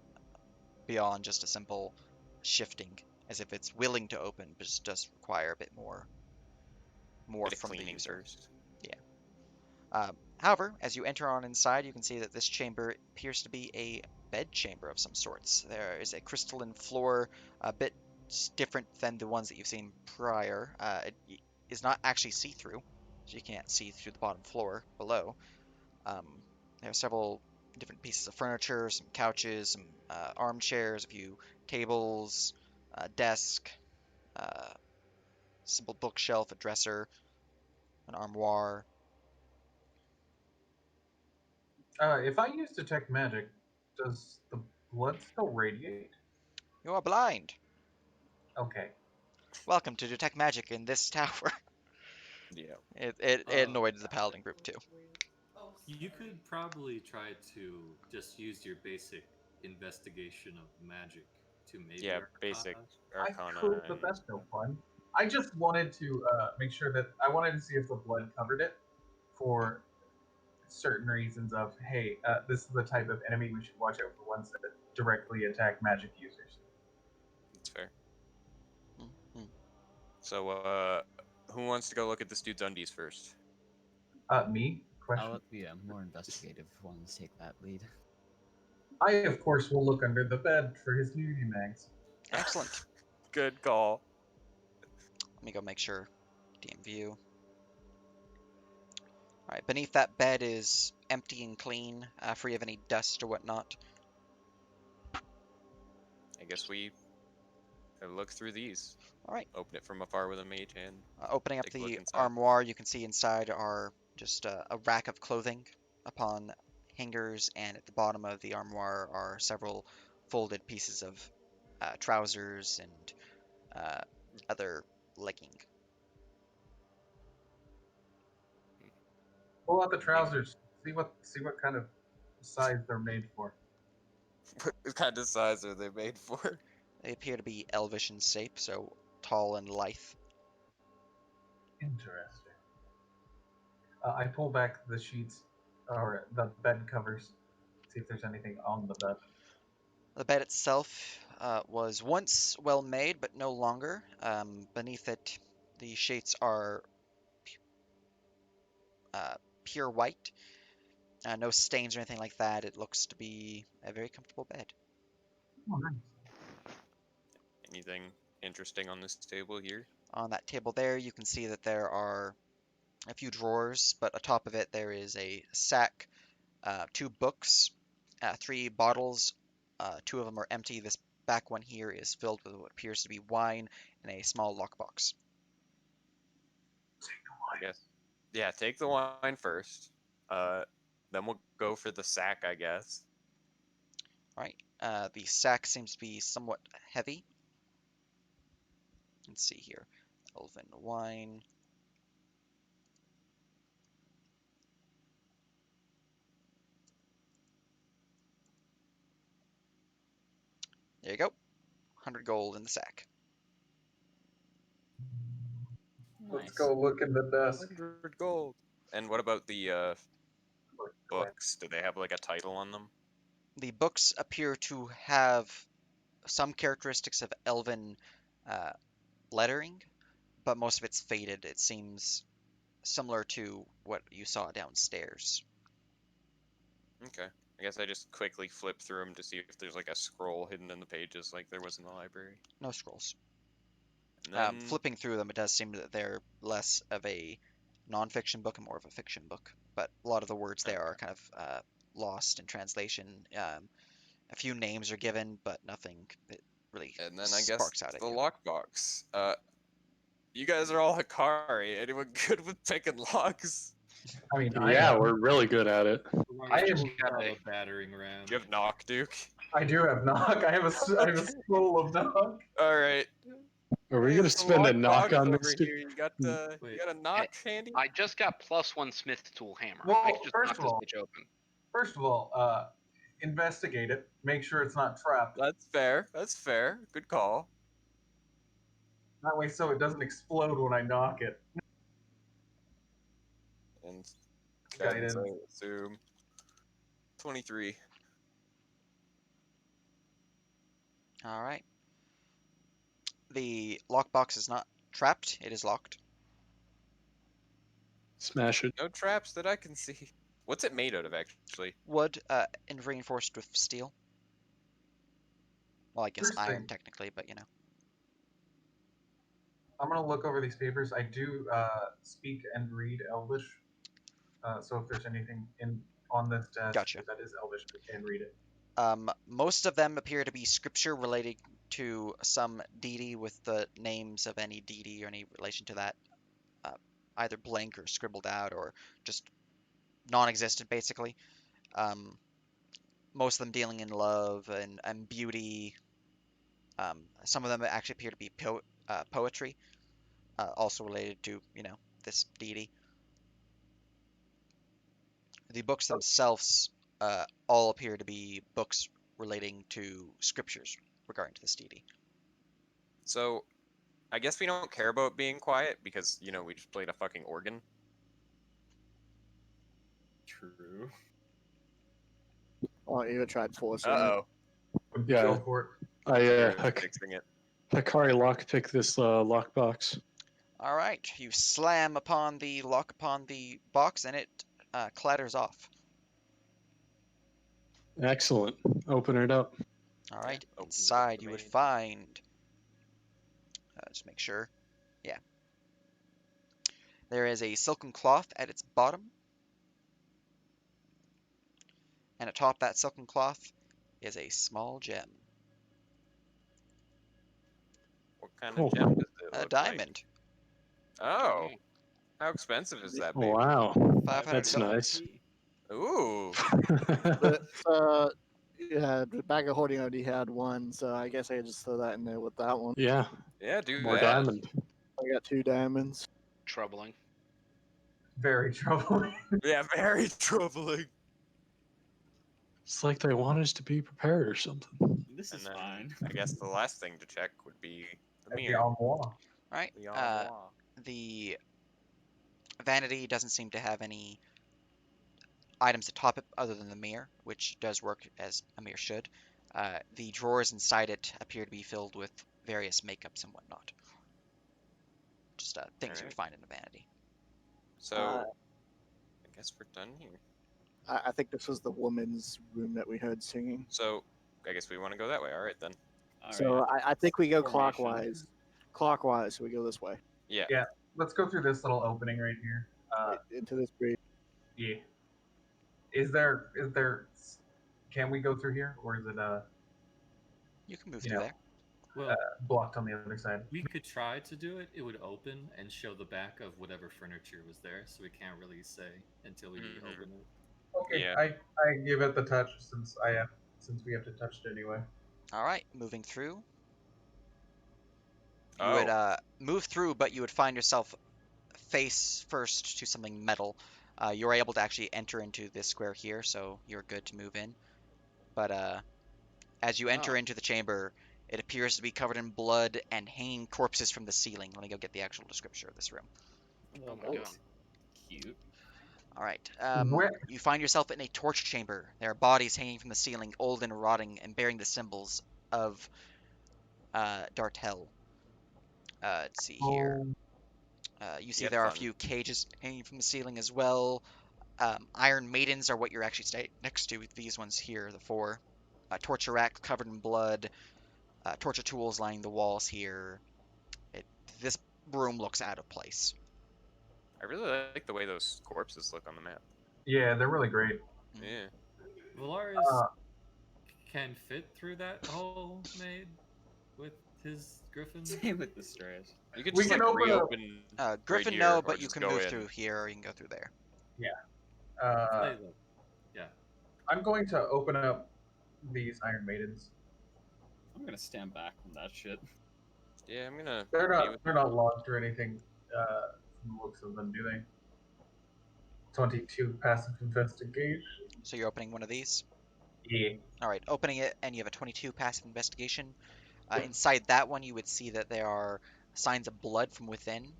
beyond just a simple shifting, as if it's willing to open, but just does require a bit more Bit of from the cleaning user. first. However, as you enter on inside, you can see that this chamber appears to be a bed chamber of some sorts. There is a crystalline floor, a bit different than the ones that you've seen prior. It is not actually see-through, so you can't see through the bottom floor below. There are several different pieces of furniture, some couches, some armchairs, a few tables, a desk, simple bookshelf, a dresser, an armoire. If I use detect magic, does the blood still radiate? You are blind. Okay. Welcome to detect magic in this tower. Yeah. It annoyed the paladin group too. You could probably try to just use your basic investigation of magic to maybe. Yeah, Arcana. basic I arcana. could, but that's no fun. I just wanted to make sure that I wanted to see if the blood covered it for certain reasons of, hey, this is the type of enemy we should watch out for, ones that directly attack magic users. That's fair. Mhm. So, who wants to go look at this dude's undies first? Me? Question. I'll let the more investigative ones take that lead. I, of course, will look under the bed for his nudie mags. Excellent. Good call. Let me go make sure. DM view. All right. Beneath that bed is empty and clean, free of any dust or whatnot. I guess we I look through these. All right. Open it from afar with a mage hand. Opening up Take a look the inside. armoire, you can see inside are just a rack of clothing upon hangers, and at the bottom of the armoire are several folded pieces of trousers and other legging. Pull out the trousers. See what kind of size they're made for. What kind of size are they made for? They appear to be elvish in shape, so tall and lithe. Interesting. I pull back the sheets or the bed covers. See if there's anything on the bed. The bed itself was once well made, but no longer. Beneath it, the sheets are pure white. No stains or anything like that. It looks to be a very comfortable bed. Oh, nice. Anything interesting on this table here? On that table there, you can see that there are a few drawers, but atop of it there is a sack, two books, three bottles. Two of them are empty. This back one here is filled with what appears to be wine and a small lockbox. I guess. Yeah, take the wine first. Then we'll go for the sack, I guess. All right. The sack seems to be somewhat heavy. Let's see here. Elven wine. There you go. 100 gold in the sack. Let's Nice. go look in the desk. 100 gold. And what about the books? Do they have like a title on them? The books appear to have some characteristics of elven uh, lettering, but most of it's faded. It seems similar to what you saw downstairs. Okay. I guess I just quickly flip through them to see if there's like a scroll hidden in the pages like there was in the library. No scrolls. And then Flipping through them, it does seem that they're less of a non-fiction book and more of a fiction book. But a lot of the words there are kind of lost in translation. A few names are given, but nothing that really and then I guess sparks out at the you. lockbox. You guys are all Hikari. Anyone good with picking locks? I mean, Yeah, I we're really good at it. I just am- got a battering ram. You have knock, Duke. do have knock. I have a scroll of knock. All right. Are we Hey, gonna there's a spend a knock lockbox on over this? here. You got you Wait. got a knock handy? I just got +1 smith tool hammer. Well, I could just first knock of this all- bitch open. First of all, investigate it. Make sure it's not trapped. That's fair. That's fair. Good call. That way, so it doesn't explode when I knock it. And Guidance. guidance, I assume. 23. All right. The lockbox is not trapped. It is locked. Smash it. No traps that I can see. What's it made out of, actually? Wood and reinforced with steel. Well, I guess First iron thing- technically, but you know. I'm gonna look over these papers. I do speak and read Elvish, so if there's anything on this desk Gotcha. that is Elvish, I can read it. Most of them appear to be scripture relating to some deity with the names of any deity or any relation to that, either blank or scribbled out or just non-existent, basically. Most of them dealing in love and beauty. Some of them actually appear to be poetry, also related to, you know, this deity. The books themselves all appear to be books relating to scriptures regarding to this deity. So, I guess we don't care about being quiet because, you know, we just played a fucking organ. True. Well, Eva tried forcing it. Uh-oh. Yeah. Go for it. I Fixing it. Hikari lockpick this lockbox. All right, you slam upon the lock upon the box, and it clatters off. Excellent. Open it up. All right, opens up inside the you would main- find. Just make sure. Yeah. There is a silken cloth at its bottom, and atop that silken cloth is a small gem. What kind Cool. of gem does it A look diamond. like? Oh, Okay. how expensive is that, Oh, baby? wow. 500 That's gold. nice. Ooh. But yeah, the bag of hoarding already had one, so I guess I could just throw that in there with that one. Yeah, Yeah, do more that. diamond. I got 2 diamonds. Troubling. Very troubling. Yeah, very troubling. It's like they want us to be prepared or something. This And is then fine. I guess the last thing to check would be the At the mirror. armoire. Right. The armoire. The vanity doesn't seem to have any items atop it other than the mirror, which does work as a mirror should. The drawers inside it appear to be filled with various makeups and whatnot. Just things you would Alright. find in a vanity. So, Uh, I guess we're done here. I think this was the woman's room that we heard singing. So, I guess we want to go that way. All right, then. All So right. I think we go Formation. clockwise. Clockwise, so we go this way. Yeah. Yeah. Let's go through this little opening right here. Right into this bridge. Yeah. Is there? Can we go through here, or is it You can move You through know. there. Well, blocked on the other side? we could try to do it. It would open and show the back of whatever furniture was there, so we can't really say until we Mhm. open it. Okay, Yeah. I give it the touch since we have to touch it anyway. All right, moving through. You Oh. would move through, but you would find yourself face first to something metal. You're able to actually enter into this square here, so you're good to move in. But as you enter Oh. into the chamber, it appears to be covered in blood and hanging corpses from the ceiling. Let me go get the actual description of this room. Oh my god. Cute. All right. Where- You find yourself in a torch chamber. There are bodies hanging from the ceiling, old and rotting, and bearing the symbols of Dartel. Let's see here. Oh, You see Yeah, there are a fun. few cages hanging from the ceiling as well. Iron Maidens are what you're actually next to. These ones here, the 4. Torture rack covered in blood. Torture tools lining the walls here. This room looks out of place. I really like the way those corpses look on the map. yeah, they're really great. Mhm. Yeah. Valaris Uh, can fit through that hole made with his griffin. Same with the strays. You could We just can like open up- reopen. Griffin, right no, here, or but you just can go move in. through here or you can go through there. Play them. Yeah. I'm going to open up these Iron Maidens. I'm gonna stand back from that shit. Yeah, I'm gonna. They're be not with- they're not locked or anything. From the looks of them, do they? 22 passive investigation. So you're opening one of these. Yeah. All right, opening it, and you have a 22 passive investigation. Inside that one, you would see that there are signs of blood from within,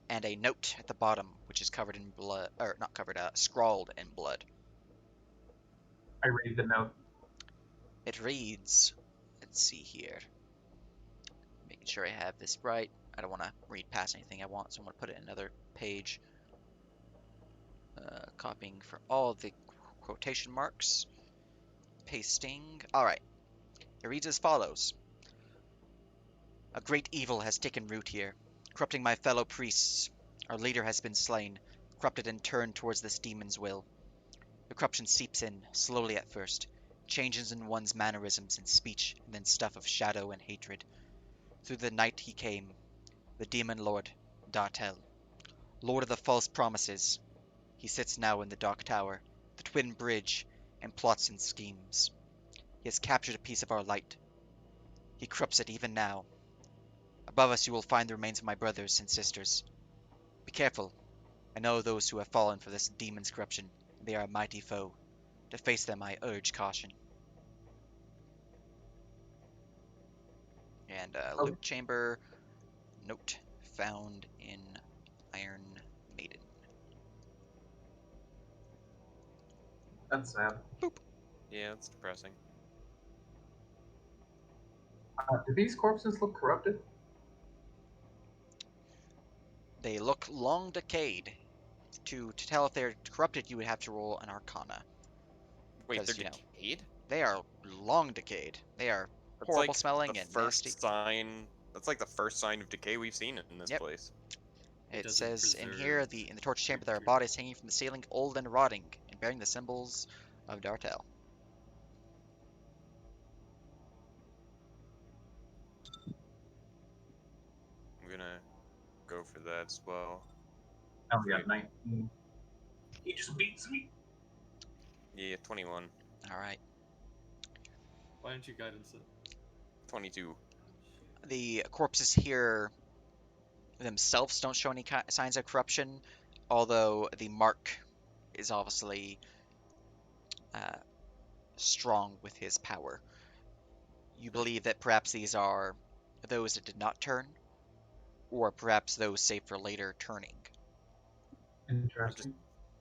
and a note at the bottom, which is covered in blood, or not covered, scrawled in blood. I read the note. It reads, let's see here, making sure I have this right. I don't want to read past anything I want, so I'm going to put it in another page. Copying for all the quotation marks. Pasting. All right. It reads as follows. A great evil has taken root here, corrupting my fellow priests. Our leader has been slain, corrupted and turned towards this demon's will. The corruption seeps in, slowly at first, changes in one's mannerisms and speech, and then stuff of shadow and hatred. Through the night he came, the demon lord, Dartel, lord of the false promises. He sits now in the dark tower, the twin bridge, and plots and schemes. He has captured a piece of our light. He corrupts it even now. Above us you will find the remains of my brothers and sisters. Be careful. I know those who have fallen for this demon's corruption. They are a mighty foe. To face them I urge caution. And loot chamber, note found in Iron Maiden. That's sad. Yeah, it's depressing. Do these corpses look corrupted? They look long decayed. To tell if they're corrupted, you would have to roll an Arcana. Wait, 'Cause, they're you know, decayed? They are long decayed. They are That's horrible like smelling the and first nasty. sign. That's like the first sign of decay we've seen in this Yep. place. It doesn't says in here, preserve in the torture chamber, there are creatures. bodies hanging from the ceiling, old and rotting, and bearing the symbols of Dartel. gonna go for that as well. I only got 19. He just beats me. Yeah, 21. All right. Why didn't you guidance it? 22. The corpses here themselves don't show any signs of corruption, although the mark is obviously uh, strong with his power. You believe that perhaps these are those that did not turn, or perhaps those saved for later turning. Interesting.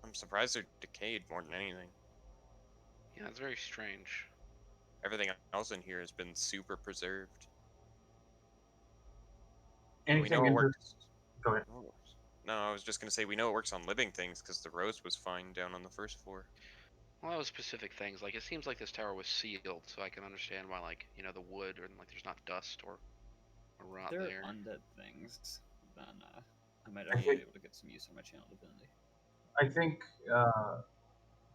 I'm surprised they're decayed more than anything. Yeah, it's very strange. Everything else in here has been super preserved. Anything it in works. this? Go ahead. No, I was just gonna say we know it works on living things because the rose was fine down on the first floor. Well, that was specific things. Like, it seems like this tower was sealed, so I can understand why, like, you know, the wood, or like there's not dust or rot They're there. undead things. Then I might I actually think- be able to get some use on my channel divinity. I think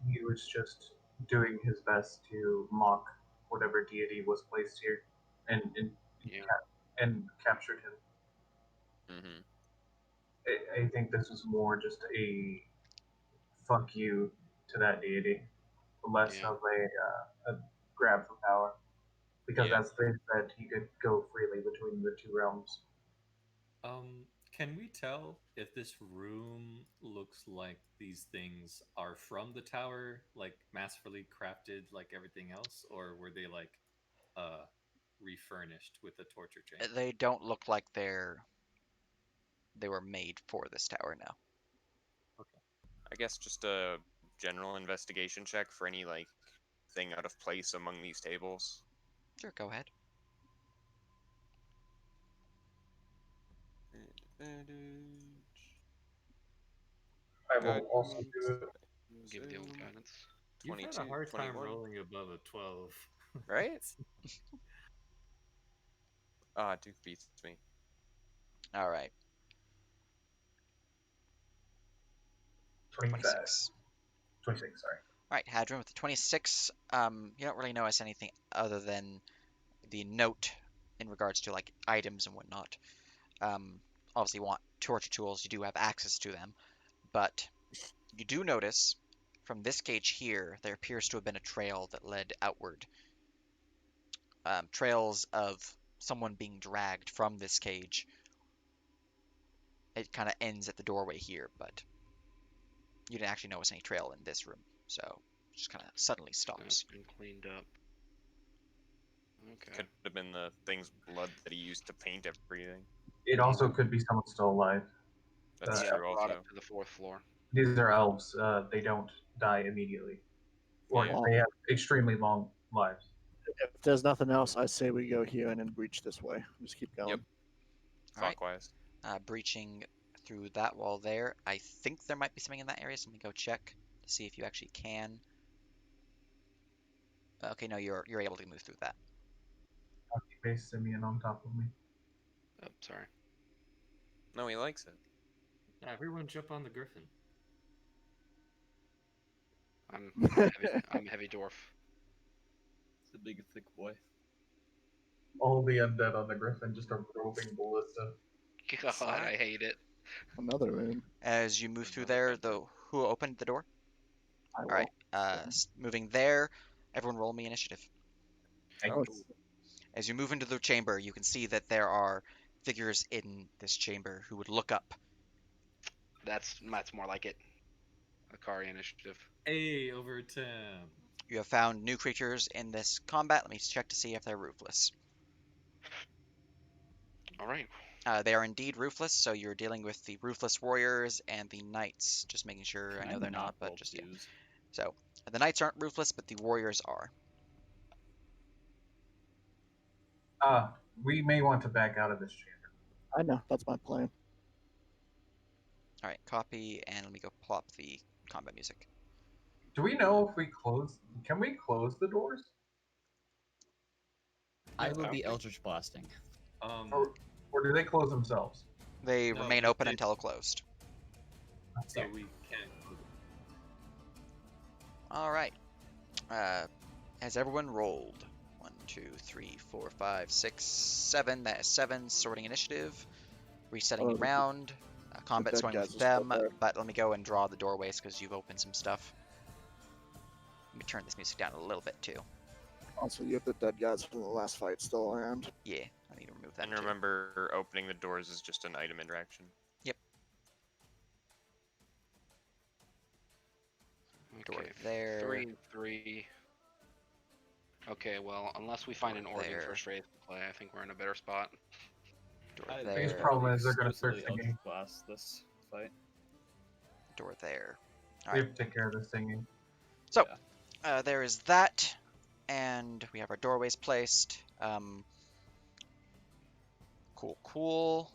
he was just doing his best to mock whatever deity was placed here, and Yeah. and captured him. Mm-hmm. I think this was more just a fuck you to that deity, less Yeah. of a grab for power. Because Yeah. as they said, he could go freely between the two realms. Can we tell if this room looks like these things are from the tower, like masterfully crafted like everything else, or were they like refurnished with the torture chamber? They don't look like they were made for this tower now. I guess just a general investigation check for any like thing out of place among these tables. Sure, go ahead. I will also do it. Give the old guidance. You've had a 22, hard time 21. rolling above a 12. Right? Ah, Duke beats me. All right. 25. 26. 26, sorry. All right, Hadron with the 26. You don't really notice anything other than the note in regards to like items and whatnot. Obviously, you want torture tools. You do have access to them, but you do notice from this gauge here there appears to have been a trail that led outward. Trails of someone being dragged from this cage. It kind of ends at the doorway here, but you didn't actually notice any trail in this room, so it just kind of suddenly stops. That's been cleaned up. Okay. Could have been the thing's blood that he used to paint everything. It also could be someone still alive. That's Yeah, true brought also. up to the 4th floor. These are elves. They don't die immediately. Or Yeah. they have extremely long lives. If there's nothing else, I say we go here and then breach this way. Just keep going. Yep. All right. Clockwise. Breaching through that wall there. I think there might be something in that area, so let me go check to see if you actually can. Okay, no, you're able to move through that. Base Simeon on top of me. Oh, sorry. No, he likes it. Yeah, everyone jump on the griffin. I'm heavy dwarf. It's a big, thick boy. All the undead on the griffin just are roving ballista. God, I hate it. Another room. As you move through Another there, bedroom. though, who opened the door? I All right. will. Moving there. Everyone, roll me initiative. Oh, it's- As you move into the chamber, you can see that there are figures in this chamber who would look up. That's more like it. Akari initiative. Hey, over 10. You have found new creatures in this combat. Let me check to see if they're roofless. All right. They are indeed roofless, so you're dealing with the roofless warriors and the knights. Just making sure. I know they're not, but just yeah. So the knights aren't roofless, but the warriors are. We may want to back out of this chamber. I know. That's my plan. All right, copy, and let me go plop the combat music. Do we know if we close? Can we close the doors? I will okay. be Eldritch Blasting. Or do they close themselves? They No, remain but open they- until closed. So we can't. All right. Has everyone rolled? 1, 2, 3, 4, 5, 6, 7. That is 7. Sorting initiative. resetting Oh, the- around. Combat's dead going guys with are still them, there. but let me go and draw the doorways because you've opened some stuff. Let me turn this music down a little bit too. Also, you have the dead guys from the last fight still around. Yeah, I need to remove them And too. remember, opening the doors is just an item interaction. Door Okay, there. 3 and 3. Okay, well, unless we find an Door organ there. for Strays to play, I think we're in a better spot. Door I- there. Biggest problem is they're gonna start Explicitly singing. outclass this fight. Door there. We have to take care of the singing. So, Yeah. there is that, and we have our doorways placed. Cool.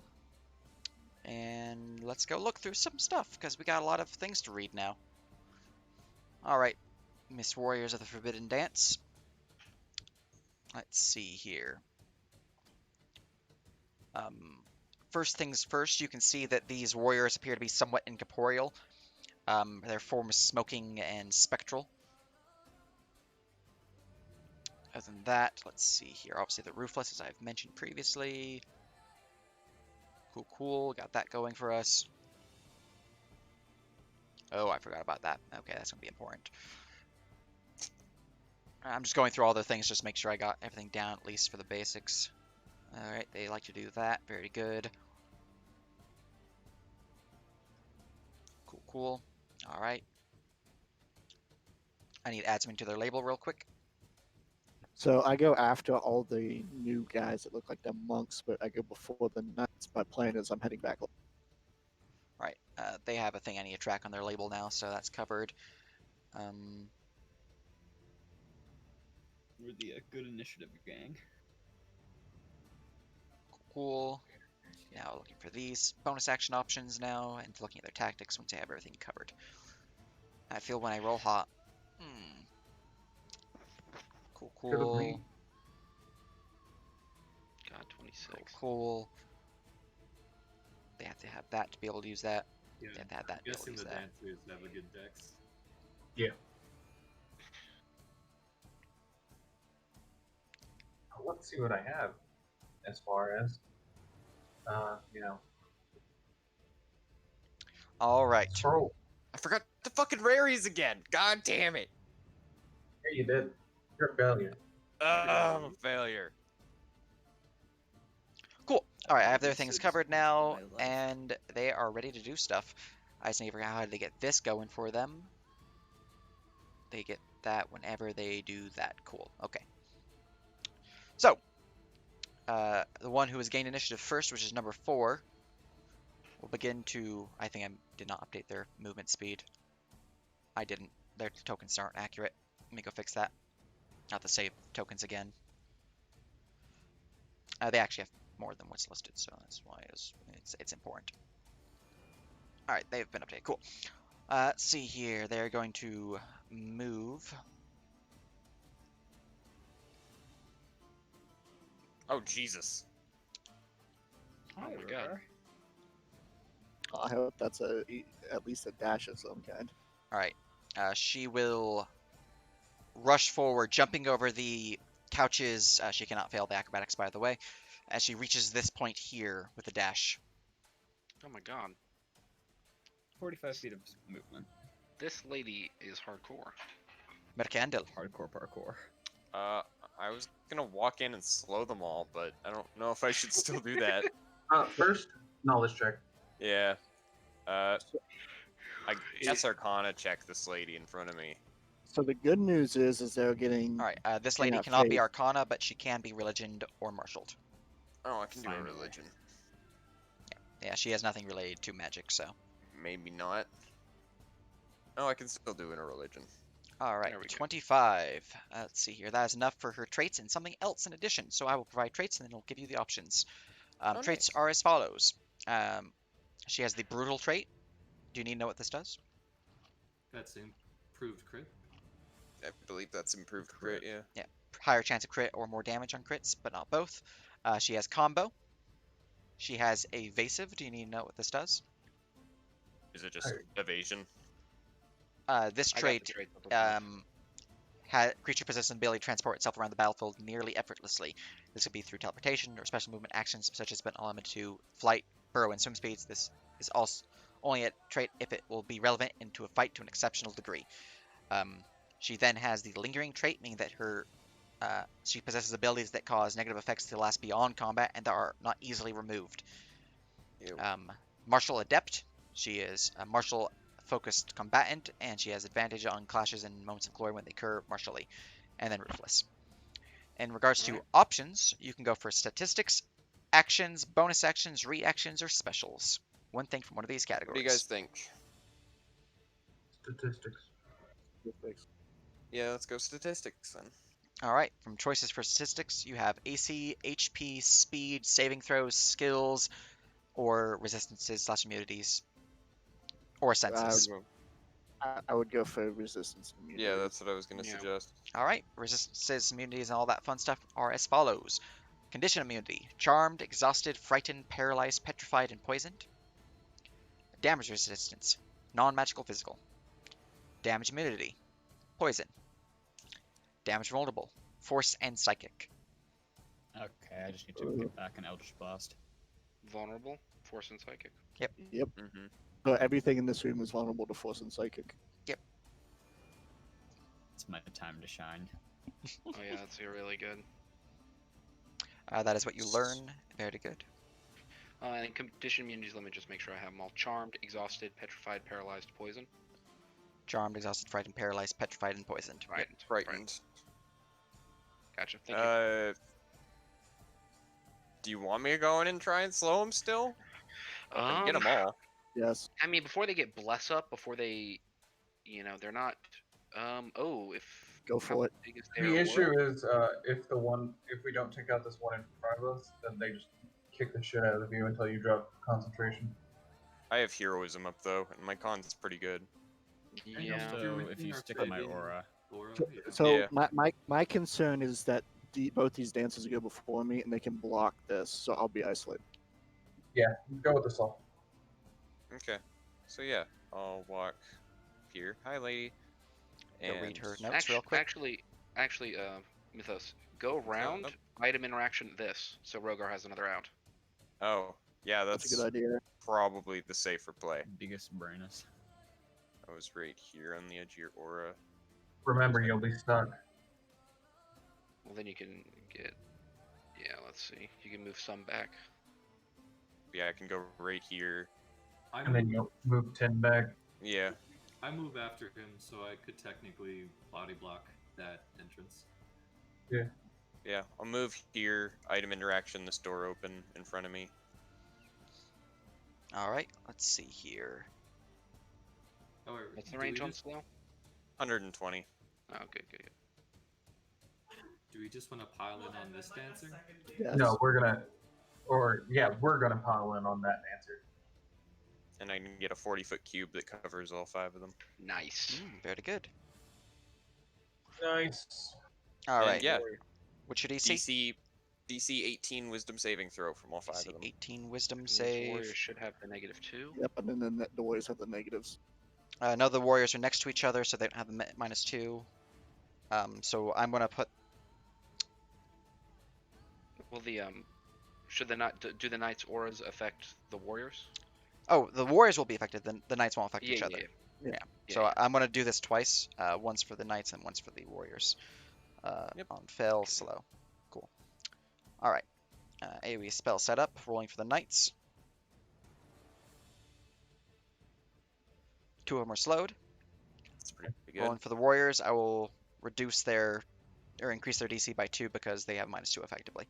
And let's go look through some stuff, because we got a lot of things to read now. Alright, Miss Warriors of the Forbidden Dance. Let's see here. First things first, you can see that these warriors appear to be somewhat incorporeal. Their form is smoking and spectral. Other than that, let's see here. Obviously the roofless, as I've mentioned previously. Cool. Got that going for us. Oh, I forgot about that. Okay, that's going to be important. I'm just going through all the things just to make sure I got everything down, at least for the basics. Alright, they like to do that. Very good. Cool. Alright. I need to add something to their label real quick. So I go after all the new guys that look like they're monks, but I go before the knights. My plan is I'm heading back. Right. They have a thing I need to track on their label now, so that's covered. We're the good initiative gang. Cool. Now looking for these bonus action options now, and looking at their tactics once I have everything covered. I feel when I roll hot. Good with me. God, 26. Cool. They have to have that to be able to use that. Yeah, They have to have that to be able to guessing use the that. dancers have a good dex. Let's see what I have as far as, Alright. scroll. I forgot the fucking raries again. God damn it. Yeah, you did. You're a failure. I'm a failure. Cool. Alright, I have their This things is covered now, my life. and they are ready to do stuff. I just need to figure out how they get this going for them. They get that whenever they do that. Cool. Okay. So, the one who has gained initiative first, which is number 4, will begin to... I think I did not update their movement speed. I didn't. Their tokens aren't accurate. Let me go fix that. Not to save tokens again. They actually have more than what's listed, so that's why it's important. Alright, they've been updated. Cool. Let's see here. They're going to move. Oh, Jesus. Oh my god. I hope that's at least a dash of some kind. Alright. She will rush forward, jumping over the couches. She cannot fail the acrobatics, by the way, as she reaches this point here with a dash. Oh my god. 45 feet of movement. This lady is hardcore. Mercandil. Hardcore parkour. I was gonna walk in and slow them all, but I don't know if I should still do that. First, knowledge check. Yeah. I guess Arcana check this lady in front of me. So the good news is they're getting. Alright, this in lady that cannot be phase. Arcana, but she can be religioned or marshaled. Oh, I can do a Finally. religion. Yeah, she has nothing related to magic, so. Maybe not. Oh, I can still do in a religion. Alright, There we go. 25. Let's see here. That is enough for her traits and something else in addition. So I will provide traits and then it'll give you the options. Oh, Traits nice. are as follows. She has the brutal trait. Do you need to know what this does? That's improved crit. I believe that's improved crit, yeah. Higher chance of crit or more damage on crits, but not both. She has combo. She has evasive. Do you need to know what this does? Is it just evasion? This I got the trait trait up above. creature possesses an ability to transport itself around the battlefield nearly effortlessly. This could be through teleportation or special movement actions such as but not limited to flight, burrow and swim speeds. This is also only a trait if it will be relevant into a fight to an exceptional degree. She then has the lingering trait, meaning that she possesses abilities that cause negative effects to last beyond combat and that are not easily removed. Ew. Martial adept. She is a martial focused combatant, and she has advantage on clashes and moments of glory when they occur martially. And then ruthless. In regards to Alright. options, you can go for statistics, actions, bonus actions, reactions, or specials. One thing from one of these What categories. do you guys think? Statistics. Yeah, let's go statistics then. All right, from choices for statistics, you have AC, HP, speed, saving throws, skills, or resistances / immunities, or senses. I would go for resistance immunity. Yeah, that's what I was gonna Yeah. suggest. All right, resistances, immunities, and all that fun stuff are as follows. Condition immunity: charmed, exhausted, frightened, paralyzed, petrified, and poisoned. Damage resistance: non-magical physical. Damage immunity: poison. Damage vulnerable: force and psychic. Okay, I just need to get back an Eldritch Blast. Vulnerable, force and psychic. Yep. Mm-hmm. So everything in this room is vulnerable to force and psychic. It's my time to shine. Oh yeah, that's really good. That is what you learn. Very good. And condition immunities, let me just make sure I have them all. Charmed, exhausted, petrified, paralyzed, poison. Charmed, exhausted, frightened, paralyzed, petrified, and poisoned. Right. Frightened. Gotcha. Thank you. Do you want me to go in and try and slow them still? I can get them all. Yes. I mean, before they get bless up, before they, they're not. If Go for it. big is The their issue aura? is if we don't take out this one in front of us, then they just kick the shit out of you until you drop concentration. I have heroism up though, and my con's pretty good. Yeah. So if you stick on my aura, So Yeah. my concern is that both these dancers go before me and they can block this, so I'll be isolated. Yeah, go with this all. Okay. So yeah, I'll walk here. Hi, lady. Go And read her notes real quick. Actually, Mythos, go round, item interaction this, so Rogar has another out. Oh, yeah, That's a good idea. probably the safer play. biggest brainus. I was right here on the edge of your aura. Remember, you'll be stuck. Well, then you can get. Yeah, let's see. You can move some back. Yeah, I can go right here. And then you'll move 10 back. Yeah. I move after him, so I could technically body block that entrance. Yeah, I'll move here. Item interaction, this door open in front of me. All right, let's see here. However, What's the do range we on just- slow? 120. Oh, good. Do we just want to pile in on this dancer? Yes. No, we're gonna pile in on that answer. And I can get a 40-foot cube that covers all 5 of them. Nice. Very good. Nice. All And right. yeah, What's your DC? DC 18 wisdom saving throw from all 5 DC of them. 18 wisdom These save. warriors should have the -2. Yep, and then the warriors have the negatives. No, the warriors are next to each other, so they don't have the -2. So I'm gonna put. Well, should do the knights' auras affect the warriors? Oh, the warriors will be affected. The knights won't affect each other. Yeah. So I'm gonna do this twice. Once for the knights and once for the warriors. On fail slow. Cool. All right. AoE spell setup. Rolling for the knights. 2 of them are slowed. That's pretty good. Rolling for the warriors, I will reduce their or increase their DC by 2 because they have -2 effectively.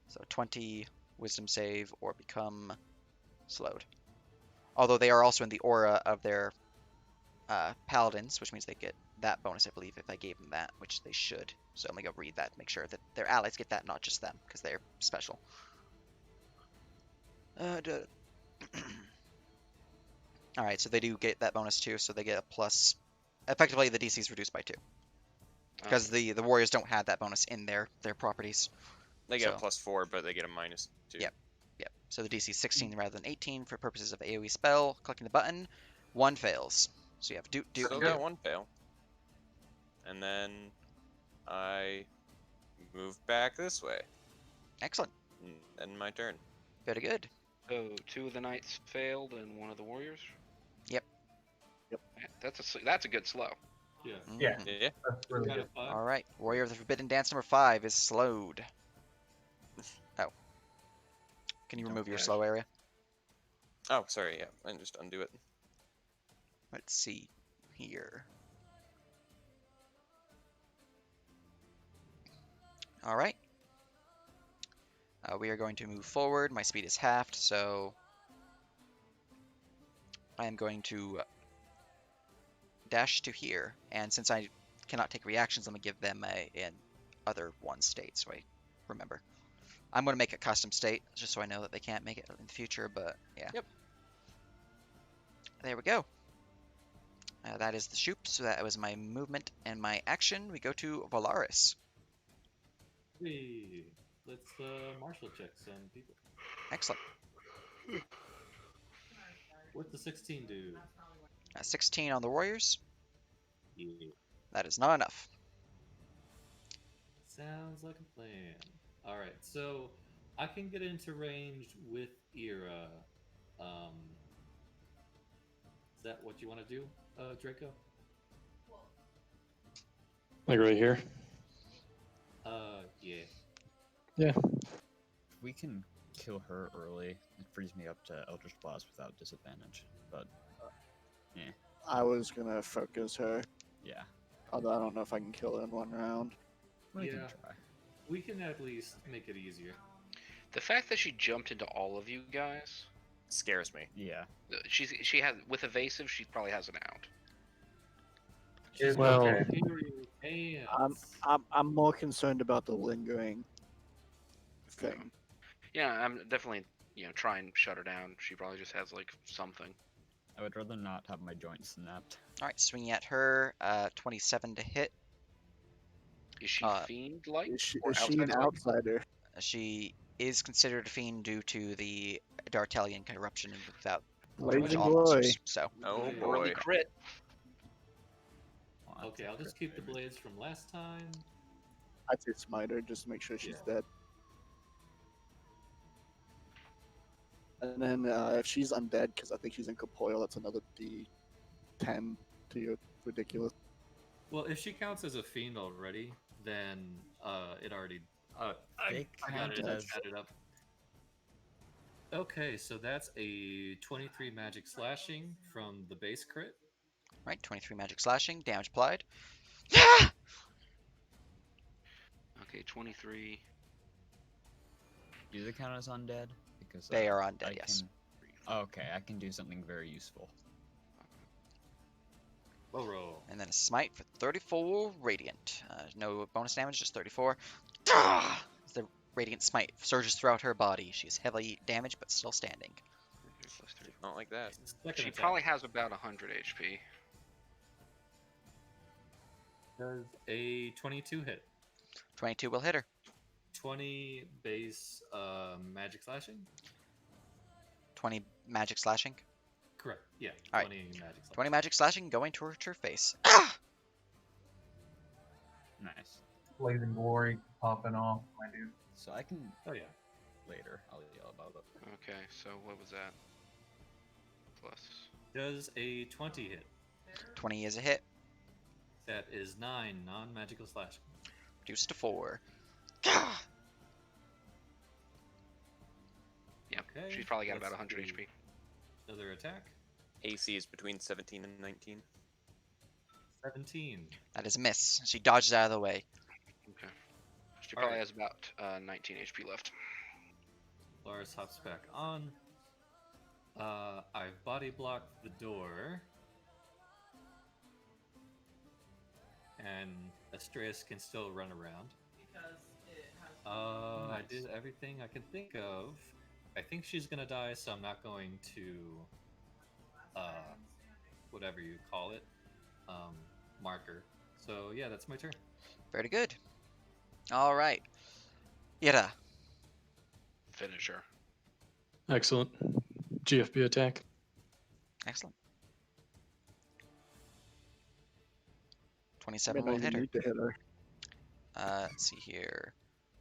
So 20 wisdom save or become slowed. Although they are also in the aura of their paladins, which means they get that bonus, I believe, if I gave them that, which they should. So I'm gonna go read that, make sure that their allies get that, not just them, because they're special. Alright, so they do get that bonus too, so they get a plus. Effectively, the DC is reduced by 2. Because the warriors don't have that bonus in their properties. They get so- a +4, but they get a -2. Yep. Yep. So the DC is 16 rather than 18 for purposes of AoE spell. Clicking the button, 1 fails. So you have do. Still got 1 fail. And then I move back this way. Excellent. And my turn. Very good. So 2 of the knights failed and 1 of the warriors. Yep. Man, that's a good slow. Yeah. Yeah. Mhm. Yeah. That's really Out good. of 5. All right. Warrior of the Forbidden Dance number 5 is slowed. Oh. Can you Don't remove your dash. slow area? Oh, sorry. Yeah, I can just undo it. Let's see here. All right. We are going to move forward. My speed is halved, so I am going to dash to here. And since I cannot take reactions, I'm going to give them an other one state, so I remember. I'm going to make a custom state, just so I know that they can't make it in the future, but yeah. Yep. There we go. That is the shoop, so that was my movement and my action. We go to Valaris. Hey, let's martial check some people. Excellent. What's the 16 do? 16 on the Warriors. Yeah. That is not enough. Sounds like a plan. Alright, so I can get into range with Ira. Is that what you want to do, Draco? Like right here. Yeah. Yeah. If we can kill her early, it frees me up to Eldritch Blast without disadvantage. But I was gonna focus her, yeah, although I don't know if I can kill her in one round. we can Yeah. try. We can at least make it easier. The fact that she jumped into all of you guys, Scares me. Yeah. she has with evasive, she probably has an out. It's Well- okay. I'm more concerned about the lingering thing. Yeah, I'm definitely try and shut her down. She probably just has like something. I would rather not have my joints snapped. All right, swinging at her. 27 to hit. Is she fiend like? Is she, or is she an outside-like? outsider? She is considered a fiend due to the Dartelian corruption and without Blazing which all glory. monsters. So Oh Early Early boy. crit. Well, that's Okay, a I'll just crit keep the damage. blades from last time. I'd say smite her just to make sure she's Yeah. dead. And then if she's undead, because I think she's incorporeal, that's another D10 to your ridiculous. Well, if she counts as a fiend already, then it already. I They got it. count I as- got it up. Okay, so that's a 23 magic slashing from the base crit. right, 23 magic slashing, damage applied. Okay, 23. Do they count as undead? Because They are undead, I yes. Can... Okay, I can do something very useful. Low roll. And then a smite for 34 radiant. No bonus damage, just 34. As the radiant smite surges throughout her body. She is heavily damaged but still standing. Plus 30. Not like that. Second She attack. probably has about 100 HP. Does a 22 hit. 22 will hit her. 20 base magic slashing? 20 magic slashing. Correct. Yeah. All right. 20 magic slashing. 20 magic slashing going towards her face. Nice. Blazing glory popping off, my dude. So I can Oh, yeah. later. I'll yell about it. Okay, so what was that? Plus. Does a 20 hit? 20 is a hit. That is 9 non magical slashing. Reduced to 4. Yeah, Okay, she's probably got about let's 100 do HP. Another attack. AC is between 17 and 19. 17. That is a miss. She dodges out of the way. Okay. She All probably right. has about 19 HP left. Lars hops back on. I've body blocked the door. And Astreus can still run around. I did everything I can think of. I think she's gonna die, so I'm not going to, whatever you call it, marker. So yeah, that's my turn. Very good. All right. Ira. Finish her. Excellent. GFB attack. Excellent. I 27 mean, I will hit her. need to hit her. Let's see here.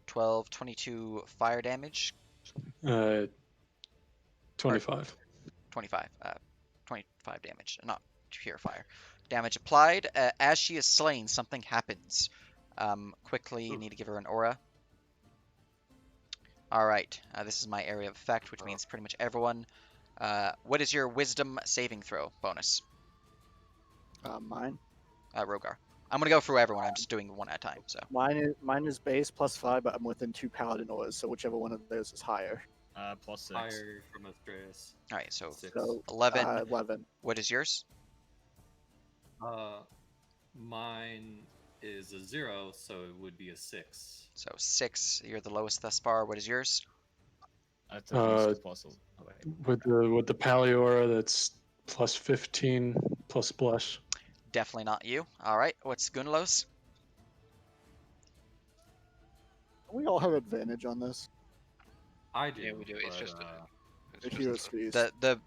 12, 22 fire damage. 25. 25. 25 damage, not pure fire. Damage applied. As she is slain, something happens. Quickly, you need to give her an aura. Alright, this is my area of effect, which means pretty much everyone. What is your wisdom saving throw bonus? Mine. Rogar. I'm gonna go through everyone. I'm just doing one at a time. So Mine is base +5, but I'm within 2 paladin auras, so whichever one of those is higher. +6. Higher from Astreus. all right, so Six. So 11. 11. What is yours? Mine is a 0, so it would be a 6. So 6. You're the lowest thus far. What is yours? That's a 6 plus. Oh, wait. With the Paliora, that's +15 plus blush. Definitely not you. All right. What's Gunlow's? We all have advantage on this. I do. Yeah, we do. It's but, just it's If just you a- use fees. The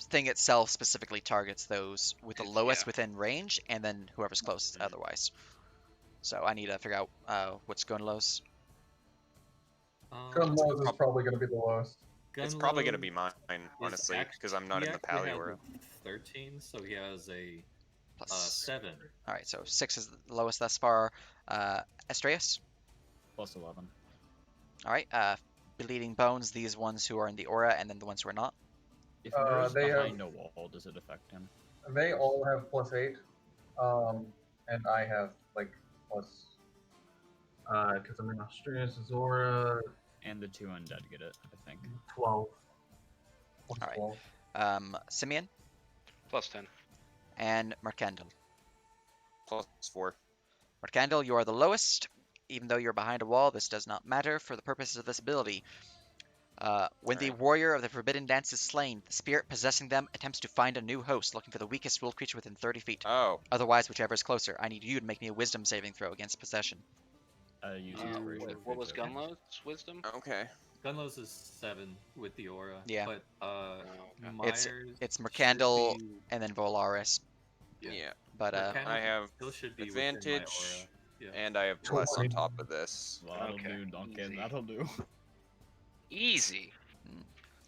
thing itself specifically targets those with the It's- lowest yeah. within range, and then whoever's closest otherwise. So I need to figure out what's Gunlow's. Gunlow's is probably going to be the lowest. It's probably gonna be Gunlow mine, is honestly, act- because I'm not he in the actually has Paliora. a 13, so he has a Plus. 7. All right. So 6 is the lowest thus far. Astreus. +11. All right. Bleeding Bones. These ones who are in the aura, and then the ones who are not. If Murray's they behind have- a wall, does it affect him? They all have +8, and I have like plus because I'm in Asturias Azora And the 2 undead get it, I think. 12. Plus All right. 12. Simeon +10. and Mercandil. +4. Mercandil, you are the lowest. Even though you're behind a wall, this does not matter for the purposes of this ability. When the Alright. warrior of the Forbidden Dance is slain, the spirit possessing them attempts to find a new host, looking for the weakest willed creature within 30 feet. Oh, Otherwise, whichever is closer. I need you to make me a wisdom saving throw against possession. Use Uh, inspiration. what was for it. Gunlow's wisdom? okay. Gunlow's is 7 with the aura. Yeah. But Oh, okay. Myers It's should Mercandil be- and then Volaris. Yeah. But Mercandil I have still should be within my advantage, aura. Yeah. and I have plus on top of this. That'll Okay, do, Duncan. easy. That'll do. Easy.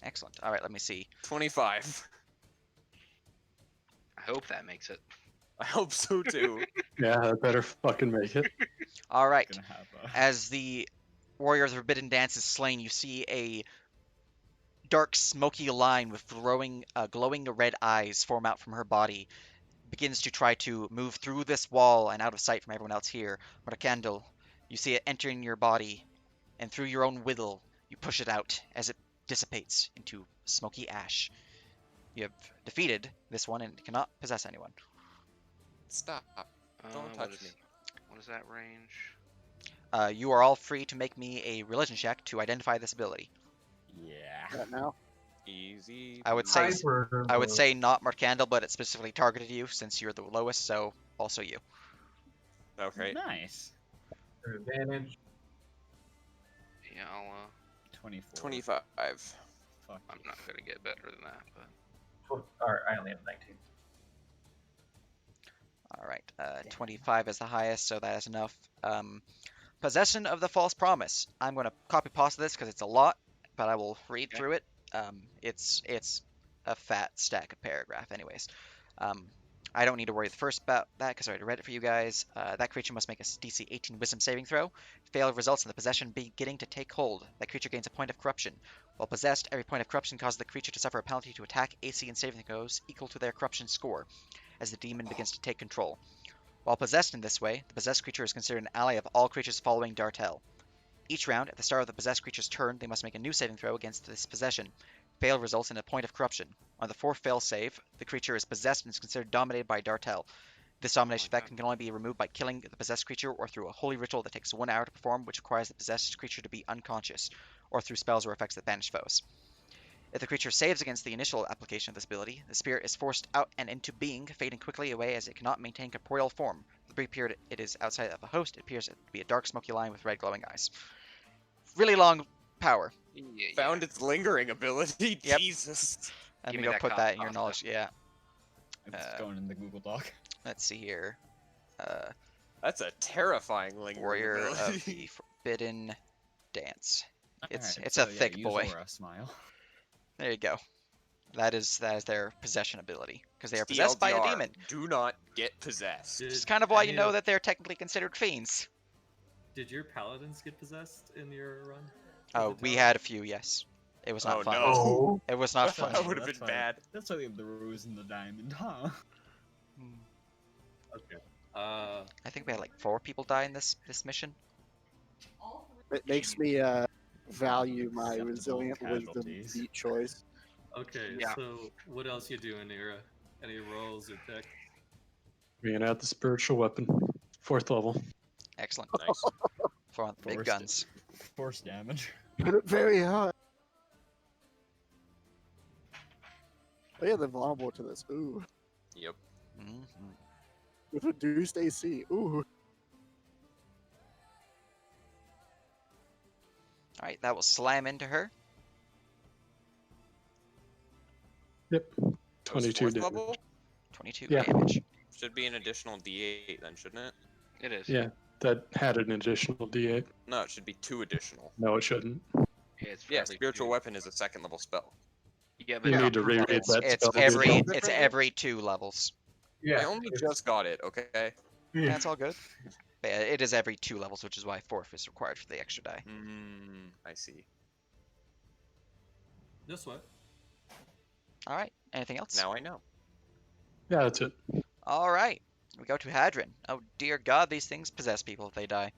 excellent. All right, let me see. 25. I hope that makes it. I hope so too. Yeah, I better fucking make it. All right. Gonna have As the warrior of the Forbidden Dance is slain, you see a dark, smoky line with glowing red eyes form out from her body. Begins to try to move through this wall and out of sight from everyone else here. But a candle, you see it entering your body, and through your own will, you push it out as it dissipates into smoky ash. You have defeated this one and cannot possess anyone. Stop. Don't what touch is- me. What is that range? You are all free to make me a religion check to identify this ability. Yeah. That now? Easy. I would say Hyper I would low. say not Marcandle, but it specifically targeted you since you're the lowest, so also you. Okay. Nice. Advantage. Yeah, 24. 25. Fuck. I'm not gonna get better than that, but Alright, I only have 19. All right, 25 is the highest, so that is enough. Possession of the false promise. I'm going to copy pasta this because it's a lot, but I will read Okay. through it. It's a fat stack of paragraph, anyways. I don't need to worry the first about that because I already read it for you guys. That creature must make a DC 18 Wisdom saving throw. Fail results in the possession beginning to take hold. That creature gains a point of corruption. While possessed, every point of corruption causes the creature to suffer a penalty to attack, AC, and saving throws equal to their corruption score, as the demon begins to take control. While possessed in this way, the possessed creature is considered an ally of all creatures following Dartel. Each round, at the start of the possessed creature's turn, they must make a new saving throw against this possession. Fail results in a point of corruption. On the fourth fail save, the creature is possessed and is considered dominated by Dartel. This domination effect can only be removed by killing the possessed creature or through a holy ritual that takes 1 hour to perform, which requires the possessed creature to be unconscious, or through spells or effects that banish foes. If the creature saves against the initial application of this ability, the spirit is forced out and into being, fading quickly away as it cannot maintain corporeal form. For the brief period it is outside of a host, it appears to be a dark smoky line with red glowing eyes. Really long power. yeah, Found its lingering ability. Yep. Jesus. I'm Give gonna me go that put that in your pasta. knowledge. Yeah. It's going in the Google Doc. Let's see here. That's a terrifying lingering Warrior of ability. the Forbidden Dance. It's Alright, a so, yeah, thick use boy. Aura smile. There you go. That is their possession ability, because they are possessed by a TLDR, demon. do not get possessed. Which is Did kind of why you any know of- that they're technically considered fiends. Did your paladins get possessed in your run? Oh, with the we tower? had a few, yes. It was not Oh, fun. no. Oh, It was not That fun. would have That's been why- bad. That's why they have the rose and the diamond, huh? Hmm. Okay. I think we had like 4 people die in this mission. It makes me value my Acceptable resilient wisdom casualties. feat choice. Okay. Yeah. So what else you doing, Era? Any rolls or tech? Bringing out the spiritual weapon. 4th level. Excellent. Nice. For the big Forced. guns. Force damage. Put it very high. Oh yeah, they're vulnerable to this. Ooh. Yep. Mhm. With reduced AC. Ooh. Alright, that will slam into her. Yep. That was 22 fourth damage. level? 22 Yeah. damage. Should be an additional D8 then, shouldn't it? It is. Yeah, that had an additional D8. No, it should be 2 additional. No, it shouldn't. It's Yeah, probably spiritual two. weapon is a 2nd level spell. Yeah, but You it's need to not reread level. that It's spell. every spell it's differently? every 2 levels. yeah. I only it's- just got it, okay? yeah. That's all good. But yeah, it is every 2 levels, which is why 4th is required for the extra die. I see. No sweat. Alright, anything else? Now I know. Yeah, that's it. Alright, we go to Hadron. Oh dear god, these things possess people if they die.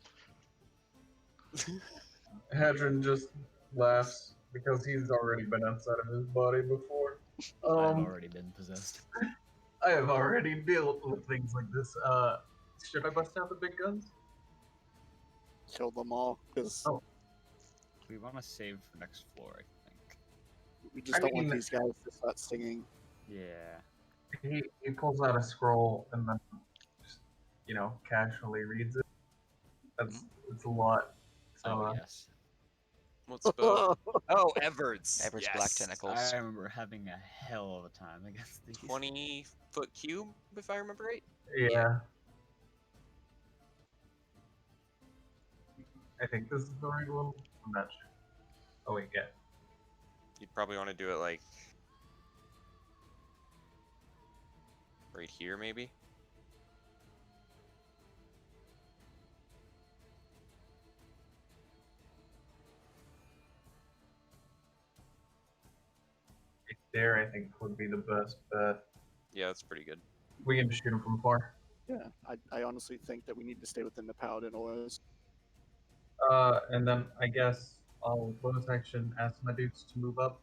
Hadron just laughs because he's already been outside of his body before. I've already been possessed. I have already dealt with things like this. Should I bust out the big guns? Kill them all. Because Oh. We want to save for next floor, I think. we just I don't want mean- these guys to start singing. Yeah. He pulls out a scroll and then just, casually reads it. It's a lot. So, Oh, yes. What spell? Oh, Everts. Everett's yes. black tentacles. I remember having a hell of a time against these. 20-foot cube, if I remember right. yeah. I think this is the right one. I'm not sure. Oh wait, yeah. You'd probably want to do it like right here, maybe. Right there, I think would be the best bet. Yeah, that's pretty good. We can just shoot him from far. Yeah, I honestly think that we need to stay within the paladin auras. And then I guess I'll bonus action ask my dudes to move up.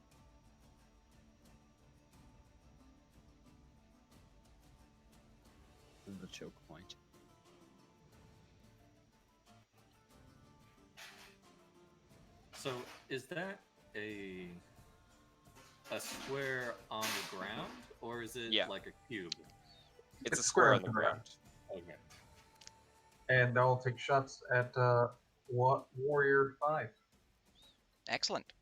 The choke point. So is that a square on the ground, or is it Yeah. like a cube? It's a square on the ground. Okay. And I'll take shots at Warrior 5. Excellent.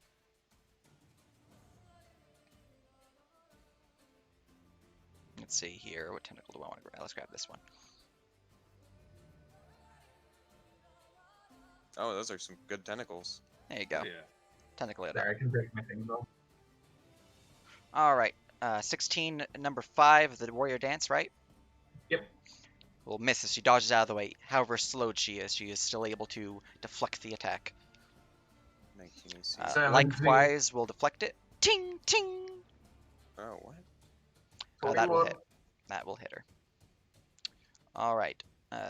Let's see here. What tentacle do I want to grab? Let's grab this one. Oh, those are some good tentacles. There you go. Yeah. Tentacle it up. There, I can break my things off. All right. 16, number 5, the warrior dance, right? Yep. Will miss as she dodges out of the way. However slowed she is still able to deflect the attack. 19 AC. 17. Likewise, will deflect it. Ting, ting. Oh, what? That will 21. hit. That will hit her. All right.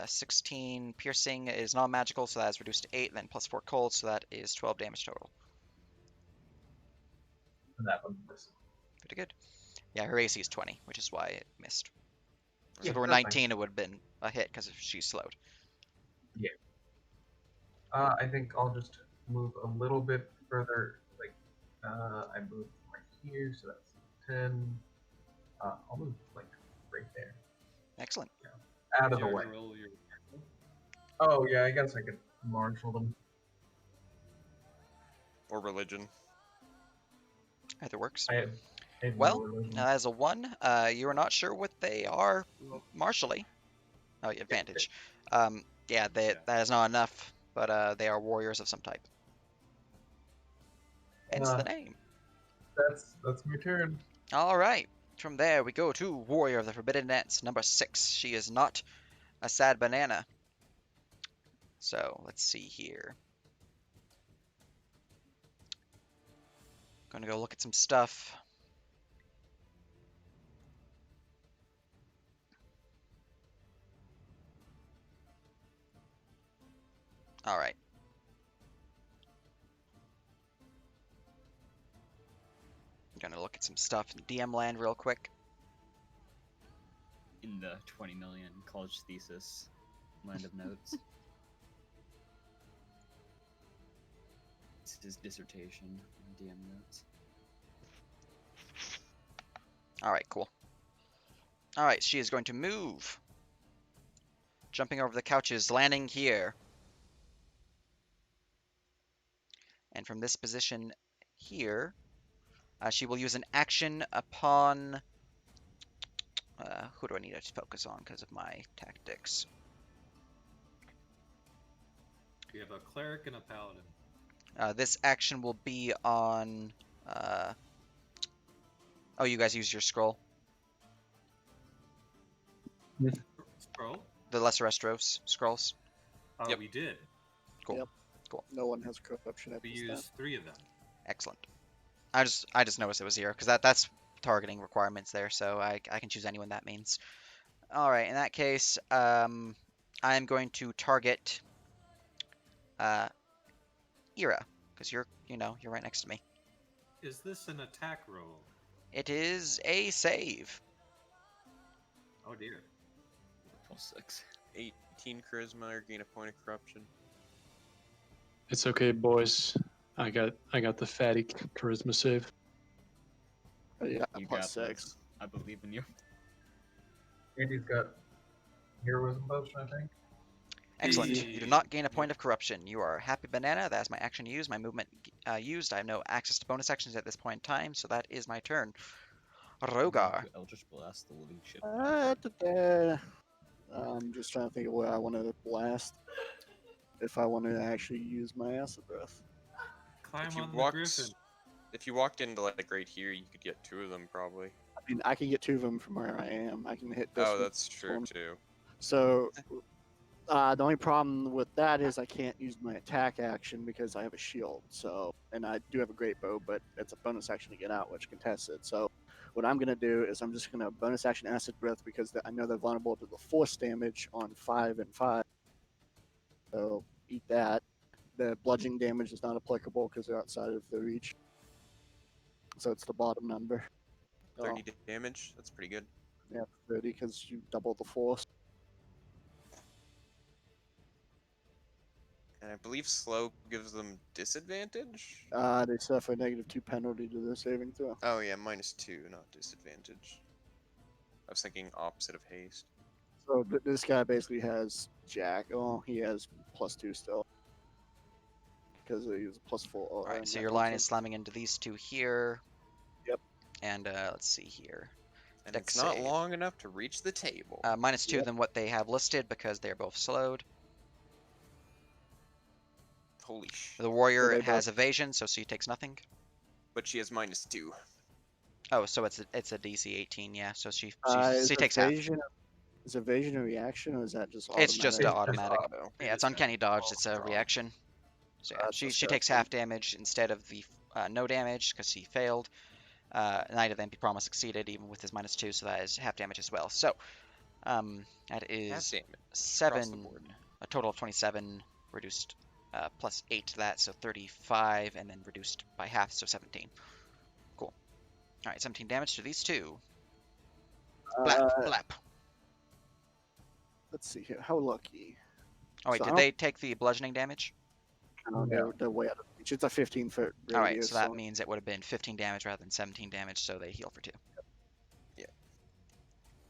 16 piercing is non-magical, so that is reduced to 8, then plus 4 cold, so that is 12 damage total. And that one misses. Pretty good. Yeah, her AC is 20, which is why it missed. So Yeah, if it were that's fine. 19, it would have been a hit because she's slowed. I think I'll just move a little bit further. I move right here, so that's 10. I'll move like right there, Excellent. out of Did the you way. already roll your- Oh yeah, I guess I could marshal them. Or religion. Either works. I had Well, no religion. As a 1, you are not sure what they are martially. Oh, yeah, advantage. Yeah, that is not enough, but they are warriors of some type. Hence the name. That's my turn. All right. From there, we go to Warrior of the Forbidden Nets, number 6. She is not a sad banana. So let's see here. Gonna go look at some stuff. All right. Gonna look at some stuff in DM land real quick. In the 20 million college thesis land of notes. It's his dissertation in DM notes. All right, cool. All right, she is going to move. Jumping over the couches, landing here. And from this position here, she will use an action upon... who do I need to focus on because of my tactics? We have a cleric and a paladin. This action will be on... Oh, you guys use your scroll? Scroll? The Lesser Estros scrolls? Oh, Yep. we did. Cool. Yep. Cool. No one has corruption at We this used 3 of them. Excellent. I just noticed it was 0 because that's targeting requirements there, so I can choose anyone that means. All right, in that case, I'm going to target Ira because you're right next to me. Is this an attack roll? It is a save. Oh dear. +6. 18 charisma or gain a point of corruption. It's okay, boys. I got the fatty charisma save. Yeah, You got +6. this. I believe in you. Andy's got heroism potion, I think. Excellent. Hey. You do not gain a point of corruption. You are a happy banana. That is my action used. My movement used. I have no access to bonus actions at this point in time, so that is my turn. Rogar. Eldritch Blast the living shit. I'm just trying to think of where I want to blast. If I want to actually use my acid breath. Climb If you on the walked, griffin. if you walked into like right here, you could get 2 of them probably. I mean, I can get 2 of them from where I am. I can hit this. Oh, with that's true one. too. So, the only problem with that is I can't use my attack action because I have a shield. So, and I do have a great bow, but it's a bonus action to get out, which contests it. So, what I'm gonna do is I'm just gonna bonus action acid breath because I know they're vulnerable to the force damage on 5 and 5. So eat that. The bludgeoning damage is not applicable because they're outside of the reach. So it's the bottom number. 30 damage. That's pretty good. Yeah, 30 because you double the force. And I believe slow gives them disadvantage. They suffer a -2 penalty to their saving throw. Oh yeah, -2, not disadvantage. I was thinking opposite of haste. So this guy basically has Jack. Oh, he has +2 still. Because he was +4. All right, so your line is slamming into these 2 here. Yep. And let's see here. And Dex it's not save. long enough to reach the table. -2 Yep. than what they have listed because they're both slowed. Holy sh! The warrior they has evasion, so she takes nothing. But she has -2. Oh, so it's a DC 18, yeah. So she Is takes half. Is evasion a reaction or is that just It's just automatic? automatic. Auto. Yeah, it's uncanny dodge. It's a Oh, reaction. So yeah, That's she takes half damage instead of the no damage because she failed. Knight of the MP Promise succeeded even with his -2, so that is half damage as well. So that Half is damage. Across the 7, board. a total of 27, reduced +8 to that, so 35, and then reduced by half, so 17. Cool. All right, 17 damage to these 2. Blap, blap. Let's see here. How lucky? Oh wait, So I did don't- they take the bludgeoning damage? They're way out of reach. It's a 15-foot radius. All right, so that means it would have been 15 damage rather than 17 damage, so they heal for 2.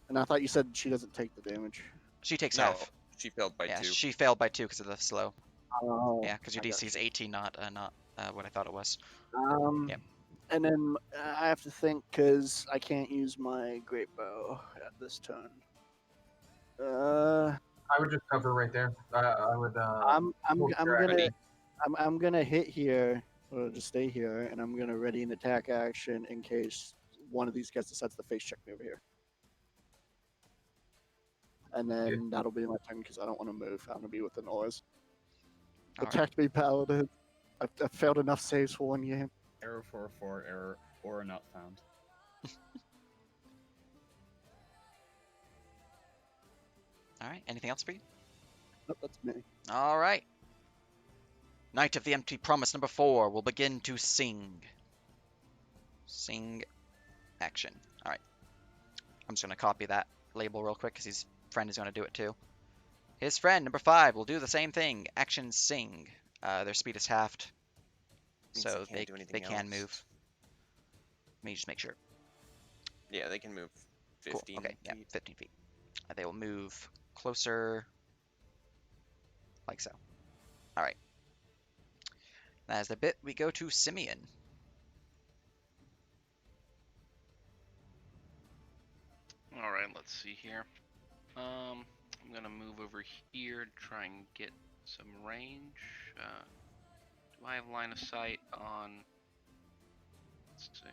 And I thought you said she doesn't take the damage. She takes No, half. she failed by Yeah, 2. she failed by 2 because of the slow. Oh, Yeah, because your I got DC is 18, not what I thought it was. Yep. And then I have to think because I can't use my great bow at this turn. I would just cover right there. I would. I'm hold your gonna action. I'm gonna hit here or just stay here, and I'm gonna ready an attack action in case one of these guys decides to face check me over here. And then that'll be my turn because I don't want to move. I want to be with the noise. All right. Protect me, Paladin. I've failed enough saves for 1 year. Error 404, error or not found. All right. Anything else for you? Nope, that's me. All right. Night of the Empty Promise number 4 will begin to sing. Sing action. All right. I'm just going to copy that label real quick because his friend is going to do it too. His friend, number 5, will do the same thing. Action sing. Their speed is halved, Means so they can't do anything can else. move. Let me just make sure. Yeah, they can move 15 Cool. Okay, yeah, feet. 15 feet. They will move closer, like so. All right. As the bit, we go to Simeon. All right, let's see here. I'm gonna move over here to try and get some range. Do I have line of sight on? Let's see.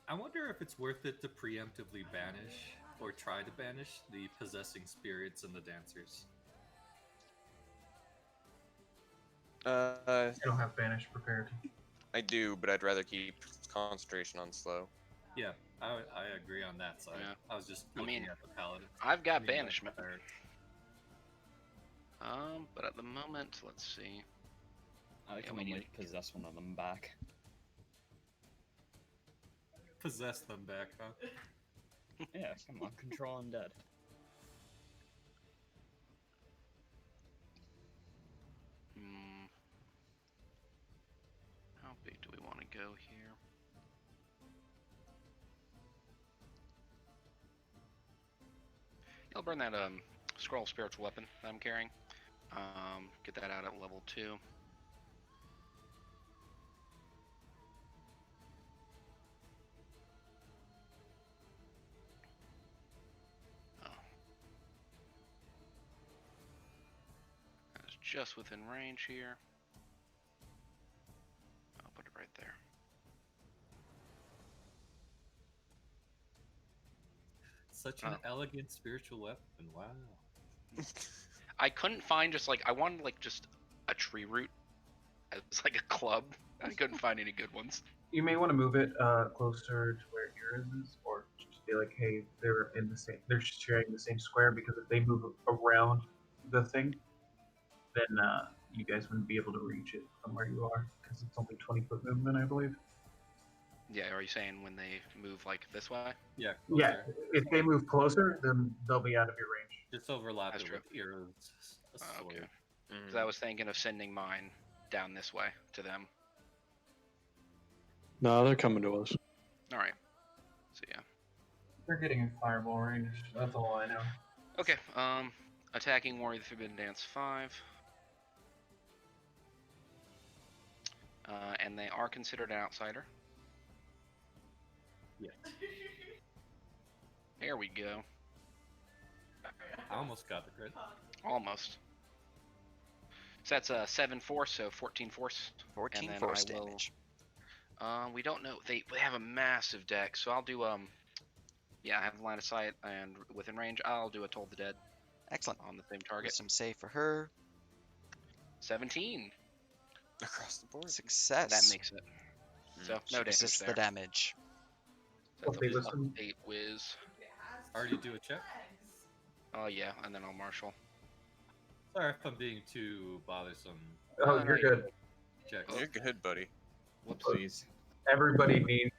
I wonder if it's worth it to preemptively banish or try to banish the possessing spirits and the dancers. I don't have banish prepared. I do, but I'd rather keep concentration on slow. Yeah, I agree on that side. Yeah. I was just I looking mean, at the paladin. I've got Anyway, banishment. or- But at the moment, let's see. I Yeah, can we only need- possess one of them back. Possess them back, huh? Yeah, come on, control undead. Hmm. How big do we want to go here? I'll burn that scroll spiritual weapon that I'm carrying. Get that out at level 2. Oh. That's just within range here. I'll put it right there. Such an elegant spiritual weapon. Wow. I couldn't find just like I wanted like just a tree root as like a club. I couldn't find any good ones. You may want to move it closer to where yours is, or just be like, hey, they're in the same. They're sharing the same square because if they move around the thing, then you guys wouldn't be able to reach it from where you are because it's only 20-foot movement, I believe. Yeah, are you saying when they move like this way? Yeah. Yeah, closer. if they move closer, then they'll be out of your range. Just overlap That's it true. with Ero's Oh, okay. sword. Because I was thinking of sending mine down this way to them. No, they're coming to us. All right. So yeah. They're getting in fireball range. That's all I know. Okay. Attacking warrior the forbidden dance 5. And they are considered an outsider. Yeah. There we go. I almost got the crit. Almost. So that's a 7 force, so 14 force. 14 then force I will- damage. We don't know. They have a massive deck, so I'll do yeah, I have line of sight and within range. I'll do a Toll the Dead Excellent. on the same target. Wisdom save for her. 17. Across the board. Success. That makes it. So no damage Resists there. the damage. That's Okay, a wisdom. 8 whiz. Already do a check. Oh yeah, and then I'll marshal. Sorry if I'm being too bothersome. Oh, No, you're no, good. Checks. You're good, buddy. Whoops. Please. Everybody needs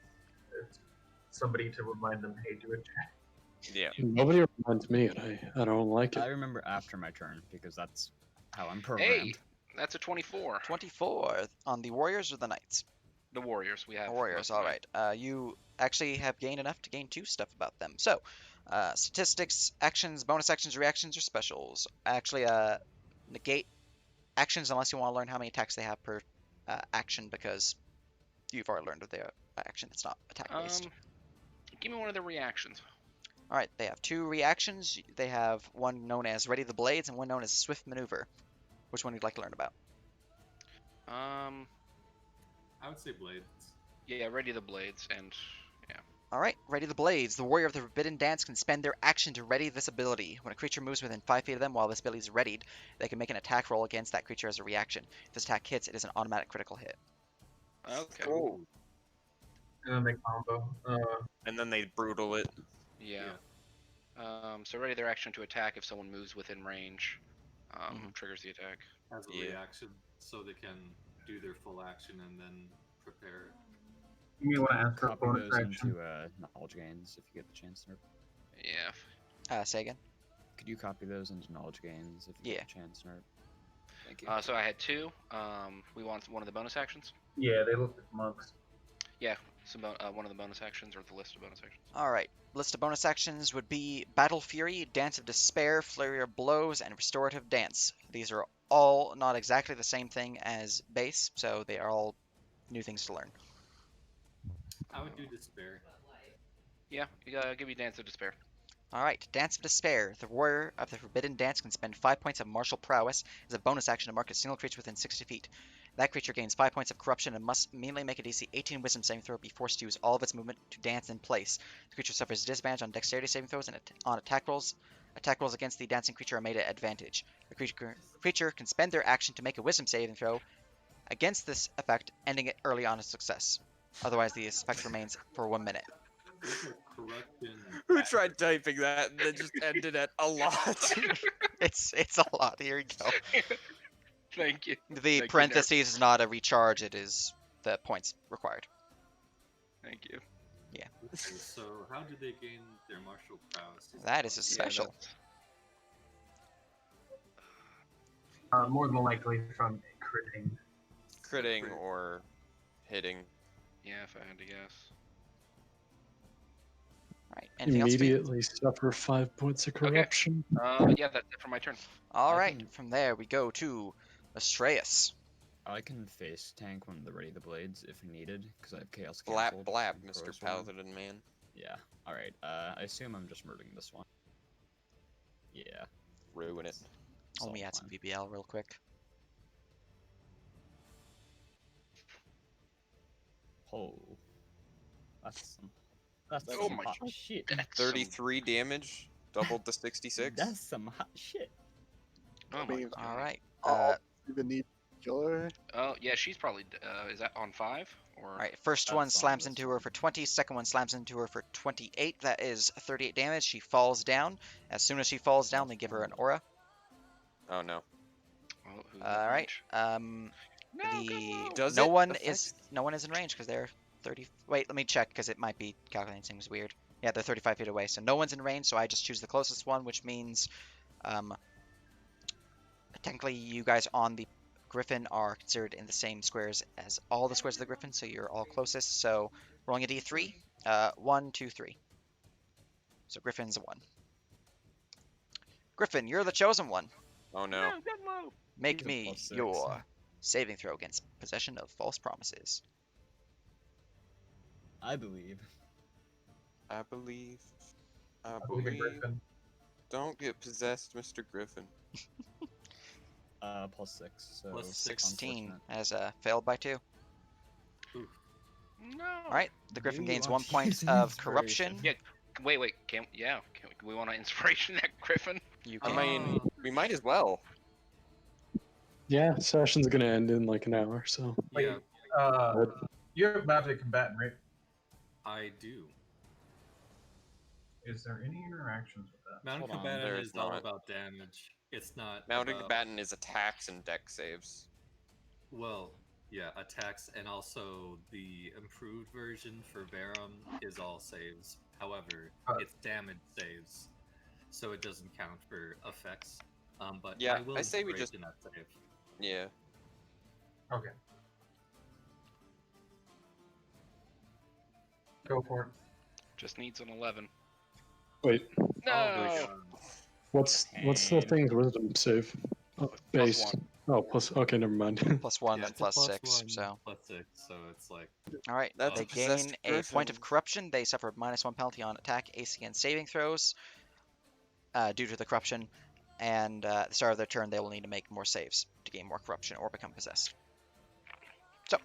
somebody to remind them, hey, do a check. Yeah. Nobody reminds me, and I don't like I it. remember after my turn because that's how I'm programmed. Hey, that's a 24. 24 on the warriors or the knights? The warriors we have. Warriors, most of them. alright. You actually have gained enough to gain 2 stuff about them. So, statistics, actions, bonus actions, reactions, or specials. Actually, negate actions unless you want to learn how many attacks they have per action, because you've already learned their action. It's not attack based. Give me one of the reactions. Alright, they have 2 reactions. They have one known as Ready the Blades and one known as Swift Maneuver. Which one would you like to learn about? I would say blades. Yeah, ready the blades and yeah. Alright, ready the blades. The warrior of the forbidden dance can spend their action to ready this ability. When a creature moves within 5 feet of them while this ability is readied, they can make an attack roll against that creature as a reaction. If this attack hits, it is an automatic critical hit. Okay. Oh, And then they combo. and then they brutal it. Yeah. So ready their action to attack if someone moves within range. Triggers the attack. As a Yeah. reaction, so they can do their full action and then prepare. You want to ask for a Copy bonus those action? into knowledge gains if you get the chance. Nerp. Yeah. Say again? Could you copy those into knowledge gains if you Yeah. get the chance, Nerp? Thank you. So I had 2. We want one of the bonus actions. Yeah, they look like monks. Yeah. So one of the bonus actions or the list of bonus actions. Alright, list of bonus actions would be Battle Fury, Dance of Despair, Flurry of Blows, and Restorative Dance. These are all not exactly the same thing as base, so they are all new things to learn. I would do despair. Yeah. You gotta give me Dance of Despair. Alright, Dance of Despair. The warrior of the forbidden dance can spend 5 points of martial prowess as a bonus action to mark a single creature within 60 feet. That creature gains 5 points of corruption and must immediately make a DC 18 wisdom saving throw, be forced to use all of its movement to dance in place. The creature suffers disadvantage on dexterity saving throws and on attack rolls. Attack rolls against the dancing creature are made at advantage. The creature can spend their action to make a wisdom saving throw against this effect, ending it early on a success. Otherwise, the effect remains for 1 minute. Who tried typing that and then just ended at a lot? It's a lot. Here we go. Thank you. The Thank you, parentheses is not a recharge, it is the points required. Thank you. So how do they gain their martial prowess? That is a special. More than likely from critting. Critting or hitting. Yeah, if I had to guess. Right. Anything else for you? Immediately suffer 5 points of corruption. Yeah, that's it for my turn. All I right. can- From there, we go to Astreus. I can face tank when they're ready the blades if needed, because I have chaos Blap cancelled. blap, from Mr. Chorus One. Paladin man. Yeah. All right. I assume I'm just murdering this one. Yeah. Ruin it. That's Let all me add some fine. BBL real quick. Oh, that's some. That's Oh some my hot shit. That's some- 33 damage, doubled to 66. That's some hot shit. Oh my Mean- god. All right. Oh, even need killer. Oh yeah, she's probably. Is that on 5 or? All right. First That's one on slams this into her one. for 20. Second one slams into her for 28. That is 38 damage. She falls down. As soon as she falls down, they give her an aura. Oh no. Oh, who's in All right. range? No, The go Does no it one affect- is in range because they're 30. Wait, let me check because it might be calculating things weird. Yeah, they're 35 feet away, so no one's in range. So I just choose the closest one, which means, technically, you guys on the Griffin are considered in the same squares as all the squares of the Griffin, so you're all closest. So rolling a d3, 1, 2, 3. So Griffin's a 1. Griffin, you're the chosen one. Oh no. get low. Make He's a me +6. your saving throw against possession of false promises. I believe. I believe. I Believe in believe. Griffin. Don't get possessed, Mr. Griffin. +6. So Plus 16 unfortunate. as failed by 2. No. All right, the Griffin Do you gains want 1 to point use an of inspiration? corruption. Yeah. Wait. Can we want an inspiration at Griffin? You I can. mean, we might as well. Yeah, session's gonna end in like an hour, so. Wait, Yeah, you have mounted combatant, right? I do. Is there any interactions with that? Mounted Hold on, combatant there is is all not. about damage. It's not Mounted about, combatant is attacks and deck saves. Well, yeah, attacks, and also the improved version for Verum is all saves. However, it's damage saves, so it doesn't count for effects. But Yeah, I will I say we break just- in that save. Yeah. Okay. Go for it. Just needs an 11. Wait, No. what's the Pain. thing's wisdom save? Oh, base. +1. Oh, plus. Okay, never mind. +1 Yeah, and it's a +6. +1, So, +6, so it's like all right, That's they a possessed gain a point of Griffin. corruption. They suffer a -1 penalty on attack, AC, and saving throws due to the corruption. And at the start of their turn, they will need to make more saves to gain more corruption or become possessed. So,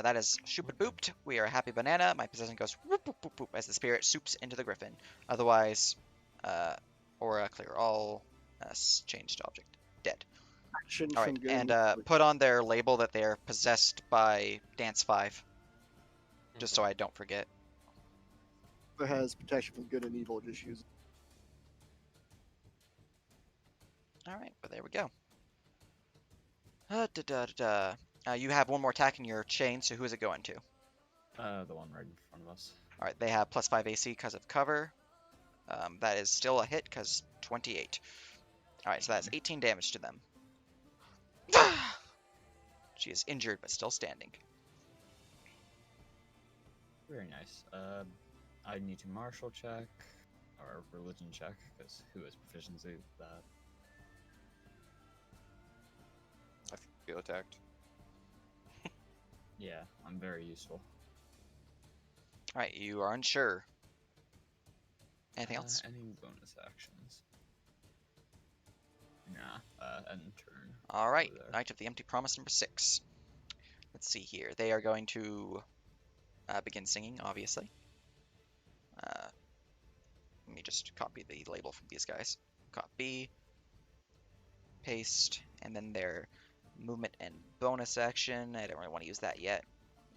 that is shoop and booped. We are a happy banana. My possession goes whoop, whoop, whoop, whoop, as the spirit swoops into the griffin. Otherwise, aura clear all, changed object. Dead. Action All from right, good and and evil. put on their label that they're possessed by Dance 5, just so I don't forget. Who has protection from good and evil, just use it. All right, but there we go. You have one more attack in your chain, so who is it going to? The one right in front of us. All right, they have +5 AC because of cover. That is still a hit because 28. All right, so that's 18 damage to them. She is injured but still standing. Very nice. I need to martial check or religion check because who has proficiency with that? I feel attacked. Yeah, I'm very useful. All right, you are unsure. Anything else? Any bonus actions? Nah, end turn. All right, Over there. Knight of the Empty Promise number 6. Let's see here. They are going to begin singing, obviously. Let me just copy the label from these guys. Copy, paste, and then their movement and bonus action. I don't really want to use that yet,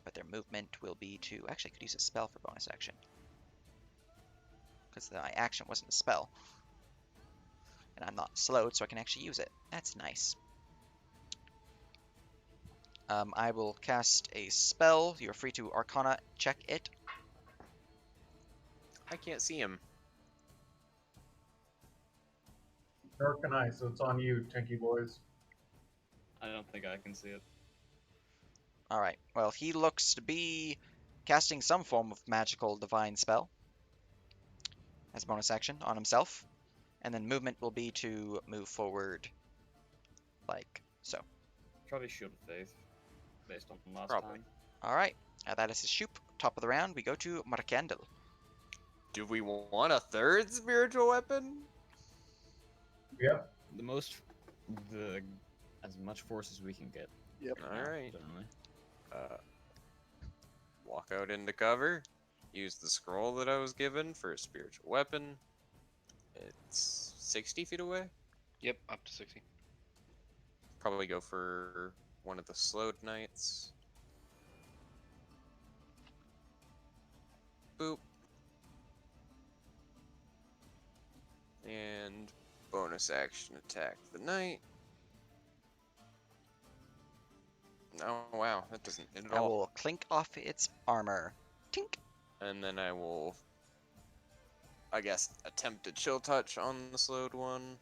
but their movement will be to... Actually, I could use a spell for bonus action, because my action wasn't a spell. And I'm not slowed, so I can actually use it. That's nice. I will cast a spell. You're free to Arcana check it. I can't see him. Dark and I, so it's on you, Tanky Boys. I don't think I can see it. Alright, well, he looks to be casting some form of magical divine spell as a bonus action on himself. And then movement will be to move forward like so. Probably Shield of Faith, based on last Probably. time. Alright, that is his shoop. Top of the round, we go to Markandel. Do we want a third spiritual weapon? Yep. As much force as we can get. Yep. Alright. Generally. Walk out into cover. Use the scroll that I was given for a spiritual weapon. It's 60 feet away. Yep, up to 60. Probably go for one of the slowed knights. Boop. And bonus action attack the knight. Oh wow, that doesn't hit at I all. will clink off its armor. Tink! And then I will, I guess, attempt a chill touch on the slowed one.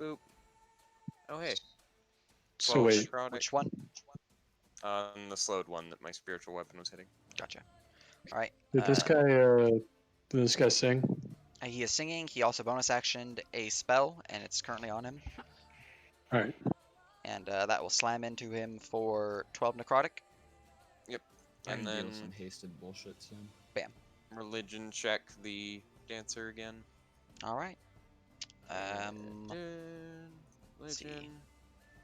Boop. Oh hey. So 12 wait, necrotic Which one? on the slowed one that my spiritual weapon was hitting. Gotcha. Alright. did this guy sing? He is singing. He also bonus actioned a spell, and it's currently on him. All right. And that will slam into him for 12 necrotic. I And can then deal some hasted bullshit soon. religion check the dancer again. Alright. Religion. see.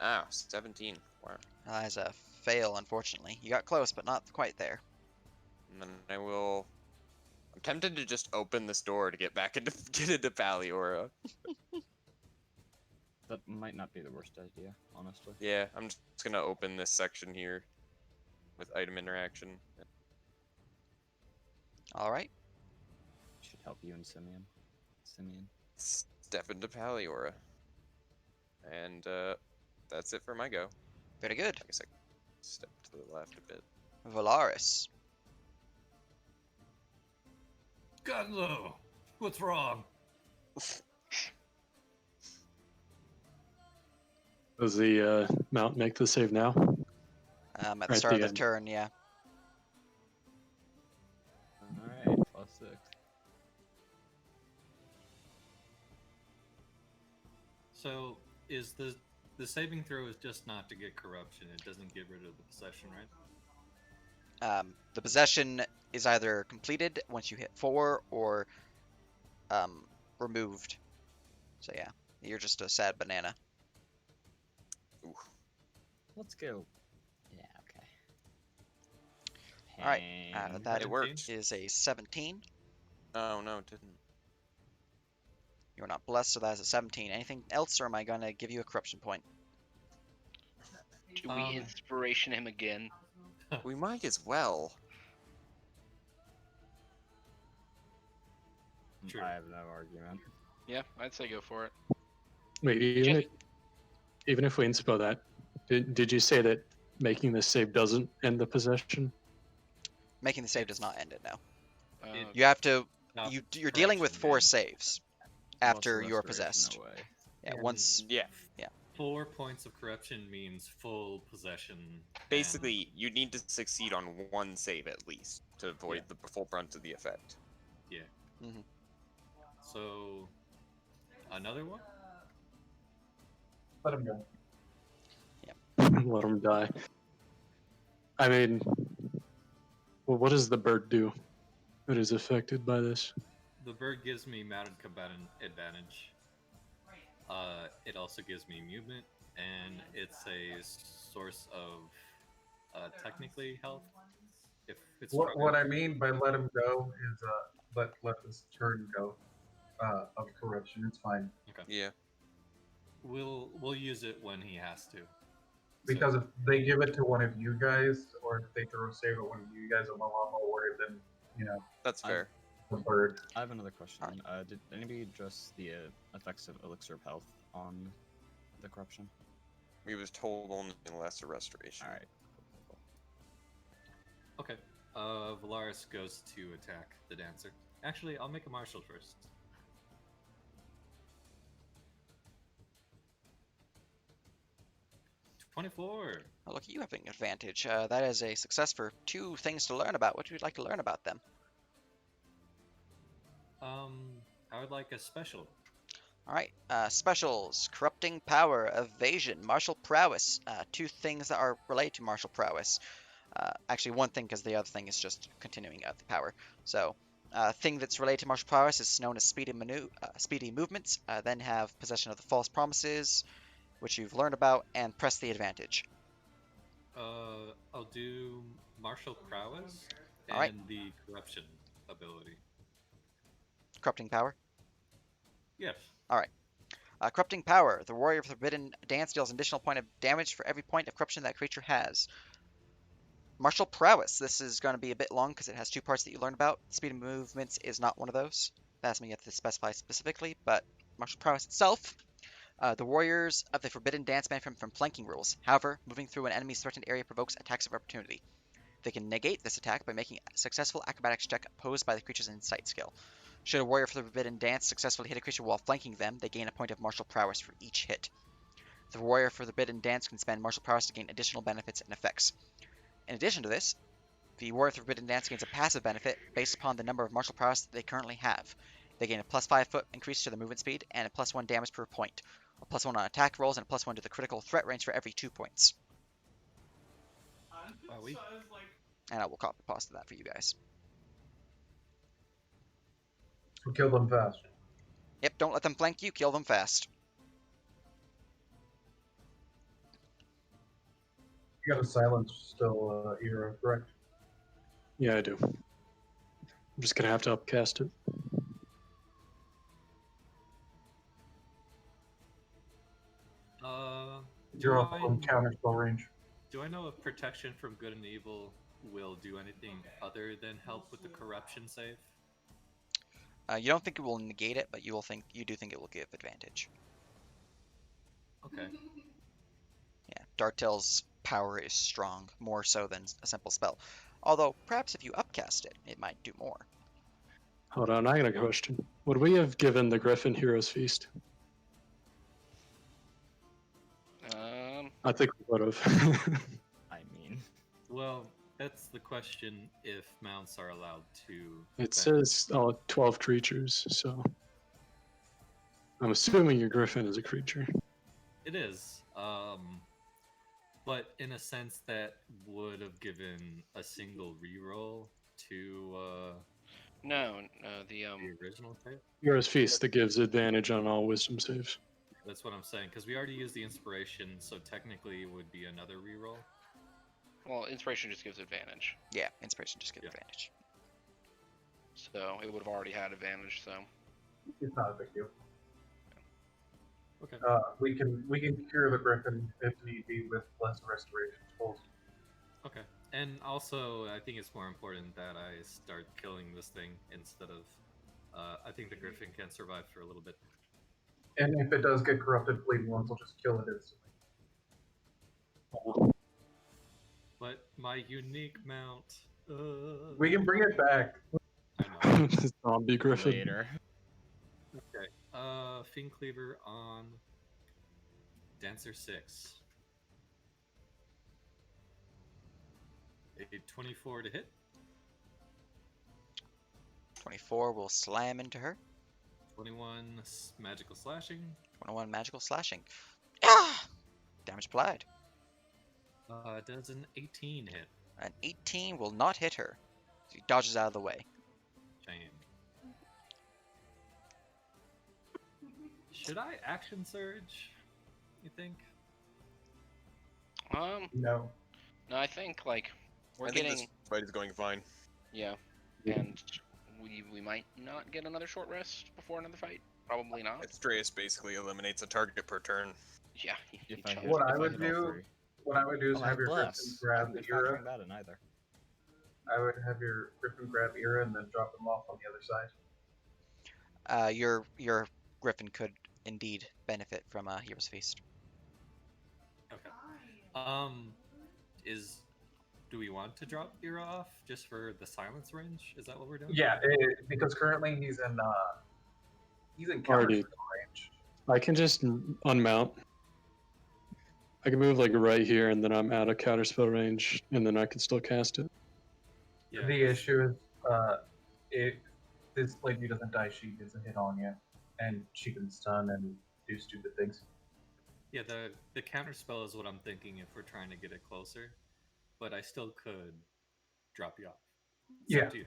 Ah, 17. Wow. As a fail, unfortunately. You got close, but not quite there. And then I will. I'm tempted to just open this door to get into Paliora. That might not be the worst idea, honestly. Yeah, I'm just gonna open this section here with item interaction. Alright. Should help you and Simeon. Step into Paliora. And that's it for my go. Very good. I guess I can step to the left a bit. Valaris. Gunlo, what's wrong? Does the mount make the save now? At the Right, start of the the end. turn, yeah. Alright, +6. So is the saving throw is just not to get corruption? It doesn't get rid of the possession, right? The possession is either completed once you hit 4 or removed. So yeah, you're just a sad banana. Let's go. Yeah, All right, Hang that It worked. is a 17. Oh no, it didn't. You're not blessed, so that is a 17. Anything else, or am I gonna give you a corruption point? Do we inspiration him again? We might as well. Sure. I have no argument. Yeah, I'd say go for it. Wait, even if we inspo that, did you say that making this save doesn't end the possession? Making the save does not end it now. Uh, You have to. Not You're dealing with corruption, 4 man. saves Well, after it's a you're restoration possessed. away. Yeah, And once. Yeah. 4 points of corruption means full possession. Basically, you need to succeed on 1 save at least to avoid the full brunt of the effect. So, another one? Let him go. Let him die. I mean, well, what does the bird do that is affected by this? The bird gives me mounted combatant advantage. It also gives me movement, and it's a source of technically health. If it's What I mean by let him go is let this turn go of corruption. It's fine. Yeah. we'll use it when he has to. Because if they give it to one of you guys, or if they throw a save at one of you guys, I'm a lot more worried than, That's fair. the bird. I have another question. Did anybody address the effects of elixir of health on the corruption? We was told only lesser restoration. All right. Okay. Valaris goes to attack the dancer. Actually, I'll make a martial first. $24. Oh, look at you having advantage. That is a success for 2 things to learn about. What would you like to learn about them? I would like a special. All right, specials: corrupting power, evasion, martial prowess. 2 things that are related to martial prowess. Actually, 1 thing, because the other thing is just continuing the power. So, thing that's related to martial prowess is known as speedy movements. Then have possession of the false promises, which you've learned about, and press the advantage. I'll do martial prowess and Alright. the corruption ability. Corrupting power. Yes. Corrupting power. The warrior of the forbidden dance deals an additional point of damage for every point of corruption that creature has. Martial prowess. This is going to be a bit long because it has 2 parts that you learn about. Speed of movements is not one of those. That's me you have to specify specifically, but martial prowess itself. The warriors of the forbidden dance benefit from flanking rules. However, moving through an enemy's threatened area provokes attacks of opportunity. They can negate this attack by making a successful acrobatics check opposed by the creature's insight skill. Should a warrior for the forbidden dance successfully hit a creature while flanking them, they gain a point of martial prowess for each hit. The warrior for the forbidden dance can spend martial prowess to gain additional benefits and effects. In addition to this, the warrior for the forbidden dance gains a passive benefit based upon the number of martial prowess that they currently have. They gain a +5 foot increase to their movement speed and a +1 damage per point, a +1 on attack rolls, and a +1 to the critical threat range for every 2 points. And I will copy pasta that for you guys. So kill them fast. Yep, don't let them flank you, kill them fast. You got a silence still, Hero, correct? Yeah, I do. I'm just gonna have to upcast it. You're Do off from counter spell range. Do I know if protection from good and evil will do anything other than help with the corruption save? You don't think it will negate it, but you do think it will give advantage. Okay. Yeah, Dartel's power is strong, more so than a simple spell. Although, perhaps if you upcast it, it might do more. Hold on, I got a question. Would we have given the Griffin Heroes Feast? I think we would have. I mean, Well, that's the question if mounts are allowed to. It says 12 creatures, so I'm assuming your Griffin is a creature. It is. But in a sense, that would have given a single reroll to No, the the original type. Heroes Feast that gives advantage on all wisdom saves. That's what I'm saying, because we already used the inspiration, so technically it would be another reroll. Well, inspiration just gives advantage, Yeah, inspiration just gives Yeah. advantage. so it would have already had advantage. So It's not a big deal. Okay. We can cure the griffin if need be with less restoration spells. Okay. And also, I think it's more important that I start killing this thing instead of. I think the griffin can survive for a little bit. And if it does get corrupted, bleeding ones will just kill it instantly. But my unique mount. We can bring it back. I know. Zombie Griffin. Later. Okay. Fiend Cleaver on Dancer 6. A 24 to hit. 24 will slam into her. 21 magical slashing. 21 magical slashing. Ah! Damage applied. Does an 18 hit? An 18 will not hit her. She dodges out of the way. Shame. Should I action surge? You think? No. no, I think like we're I think getting this fight is going fine. yeah, and we might not get another short rest before another fight. Probably not. Estrella basically eliminates a target per turn. Yeah. he If I jumps. hit, What I if would hit all do- three. What I would do is Oh, I have your bless. griffin I grab haven't the been Era. factoring that in either. I would have your griffin grab Era and then drop them off on the other side. Your griffin could indeed benefit from a Hero's Feast. Okay. Do we want to drop Era off just for the silence range? Is that what we're doing? Yeah, because currently he's in counter Already. range. I can just unmount. I can move like right here, and then I'm out of counterspell range, and then I can still cast it. Yeah. The issue is, if this lady doesn't die, she gets a hit on you, and she can stun and do stupid things. Yeah, the counter spell is what I'm thinking if we're trying to get it closer, but I still could drop you off. It's up to you.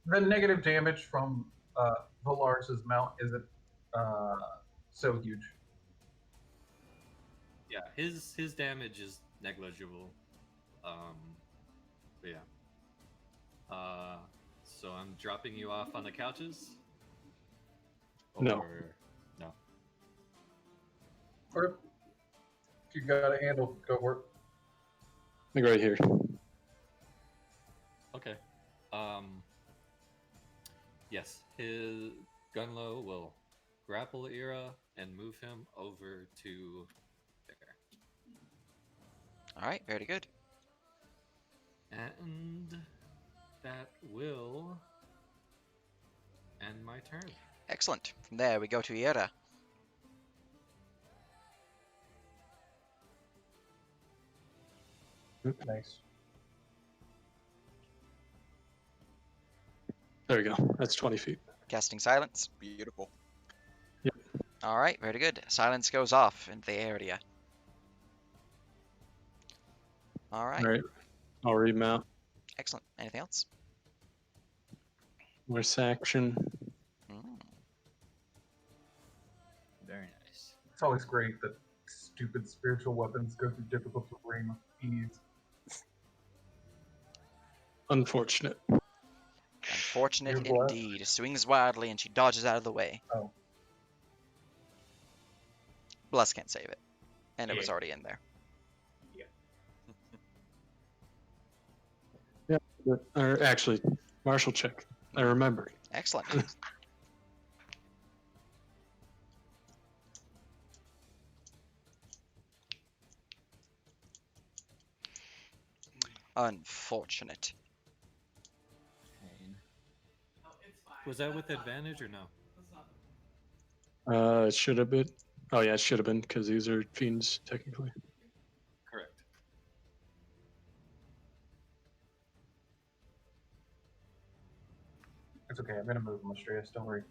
The negative damage from Valaris's mount isn't so huge. Yeah, his damage is negligible. But yeah. So I'm dropping you off on the couches. No. Or- no. Or if you got a handle, go work. Like right here. Okay. Yes, his Gunlow will grapple Era and move him over to there. All right, very good. And that will end my turn. Excellent. From there, we go to Iera. Nice. There we go. That's 20 feet. Casting Silence. Beautiful. All right, very good. Silence goes off in the area. All right, All right. I'll remount. excellent. Anything else? Voice action. Mm. Very nice. It's always great that stupid spiritual weapons go through difficult terrain with ease. Unfortunate. Unfortunate You're blessed. indeed. Swings wildly and she dodges out of the way. Oh. Bless can't save it. And it was Yeah. already in there. Or actually, martial check. I remembered. Excellent. Unfortunate. Pain. Was that with advantage or no? It should have been. Oh yeah, it should have been because these are fiends technically. Correct. It's okay. I'm gonna move him, Astraeus. Don't worry.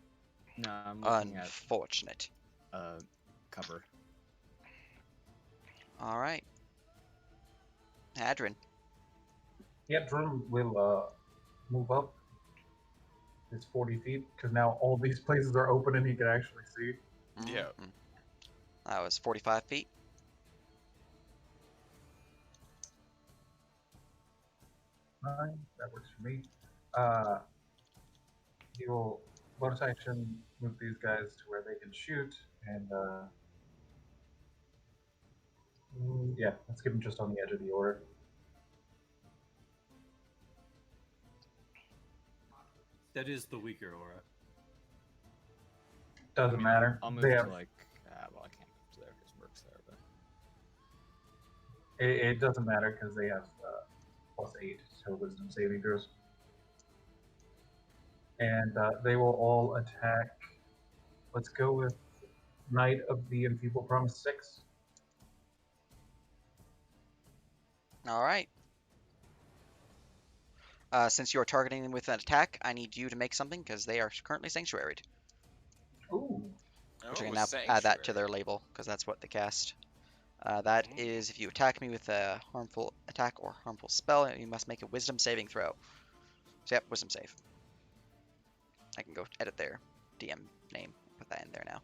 No, I'm looking at Unfortunate. cover. All right. Hadron. Yeah, Drum will move up. It's 40 feet because now all these places are open and he can actually see. Yeah. Mhm. That was 45 feet. Fine, that works for me. He will bonus action move these guys to where they can shoot, and yeah, let's keep them just on the edge of the order. That is the weaker aura. Doesn't matter. I'll move They to have, like. Well, I can't move to there because Merc's there, but it doesn't matter because they have +8 to wisdom saving throws. And they will all attack. Let's go with Knight of the Enfeeble Promise 6. All right. Since you are targeting them with an attack, I need you to make something because they are currently sanctuaried. Ooh. Which I Oh, can now add that to their label because that's what they cast. That is, if you attack me with a harmful attack or harmful spell, you must make a Wisdom saving throw. So yep, Wisdom save. I can go edit their DM name, put that in there now.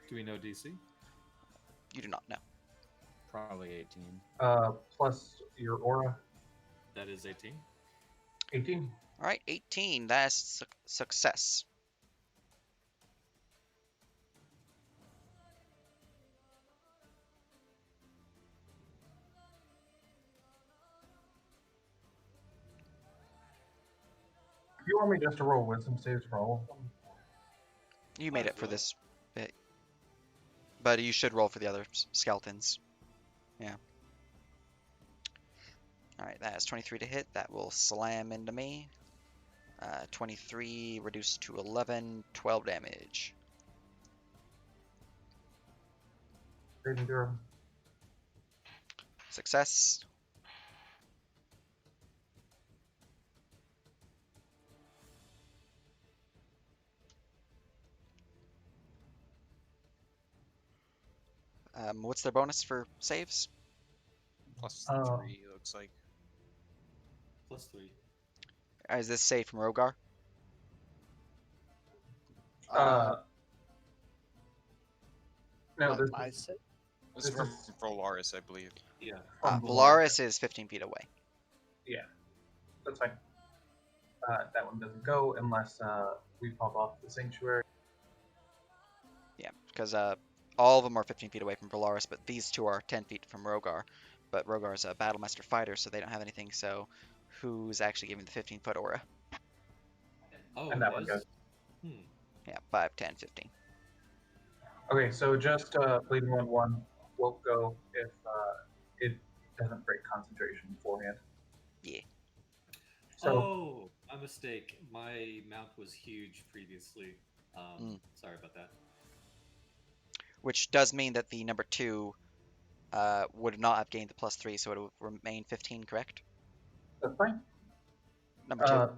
Do we know DC? You do not know. probably 18. Plus your aura, That is 18. 18. All right, 18. That's success. If you want me just to roll wisdom saves for all of them, You made Might it as for well. this bit, but you should roll for the other skeletons. Yeah. All right, that is 23 to hit. That will slam into me. 23 reduced to 11, 12 damage. saving throw. Success. What's their bonus for saves? +3 looks like. +3. Is this save from Rogar? No, Like this my is set. This is This from is- Volaris, I believe. Yeah. from Volaris is 15 feet away. That's fine. That one doesn't go unless we pop off the sanctuary. Yeah, because all of them are 15 feet away from Volaris, but these two are 10 feet from Rogar. But Rogar's a Battlemaster fighter, so they don't have anything. So who's actually giving the 15-foot aura? Oh, And it that one is? goes. Yeah, 5, 10, 15. Okay, so just bleeding 1/1 won't go if it doesn't break concentration beforehand. Yeah. So Oh, my mistake. My mount was huge previously. Sorry about that. Which does mean that the number 2 would not have gained the +3, so it would remain 15, correct? that's fine. Number 2.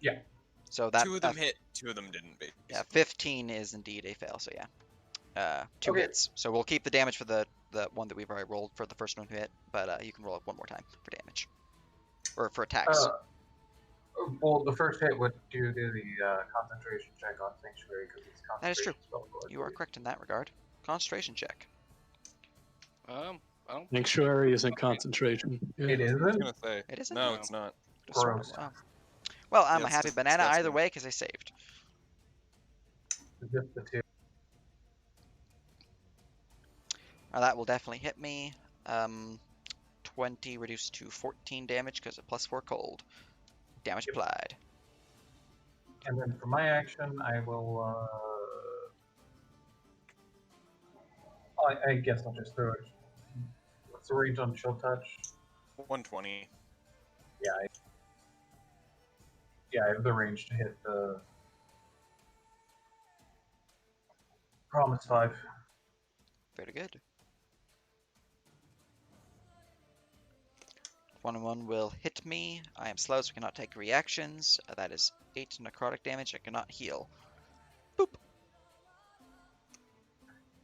Yeah. So that 2 of them hit, 2 of them didn't. Basically. yeah, 15 is indeed a fail. So yeah, 2 Okay. hits. So we'll keep the damage for the one that we've already rolled for the first one who hit, but you can roll it one more time for damage or for attacks. Well, the first hit would do the concentration check on sanctuary because it's concentration. That is true. Spell ability. You are correct in that regard. Concentration check. I don't. Sanctuary isn't concentration. Yeah. It I was isn't. gonna say. It isn't? No, No. it's not. Just sort of, Gross. wow. Well, I'm Yeah, a it's happy just banana either disgusting. way because I saved. Just the 2. That will definitely hit me. 20 reduced to 14 damage because of +4 cold. Damage Yep. applied. And then for my action, I will. I guess I'll just throw it. What's the range on chill touch? 120. Yeah, I have the range to hit the Promise 5. Very good. 1-1 will hit me. I am slow, so I cannot take reactions. That is 8 necrotic damage. I cannot heal. Boop.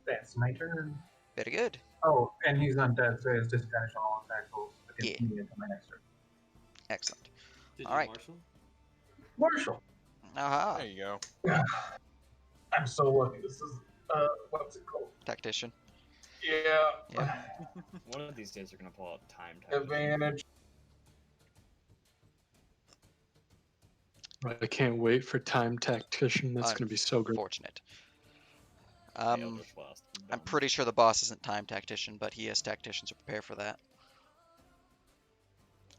That's my turn. Very good. Oh, and he's undead, so he has disadvantage on all attack rolls against Yeah. me until my next turn. Excellent. Did All you, right. Marshall? Marshall. Aha. There you go. I'm so lucky. This is what's it called? Tactician. Yeah. One of these days, they're gonna pull out time tactician. Advantage. I can't wait for Time Tactician. That's going to be so good. Unfortunate. Eldritch Blast. I'm Done. pretty sure the boss isn't Time Tactician, but he has tacticians to prepare for that.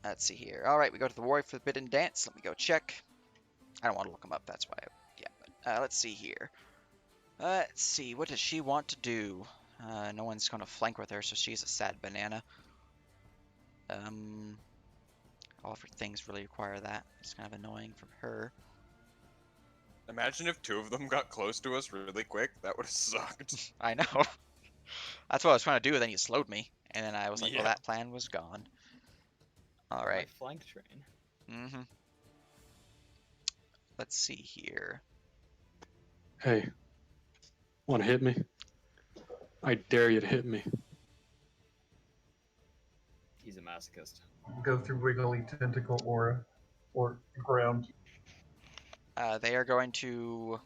Let's see here. All right, we go to the Warrior Forbidden Dance. Let me go check. I don't want to look him up. That's why. But let's see here. Let's see. What does she want to do? No one's going to flank with her, so she's a sad banana. All of her things really require that. It's kind of annoying from her. Imagine if two of them got close to us really quick. That would have sucked. I know. That's what I was trying to do, then you slowed me. And then I was like, well, Yeah. that plan was gone. All right. My flank train. Mm-hmm. Let's see here. Hey, want to hit me? I dare you to hit me. He's a masochist. Go through wiggly tentacle aura or ground. They are going to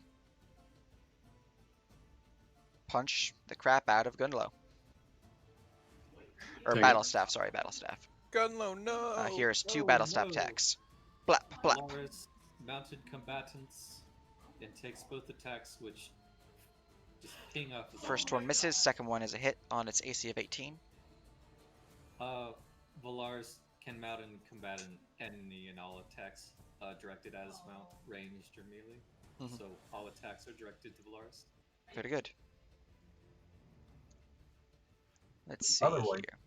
punch the crap out of Gunlow. Or Dang it. Battle Staff, sorry, Battle Staff. Gunlow, no! Here's two no, Battle Staff no. attacks. Blap, blap. Polaris mounted combatants. It takes both attacks, which just ping off. the First bottom. one misses, second one is a hit on its AC of 18. Valars can mount and combat any and all attacks directed at his mount, ranged or melee. Mhm. So all attacks are directed to Valars. Very good. Let's see Otherwise- here.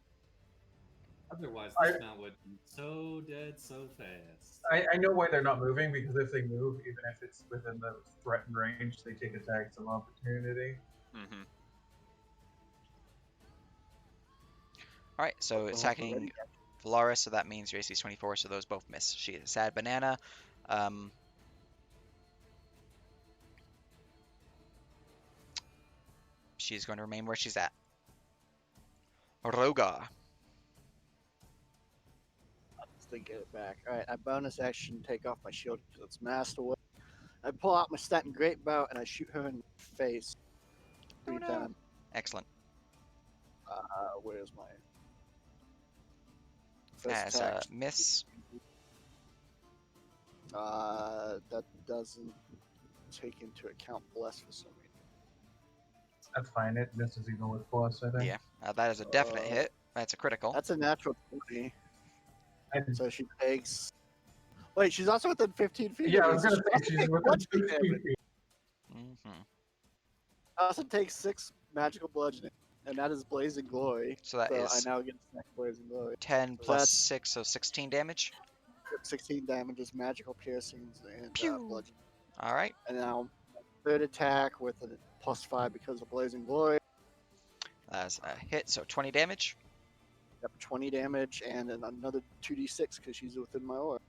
Otherwise, I- this mount would be so dead so fast. I know why they're not moving, because if they move, even if it's within the threatened range, they take attacks of opportunity. Mm-hmm. Alright, so attacking Valaris, so that means your AC is 24, so those both miss. She is a sad banana. She's going to remain where she's at. Rogar. Then get it back. All right, I bonus action take off my shield because it's masked away. I pull out my Staten Great Bow and I shoot her in the face three no. times. Excellent. Where's my As first a attack? miss. That doesn't take into account bless for some reason. That's fine. It misses even with plus, I think. Yeah, that is a definite Uh, hit. That's a critical. That's a natural 20. And, So she takes. Wait, she's also within 15 feet. yeah, I of me, was so gonna she say also she's takes within bludgeoning 16 damage. feet. hmm Also takes 6 magical bludgeoning, and that is Blazing Glory. So that So is I now get snack Blazing Glory. 10 So plus that's- 6, so 16 damage. 16 damages, magical piercings, and Pew. bludgeoning. Alright. And now third attack with a +5 because of Blazing Glory. That's a hit, so 20 damage. Got 20 damage, and then another 2d6 because she's within my aura.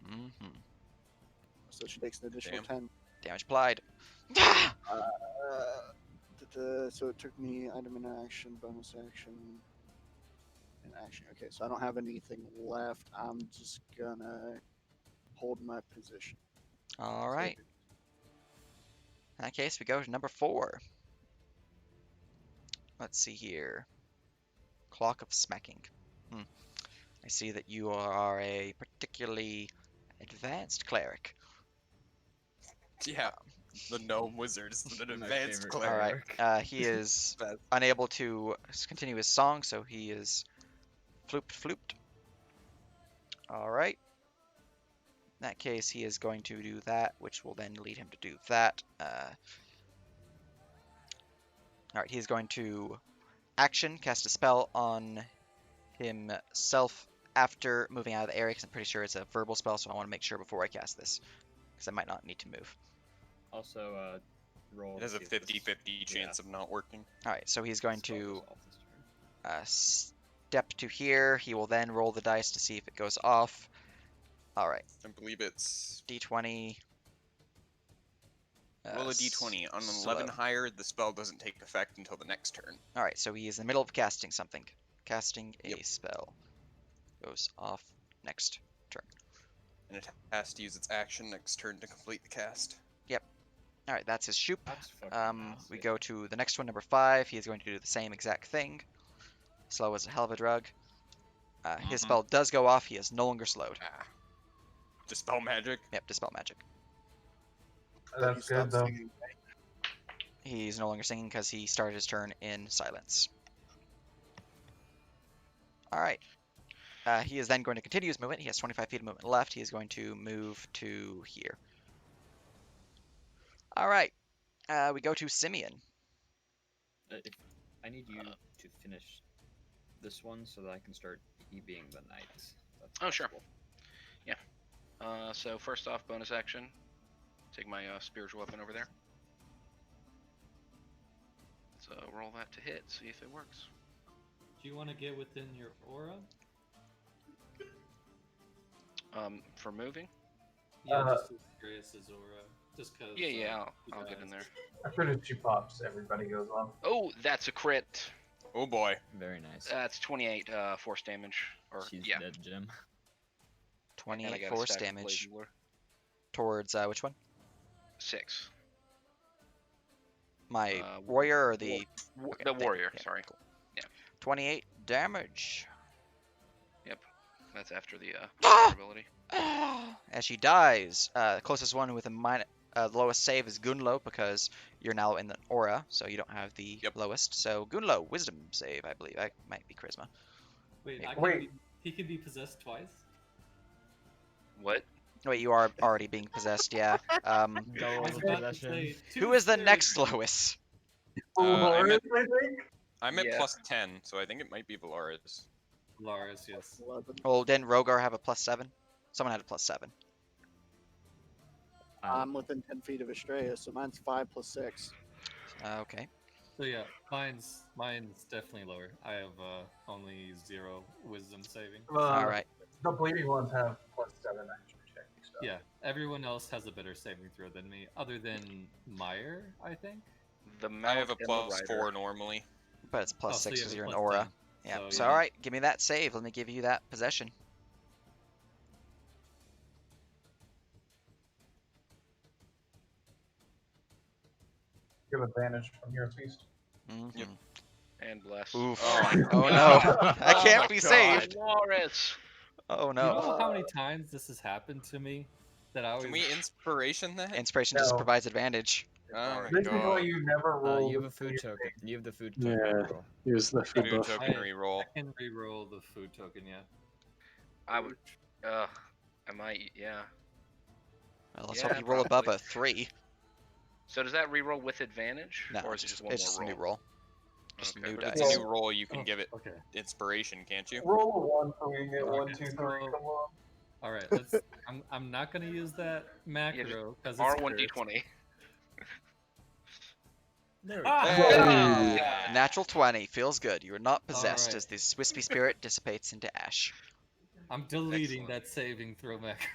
hmm So she takes an additional Damn. 10. Damage applied. So it took me item in action, bonus action, and action. Okay, so I don't have anything left. I'm just gonna hold my position. Alright. In that case, we go to number 4. Let's see here. Clock of Smacking. I see that you are a particularly advanced cleric. Yeah. The gnome wizard is an My advanced favorite cleric. Alright, he is Best. unable to continue his song, so he is flooped. Alright. In that case, he is going to do that, which will then lead him to do that. Alright, he's going to action, cast a spell on himself after moving out of the area, because I'm pretty sure it's a verbal spell, so I want to make sure before I cast this, because I might not need to move. Also, roll. It has a to see if this 50-50 chance of not working. Alright, so he's going spell to goes off this turn. step to here. He will then roll the dice to see if it goes off. Alright, I believe it's d20. roll a d20. On an slow. 11 higher, the spell doesn't take effect until the next turn. Alright, so he is in the middle of casting something. Casting a Yep. spell. Goes off next turn. And it has to use its action next turn to complete the cast. All right, that's his shoop. That's fucking We nasty. go to the next one, number 5. He is going to do the same exact thing. Slow is a hell of a drug. His Mhm. spell does go off. He is no longer slowed. Dispel magic. Yep, dispel magic. But he That's good stopped though. singing. He's no longer singing because he started his turn in silence. All right. He is then going to continue his movement. He has 25 feet of movement left. He is going to move to here. All right. We go to Simeon. If I need you to finish this one so that I can start being the knight. That's Oh, sure. possible. So first off, bonus action. Take my spiritual weapon over there. Let's roll that to hit. See if it works. Do you want to get within your aura? For moving. Yeah, just as Grace's aura. Just cause. Yeah. I'll get in there. As soon as she pops, everybody goes off. Oh, that's a crit. Oh boy. Very nice. That's 28 force damage. Or She's yeah. dead, Jim. And I 28 got a force stack of damage blazing lure. towards which one? 6. My Uh, warrior or the The thing. warrior. Yeah, Sorry. cool. Yeah. 28 damage. That's after the Ah! ability. As she dies, the closest one with the lowest save is Gunlo because you're now in the aura, so you don't have the Yep. lowest. So Gunlo, wisdom save, I believe. That might be charisma. Wait, Wait. Wait. he can be possessed twice? What? Wait, you are already being possessed, yeah. Go I over was about to possession. say, Who two is the spirits. next lowest? Valaris, I think. I'm at Yeah. plus 10, so I think it might be Valaris. Lars, yes. 11. Well, didn't Rogar have a +7? Someone had a +7. I'm within 10 feet of Estrella, so mine's 5 plus 6. Okay. So yeah, mine's definitely lower. I have only 0 wisdom saving. All right. The bleeding ones have +7 action check stuff. Yeah, everyone else has a better saving throw than me, other than Meyer, I think. The I mount have a and the plus rider. 4 normally. But it's Oh, +6 so you because have a you're an plus aura. 10. Yeah. So, So, yeah. all right, give me that save. Let me give you that possession. Give advantage from here at least. Mhm. Yep. And bless. Oof. Oh my Oh no. God. I Oh can't my be God. saved. Loris! Oh You no. know how many times this has happened to me? That I always Can we inspiration that? Inspiration just No. provides advantage. Oh my Basically, God. you never roll. You have a with food your token. thing. You have the food token. Yeah. Roll. Use the food Food buff. token reroll. I can re-roll the food token, yeah. I would. I might. Yeah. Well, let's Yeah, hope you roll above probably. a 3. So does that reroll with advantage? No, Or is it just one it's more just roll? a new roll. Just Okay. a new If dice. it's a new roll, you can Oh, give it Okay. inspiration, can't you? Roll a 1 so we can get Okay, 1, 2, 3. so- Come on. All right, let's. I'm not gonna use that macro because it's R1d20. There we Ah! go. Yeah. Natural 20 feels good. You are not possessed Alright. as this wispy spirit dissipates into ash. I'm deleting Excellent. that saving throw macro.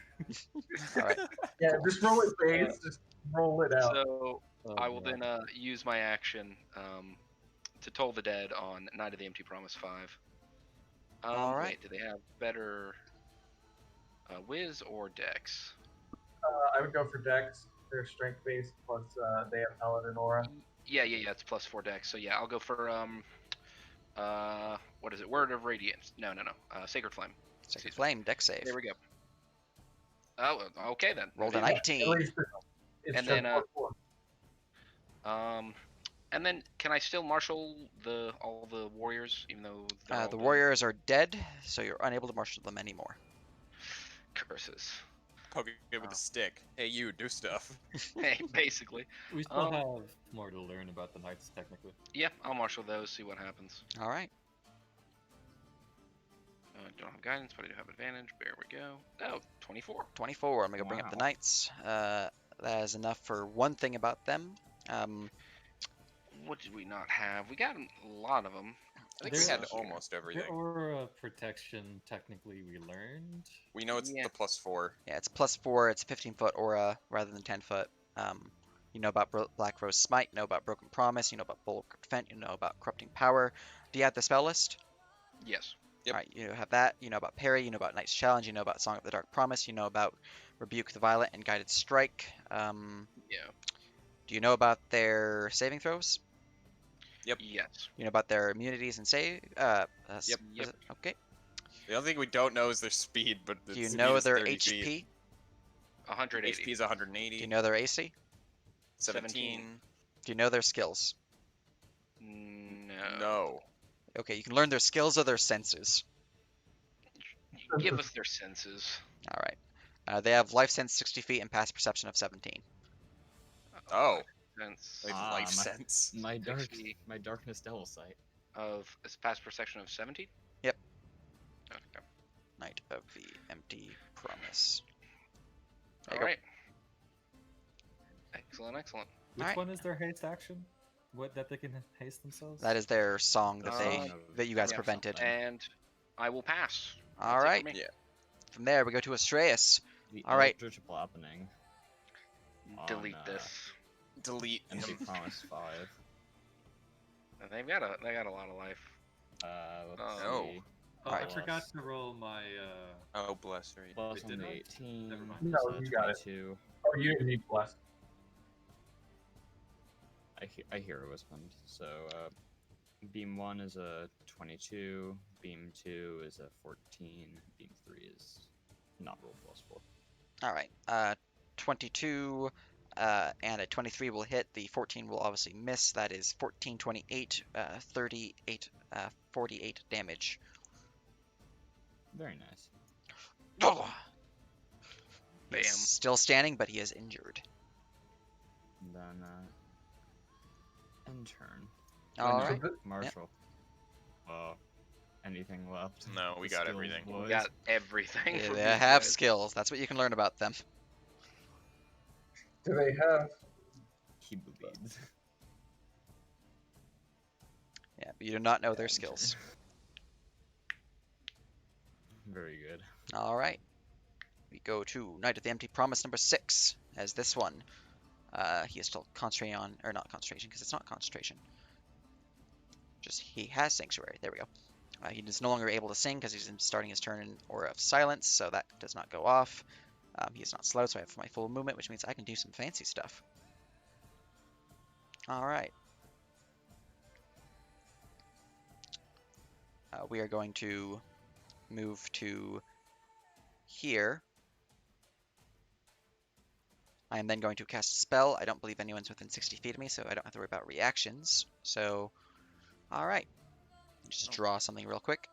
All right. Yeah, just roll it base. Just roll it out. So Oh, I will God. then use my action to Toll the Dead on Night of the Empty Promise 5. Alright. Wait, do they have better Wiz or Dex? I would go for Dex. They're strength based, plus they have Paladin Aura. Yeah, it's plus 4 Dex. So yeah, I'll go for what is it? Word of Radiance. No. Sacred Flame. Sacred Flame, deck save. There we go. Oh, okay then. Rolled a Maybe. 19. At least it's And just then, +4. And then can I still marshal all the warriors, even though they're all The dead? warriors are dead, so you're unable to marshal them anymore. Curses. Poke it with a stick. Hey, you, do stuff. Hey, basically. We still Um, have more to learn about the knights, technically. Yeah, I'll marshal those, see what happens. All right. I don't have guidance, but I do have advantage. There we go. Oh, 24. 24. I'm going to bring up the knights. That is enough for one thing about them. What did we not have? We got a lot of them. I think we There- had almost everything. Their aura protection, technically, we learned. We know it's Yeah. the plus 4. Yeah, it's +4. It's a 15-foot aura rather than 10-foot. You know about Black Rose Smite. You know about Broken Promise. You know about Bulwark Defense. You know about Corrupting Power. Do you have the spell list? Yes. Yep. All right, you have that. You know about Parry. You know about Knight's Challenge. You know about Song of the Dark Promise. You know about Rebuke the Violent and Guided Strike. Yeah. Do you know about their saving throws? Yep. Yes. You know about their immunities and save? Yep. Is it? Okay. The only thing we don't know is their speed, but the Do you speed know is their 30 HP? feet. 180. HP is 180. Do you know their AC? 17. Do you know their skills? No. No. Okay, you can learn their skills or their senses. Give us their senses. All right. They have life sense 60 feet and passive perception of 17. Oh. Sense They have Ah, life my- sense. My 60. darkness devil sight. of is past perception of 17. Yep. Okay. Night of the Empty Promise. There All you go. right. Excellent. Excellent. Which Alright. one is their haste action? What that they can haste themselves? That is their song that that you guys yeah, prevented. And I will pass. All That's it for right. me. Yeah. From there, we go to Astraeus. The All right. Eldritch Blappening. Delete on, this. Delete Empty him. Promise 5. They got a lot of life. Let's no. see. Oh, Alright. I forgot to roll my. Oh, bless her. Plus Wait, did on the I? 18. Never mind. No, so you got it. 22. Oh, you didn't need plus. I hero husband. So beam 1 is a 22, beam 2 is a 14, beam 3 is not roll plus 4. All right. 22 and a 23 will hit. The 14 will obviously miss. That is 14, 28, 38, 48 damage. Very nice. Oh! Bam. He's still standing, but he is injured. And then end turn. All So right. th- Marshall. Anything left? No, we The got skills, everything. We boys? got everything. Yeah, from they these have guys. skills. That's what you can learn about them. Do they have? Hebrew beads. Yeah, but you do not know their End skills. turn. Very good. All right. We go to Night of the Empty Promise number 6 as this one. He is still concentrating on, or not concentration, because it's not concentration. Just he has Sanctuary. There we go. He is no longer able to sing because he's starting his turn in Aura of Silence, so that does not go off. He is not slow, so I have my full movement, which means I can do some fancy stuff. All right. We are going to move to here. I am then going to cast a spell. I don't believe anyone's within 60 feet of me, so I don't have to worry about reactions. So, all right. Just draw something real quick.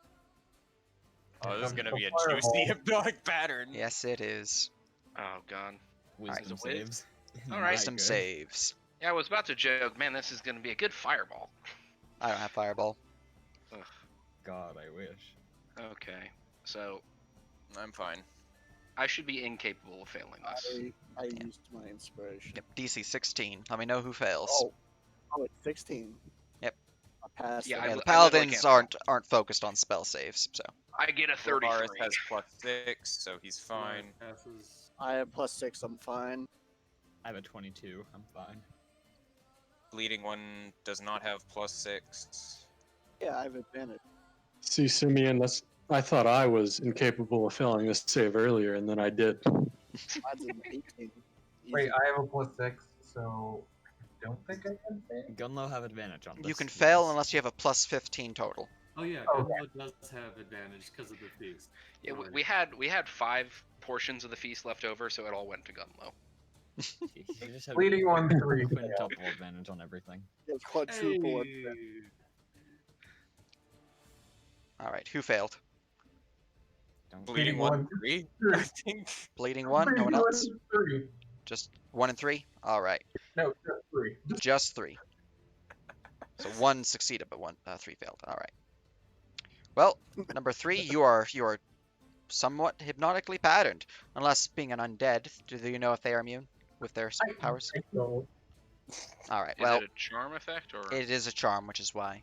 Oh, this is gonna be a Fireball. juicy hypnotic pattern. Yes, it is. Oh god. Wisdom Is it whiz? saves. All right. Wisdom saves. Yeah, I was about to joke. Man, this is gonna be a good fireball. I don't have Fireball. God, I wish. Okay. So I'm fine. I should be incapable of failing this. I used my inspiration. Yep, DC 16. Let me know who fails. Oh, it's 16. Yep. I passed. Yeah, it. Yeah, I the literally paladins can't aren't focused on spell saves, so I get a Lovaris 33. has +6, so he's fine. Passes. I have +6. I'm fine. I have a 22. I'm fine. Bleeding one does not have +6. Yeah, I have advantage. See, Simeon, I thought I was incapable of failing this save earlier, and then I did. Mine's an 18. Wait, Easy. I have a +6, so I don't think I can fail. Gunlow have advantage on this. you can fail yes. unless you have a plus 15 total. Oh yeah, Oh, Gunlow does have advantage because of the feast. Yeah, Sorry. we had 5 portions of the feast left over, so it all went to Gunlow. You just have Bleeding one 3. quintuple advantage on everything. You have quadruple Hey! advantage. All right, who failed? Don't Bleeding one 3, I think. Bleeding one? No one Bleeding else? 3. Just 1 and 3? All right, No, just 3. just 3. So 1 succeeded, but 3 failed. All right. Well, number 3, you are somewhat hypnotically patterned, unless being an undead. Do you know if they are immune with their powers? I don't. All right. Is Well, it a charm effect or? it is a charm, which is why.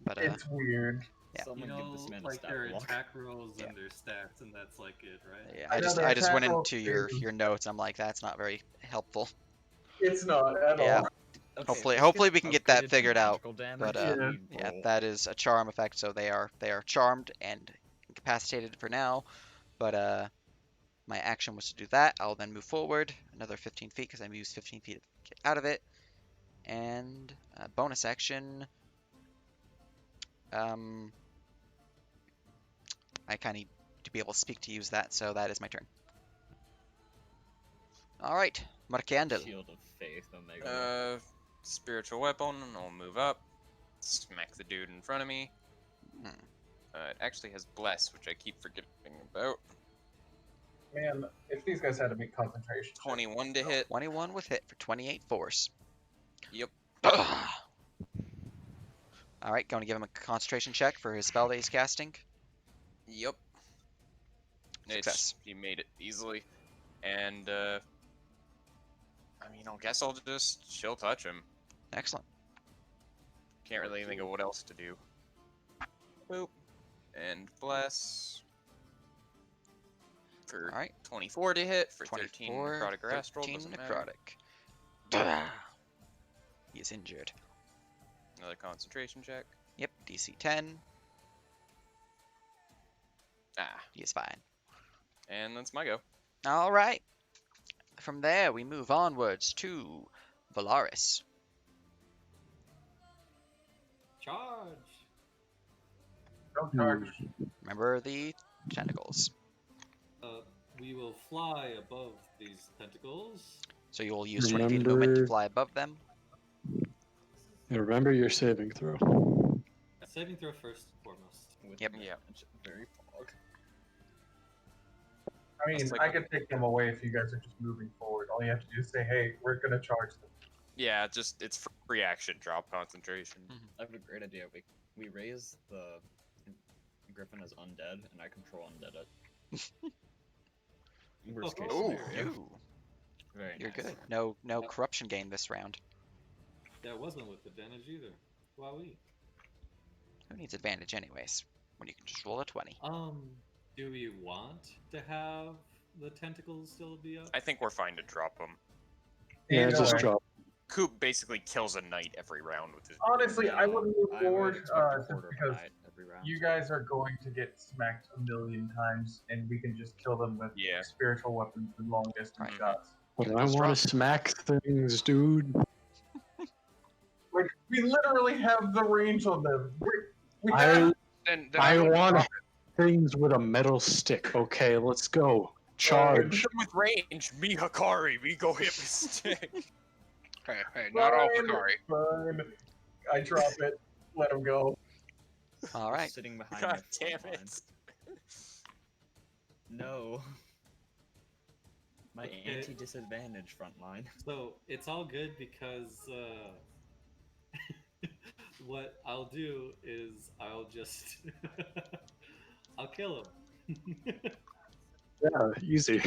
But It's weird. Yeah. Someone You give know, this man a like stat their block. attack rolls Yeah. and their stats, and that's like it, right? yeah, I know the I just went attack roll into your is- notes. I'm like, that's not very helpful. It's not at Yeah. all. Hopefully- let's hopefully get we can get that upgraded to figured out, magical damage but, and Yeah, roll. that is a charm effect, so they are charmed and incapacitated for now. But my action was to do that. I'll then move forward another 15 feet because I used 15 feet to get out of it. And bonus action. I kind of need to be able to speak to use that, so that is my turn. All right, Marcandel. Shield of Faith, Omega. Spiritual weapon. I'll move up. Smack the dude in front of me. It actually has bless, which I keep forgetting about. Man, if these guys had to make concentration. 21 to hit. 21 with hit for 28 force. Yep. All right, going to give him a concentration check for his spell that he's casting. Yep. Success. He made it easily. And, I mean, I guess I'll just chill touch him. Excellent. Can't really think of what else to do. Boop. And bless. For All right. 24 to hit, for 13 24, necrotic or astral, 13 doesn't matter. necrotic. He is injured. Another concentration check. Yep, DC 10. Ah, He is fine. and that's my go. All right. From there, we move onwards to Valaris. Charge! Don't charge. Remember the tentacles. We will fly above these tentacles. So you will use 20 feet of movement to Remember- fly above them. And remember your saving throw. Saving throw first and foremost. With Yep. Yeah. Very fog. I mean, That's like I a- could take them away if you guys are just moving forward. All you have to do is say, hey, we're going to charge them. Yeah, just it's free action, drop concentration. I have a great idea. We raise the Griffin as undead, and I control undead it. Worst case Oh, scenario. Ooh, Very you're nice. good. No corruption gain this round. That wasn't with advantage either. Wowee. Who needs advantage anyways, when you can just roll a 20? Do we want to have the tentacles still be up? I think we're fine to drop them. Yeah, Either just way. drop. Coop basically kills a knight every round with his. Honestly, I wouldn't move I would forward expect a just quarter of a because knight every round. you guys are going to get smacked a million times, and we can just kill them with Yeah. spiritual weapons and long distance Right. shots. But I Let's want drop. to smack things, dude. Like, we literally have the range on them. We I have Then I will want drop things with a metal stick. Okay, let's go. Charge. With range, me Hakari, we go hit with stick. it. Hey, not all Fine, Hikari. fine. I drop it. Let him go. All right. Sitting behind God your damn front it. line. No. My Okay. anti-disadvantage front line. So it's all good because what I'll do is I'll just I'll kill him. Yeah, easy.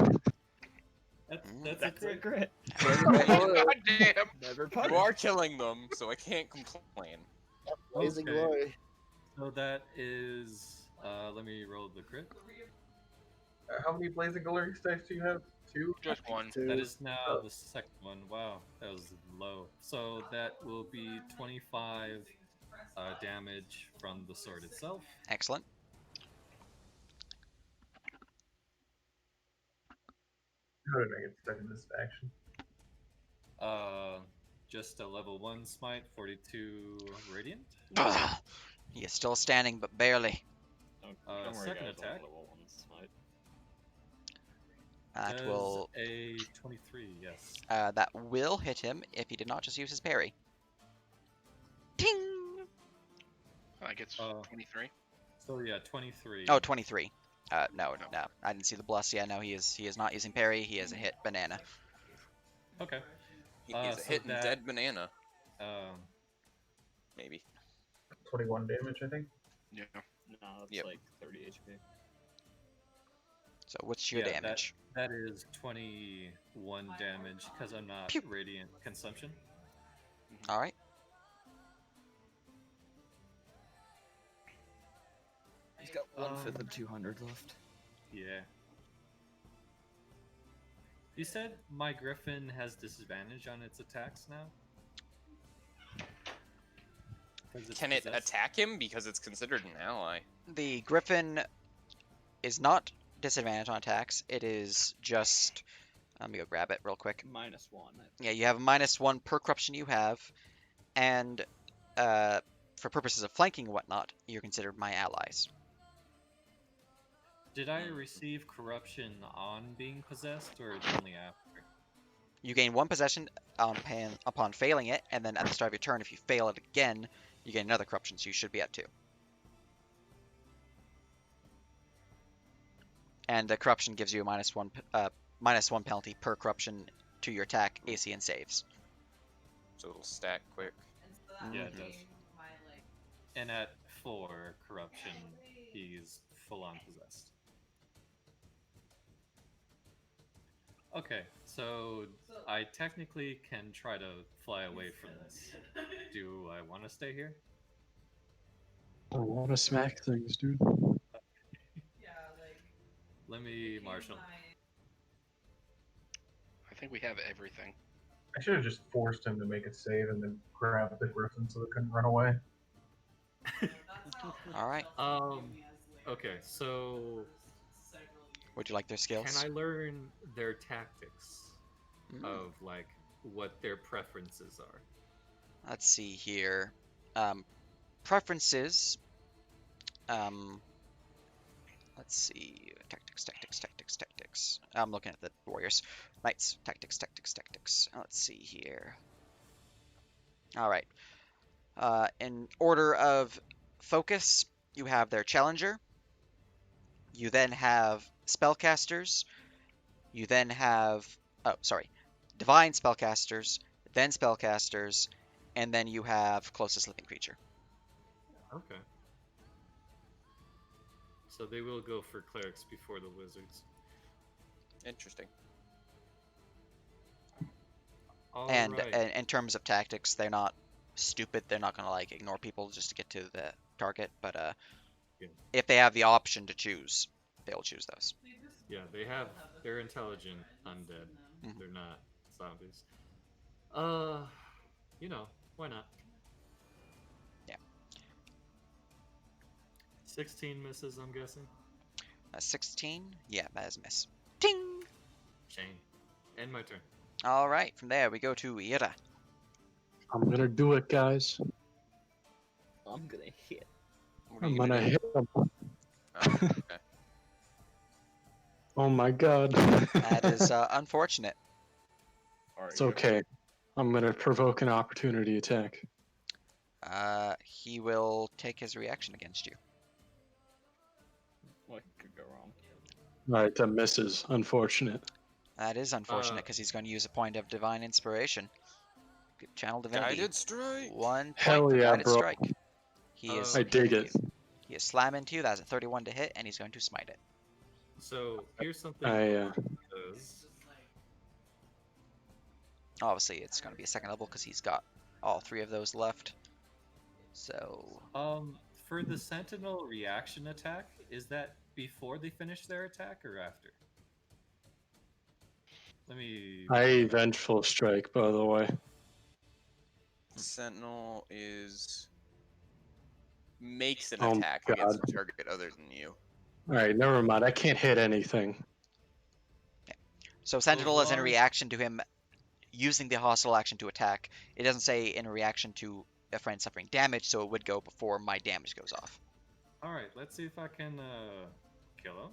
That's That's a a crit. crit. God damn. Never You are killing them, so I can't complain. Blazing Okay. glory. So that is let me roll the crit. How many blazing glory dice do you have? 2? Just one. Two. That is now the second one. Wow, that was low. So that will be 25 damage from the sword itself. Excellent. How did I get stuck in this action? Just a level 1 smite, 42 radiant. He is still standing, but barely. Don't worry, second guys, I'll attack. level one smite. That Does will a 23, yes. that will hit him if he did not just use his parry. Ting! I gets 23. So yeah, 23. Oh, 23. No, I didn't see the bless. Yeah, no, he is not using parry. He is a hit banana. Okay. He's a So hit and that- dead banana, Um, maybe. 21 damage, I think. Yeah. No, it's Yep. like 30 HP. So what's your Yeah, that- damage? that is 21 damage because I'm not Pew. radiant consumption. All right. He's got 1/5 of 200 left. Yeah. You said my griffin has disadvantage on its attacks now? 'Cause it's Can it possessed? attack him because it's considered an ally? The griffin is not disadvantaged on attacks. It is just Let me go grab it real quick. -1. Yeah, you have a -1 per corruption you have, and for purposes of flanking and whatnot, you're considered my allies. Did I receive corruption on being possessed, or only after? You gain 1 possession upon failing it, and then at the start of your turn, if you fail it again, you gain another corruption, so you should be at 2. And the corruption gives you a -1 penalty per corruption to your attack, AC, and saves. So it'll stack quick. Yeah, it does. And at 4 corruption, he's full on possessed. Okay, so I technically can try to fly away from this. Do I want to stay here? I want to smack things, dude. Let me marshal. I think we have everything. I should have just forced him to make a save and then grab the griffin so they couldn't run away. All right. Okay, so Would you like their skills? can I learn their tactics Mm. of like what their preferences are? Let's see here. Preferences. Let's see. Tactics. I'm looking at the warriors. Knights. Tactics. Let's see here. All right. In order of focus, you have their challenger. You then have spellcasters. You then have, divine spellcasters, then spellcasters, and then you have closest living creature. Okay. So they will go for clerics before the wizards. Interesting. And Alright. in terms of tactics, they're not stupid. They're not gonna like ignore people just to get to the target. But Yeah. if they have the option to choose, they'll choose those. Yeah, they're intelligent undead. Mhm. They're not zombies. Why not? Yeah. 16 misses, I'm guessing. 16. Yeah, that is a miss. Ting. Shame. End my turn. All right. From there, we go to Ira. I'm gonna do it, guys. I'm gonna hit. What are I'm you gonna do? hit them. Oh, okay. Oh my god. That is unfortunate. It's okay. I'm gonna provoke an opportunity attack. He will take his reaction against you. What could go wrong? Alright, that misses. Unfortunate. That is unfortunate because he's going to use a point of divine inspiration. Channel divinity. Guided strike. 1 point Hell for yeah, guided bro. strike. He is. I dig hitting it. you. He is slamming into you. That's a 31 to hit, and he's going to smite it. So here's something. Does. Obviously, it's going to be a second level because he's got all 3 of those left. So For the sentinel reaction attack, is that before they finish their attack or after? Let me. Vengeful strike, by the way. Sentinel makes an Oh my attack God. against a target other than you. Alright, never mind. I can't hit anything. So Sentinel is in a Vlar- reaction to him using the hostile action to attack. It doesn't say in a reaction to a friend suffering damage, so it would go before my damage goes off. All right, let's see if I can kill him.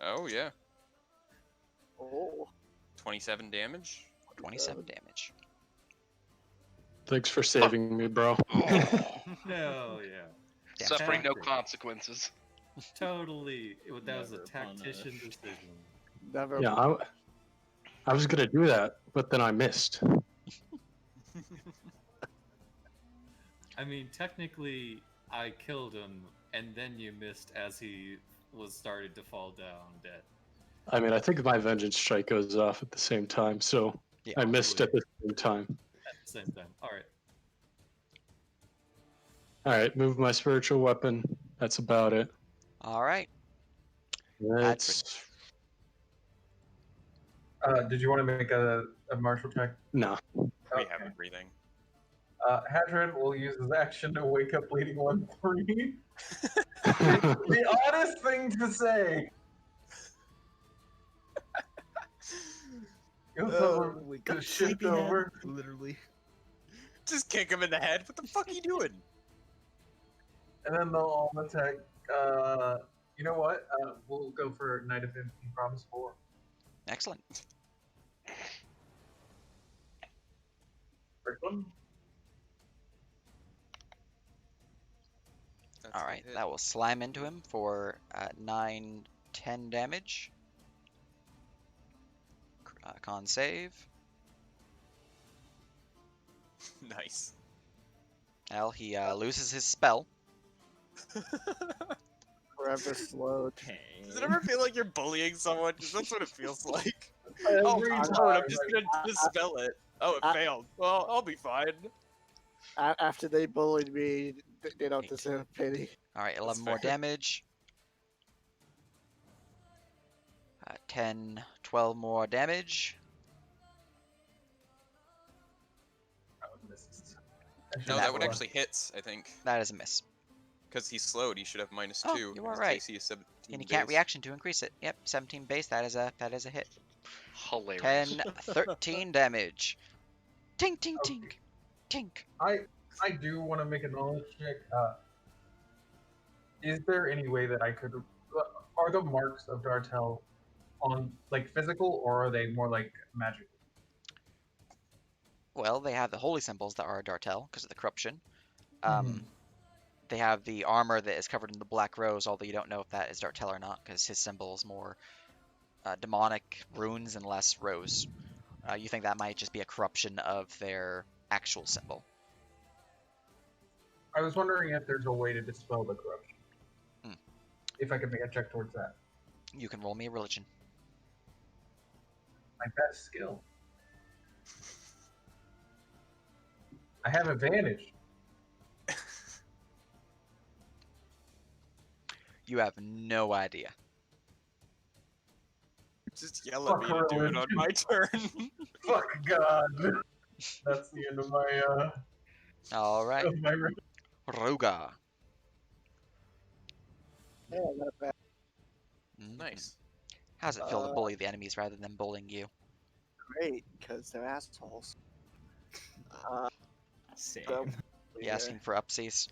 Oh yeah. Oh, 27 damage. 27 damage. Thanks for saving me, bro. No, yeah, Damn Suffering no straight. consequences. totally. That was a Never tactician punish. decision. never. Yeah, I was gonna do that, but then I missed. I mean, technically, I killed him, and then you missed as he was started to fall down dead. I mean, I think my vengeance strike goes off at the same time, so Yeah. I missed at the same time. At the same time. All right. Alright, move my spiritual weapon. That's about it. All right. That's Did you want to make a martial check? no. We Okay. have everything. Hadron will use his action to wake up Bleeding 1-3. The honest thing to say. Yo, someone we get got shipped sleepyhead, over. literally. Just kick him in the head. What the fuck are you doing? And then they'll all attack. You know what? We'll go for Knight of 15 Promise 4. Excellent. First one. That's All a right, hit. that will slam into him for 9, 10 damage. Con save. Nice. Well, he loses his spell. Forever slowed. Does it ever feel like you're bullying someone? Because that's what it feels like. Every Oh, time, I'm just like, gonna dispel it. Oh, it failed. Well, I'll be fine. After they bullied me, they don't 8. deserve pity. All right, 11 That's more fair. damage. 10, 12 more damage. that one misses. I should No, that that one one. actually hits, I think. That is a miss. Because he's slowed, he should have -2. Oh, you and are his right. DC is 17 And he can't base. reaction to increase it. Yep, 17 base. That is a hit. Hilarious. 10, 13 damage. Tink, tink, Okay. tink, tink. I do want to make a knowledge check. Is there any way that I could? Are the marks of Dartel on like physical, or are they more like magical? Well, they have the holy symbols that are Dartel because of the corruption. Mhm. They have the armor that is covered in the black rose, although you don't know if that is Dartel or not because his symbol is more demonic runes and less rose. You think that might just be a corruption of their actual symbol. I was wondering if there's a way to dispel the corruption. Hmm. If I could make a check towards that. You can roll me a religion. My best skill. I have advantage. You have no idea. Just yell at me Fuck to do it on my turn. Fuck God. That's the end of my All right, of my round. Ruga. Yeah, not bad. Mhm. Nice. How's it feel to bully the enemies rather than bullying you? Great, because they're assholes. Same. So, You asking for upsies?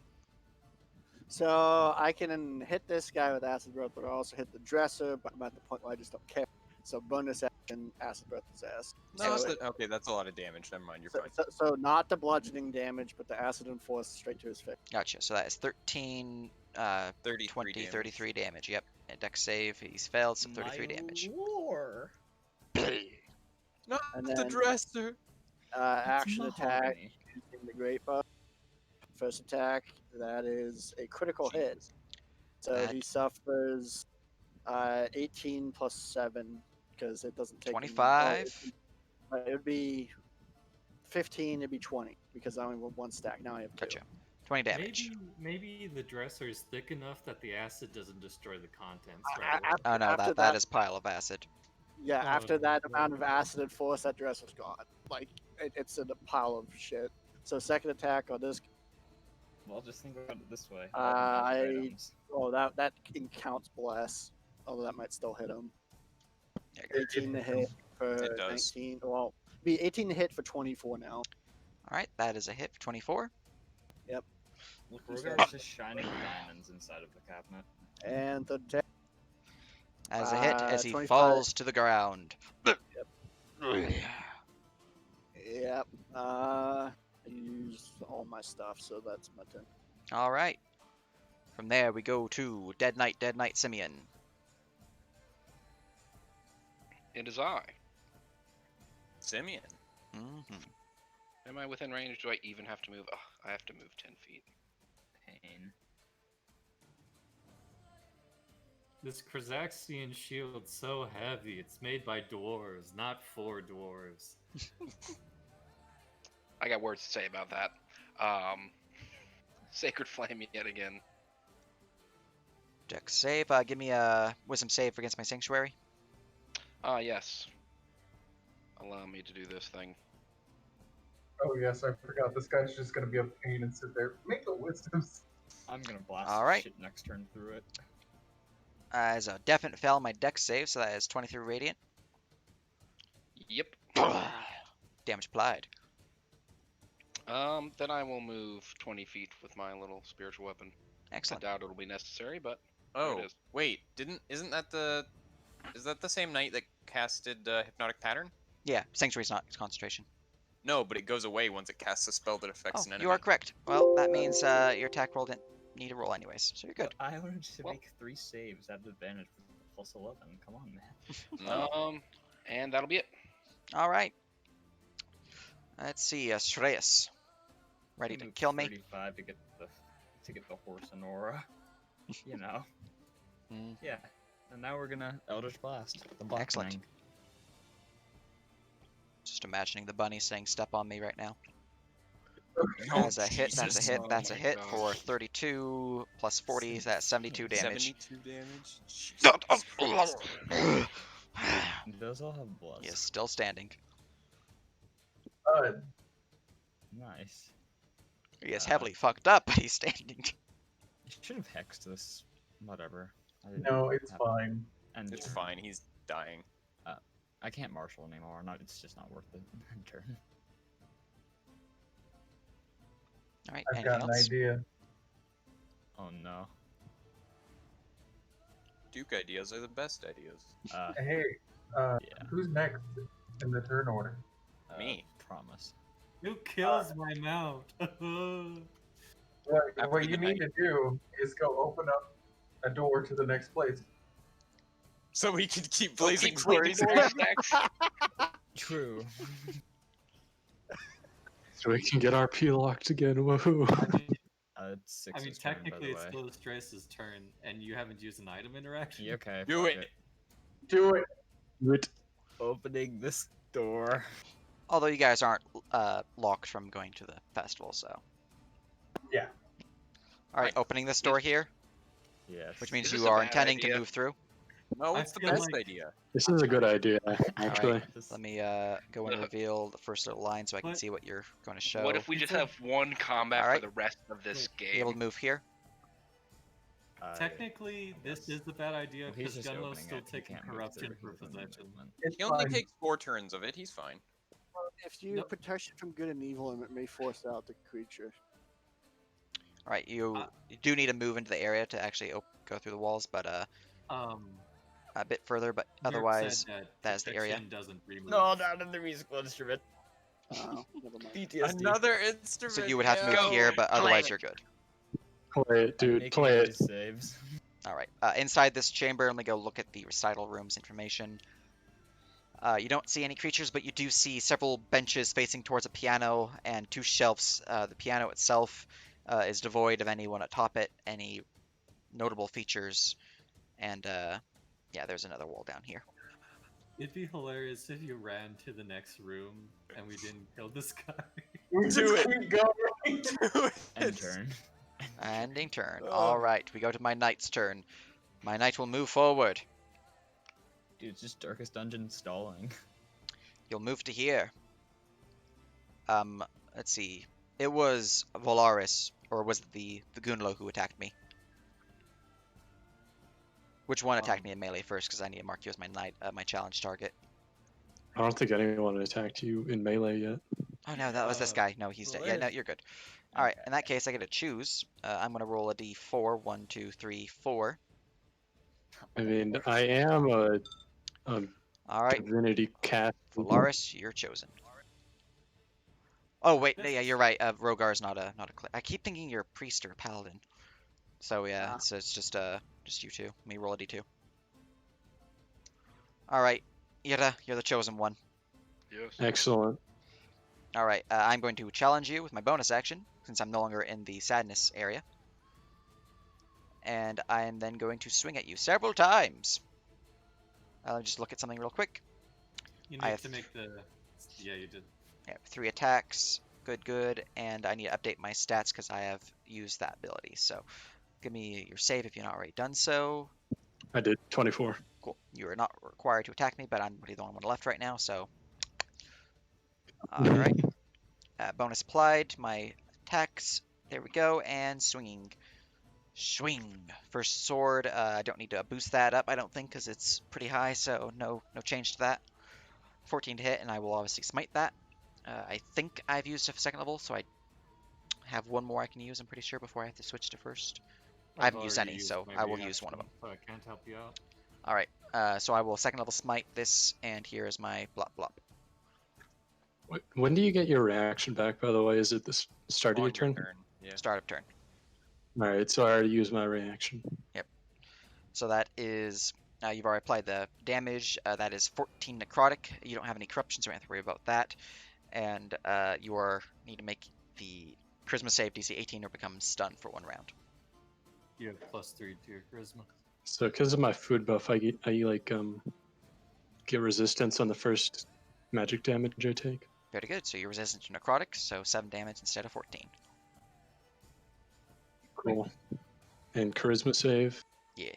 So I can hit this guy with acid breath, but I also hit the dresser. But I'm at the point where I just don't care. So bonus action, acid breath his ass. No, So, okay, that's a lot of damage. Never mind, you're so, fine. so not the bludgeoning damage, but the acid and force straight to his face. Gotcha. So that is 13, 33 20, damage. 33 damage. Yep. And dex save. He's failed, so 33 damage. War. Not And the then- dresser. Action attack Mahogany. using the great buff. First attack, that is a critical hit. So he That- suffers 18 plus 7 because it doesn't take. 25. It would be 15. It'd be 20 because I only have one stack. Now I have two. Gotcha. 20 damage. Maybe the dresser is thick enough that the acid doesn't destroy the contents. I- Right away. I- Oh no, After that that- is pile of acid. Yeah, Oh, after that no. amount of acid and force, that dresser's gone. Like it's in a pile of shit. So second attack on this. Well, just think about it this way. I- Oh, that counts bless. Although that might still hit him. There you go. 18 to hit for It does. 19. Well, be 18 to hit for 24 now. All right, that is a hit for 24. Look, Rogar's just shining diamonds inside of the cabinet. And the attack. As a hit, as he 25. falls to the ground. Yep. I used all my stuff, so that's my turn. All right. From there, we go to Dead Knight Simeon. It is I. Simeon. Mm-hmm. Am I within range? Do I even have to move? Ugh, I have to move 10 feet. Pain. This Krazaxian shield's so heavy. It's made by dwarves, not for dwarves. I got words to say about that. Sacred Flame yet again. Dex save. Give me a wisdom save against my sanctuary. Yes. Allow me to do this thing. Oh yes, I forgot. This guy's just gonna be a pain and sit there. Make the wisdoms. I'm gonna blast All right. shit next turn through it. As a definite fail on my dex save, so that is 23 radiant. Yep. Damage applied. Then I will move 20 feet with my little spiritual weapon. Excellent. I doubt it'll be necessary, but Oh, it is. wait, isn't that is that the same knight that casted Hypnotic Pattern? Yeah, Sanctuary's not concentration. No, but it goes away once it casts a spell that affects Oh, an enemy. you are correct. Well, that means your attack roll didn't need a roll anyways, so you're good. But I learned to Well- make 3 saves at advantage with plus 11. Come on, man. No. And that'll be it. All right. Let's see, Shreyas. Ready to Move kill me? 35 to get the horse and aura. You know. Mm. Yeah. And now we're gonna Eldritch Blast. The Excellent. blackening. Just imagining the bunny saying "Step on me" right now. Oh, That's a hit. That's a Jesus. hit. Oh That's a my hit gosh. for 32 plus 40. That's 72 damage. 72 damage. Those all have blood. He is still standing. Nice. He is heavily fucked up, but he's standing. You should have hexed this. Whatever. I didn't No, it's have- fine. And It's fine. He's dying. I can't marshal anymore. It's just not worth it. Turn. All right. I've Anything got an else? idea. Oh no. Duke ideas are the best ideas. Hey, Yeah. who's next in the turn order? Me. Promise. Who kills my mount? What After you the need to do is go open up a door to the next place. So we can keep Blazing blazing Glories glories. next. True. So we can get our P locked again. Woohoo! It's six. I mean, technically, it's still Stress's turn, and you haven't used an item interaction. Yeah, okay. Do fuck it. Do it. Do it. Opening this door. Although you guys aren't locked from going to the festival, so. Yeah. All right, opening this door here, Yes. which means Is this you a are bad intending to idea? move through. No, I it's the feel best like- idea. This is a good idea, actually. Let me go and reveal the first little line so I can What? see what you're going to show. What if we just have one combat Alright. for the rest of this Be able to game? move here? Technically, this is a bad idea Well, he's because just Gunlo's opening still it. He taking can't move corruption through. for He doesn't have possession. movement. It's He only fine. takes 4 turns of it. He's fine. If you Nope. protection from good and evil, it may force out the creature. All right, you do need to move into the area to actually go through the walls, but a bit further. But Nerp otherwise, said that is the area. protection doesn't remove. No, not in the musical instrument. Oh, never mind. PTSD. Another instrument. so you would have to move yeah. here, but Play otherwise it. you're good. Play it, I'm dude. making Play all it. these saves. All right, inside this chamber, let me go look at the recital room's information. You don't see any creatures, but you do see several benches facing towards a piano and 2 shelves. The piano itself is devoid of anyone atop it, any notable features, and yeah, there's another wall down here. It'd be hilarious if you ran to the next room and we didn't kill this guy. We just Do it. keep going. Do it. End turn. Ending turn. Oh. All right, we go to my knight's turn. My knight will move forward. Dude, it's just Darkest Dungeon stalling. You'll move to here. Let's see. It was Volaris, or was it the Gunlo who attacked me? Which one attacked me in melee first? Because I need to mark you as my knight, my challenge target. I don't think anyone attacked you in melee yet. Oh no, that was this guy. No, he's dead. Yeah, no, you're good. All right, in that case, I get to choose. I'm gonna roll a d4. 1, 2, 3, 4. I mean, I am a All right, divinity cast. Volaris, you're chosen. Oh wait, yeah, you're right. Rogar is not a I keep thinking you're a priest or a paladin. So yeah, Ah. it's just you two. Let me roll a d2. All right, Yira, you're the chosen one. Yes. Excellent. All right, I'm going to challenge you with my bonus action since I'm no longer in the sadness area, and I am then going to swing at you several times. I'll just look at something real quick. You I need have- to make the. Yeah, you did. Yeah, 3 attacks. Good. And I need to update my stats because I have used that ability. So give me your save if you've not already done so. I did 24. Cool. You are not required to attack me, but I'm really the only one left right now, so. Alright. Bonus applied to my attacks. There we go. And swinging. Swing. First sword. I don't need to boost that up, I don't think, because it's pretty high, so no change to that. 14 to hit, and I will obviously smite that. I think I've used a second level, so I have one more I can use, I'm pretty sure, before I have to switch to first. I haven't used already any, so my I will use one of them. reaction, So I can't help you out. Alright, so I will second level smite this, and here is my blop blop. When do you get your reaction back, by the way? Is it the start of your On turn? Yeah. Start of turn. Alright, so I already used my reaction. So that is, you've already applied the damage. That is 14 necrotic. You don't have any corruptions, so you don't have to worry about that. And you need to make the charisma save DC 18 or become stunned for 1 round. You have +3 to your charisma. So because of my food buff, I get resistance on the first magic damage I take. Very good. So you're resistant to necrotic, so 7 damage instead of 14. Cool. And charisma save. Yeah.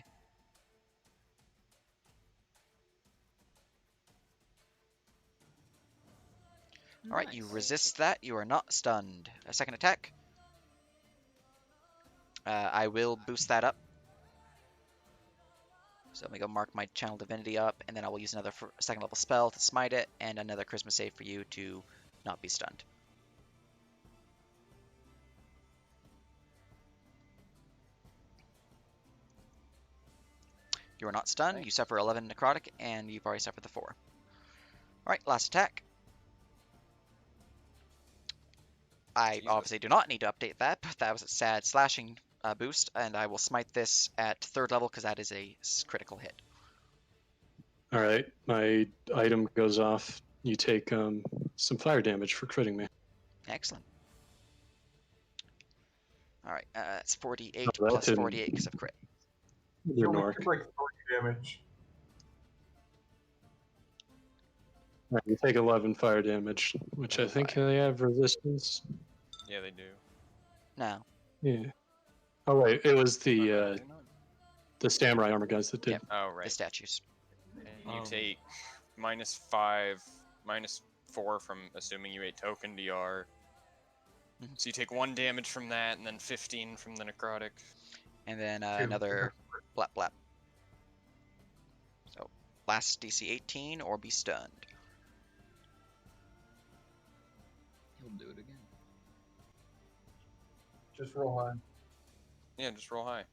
All right, you resist that. You are not stunned. A second attack. I will boost that up. So let me go mark my channel divinity up, and then I will use another second level spell to smite it, and another charisma save for you to not be stunned. You are not stunned. You suffer 11 necrotic, and you've already suffered the 4. All right, last attack. I obviously do not need to update that, but that was a sad slashing boost, and I will smite this at 3rd level because that is a critical hit. All right, my item goes off. You take some fire damage for critting me. Excellent. All right, it's 48 Oh, that plus didn't- 48 because of crit. Your You only Nork. took like 40 damage. Right, you take 11 fire damage, which I think they have resistance. Yeah, they do. No. Yeah. Oh wait, it was Oh, no, the they're not. the samurai armor guys that did. Yep. Oh, The right. statues. And you take -5, -4 from assuming you ate token DR. Mhm. So you take 1 damage from that, and then 15 from the necrotic. And then 2. another blap blap. So last DC 18 or be stunned. He'll do it again. Just roll high. Yeah, just roll high.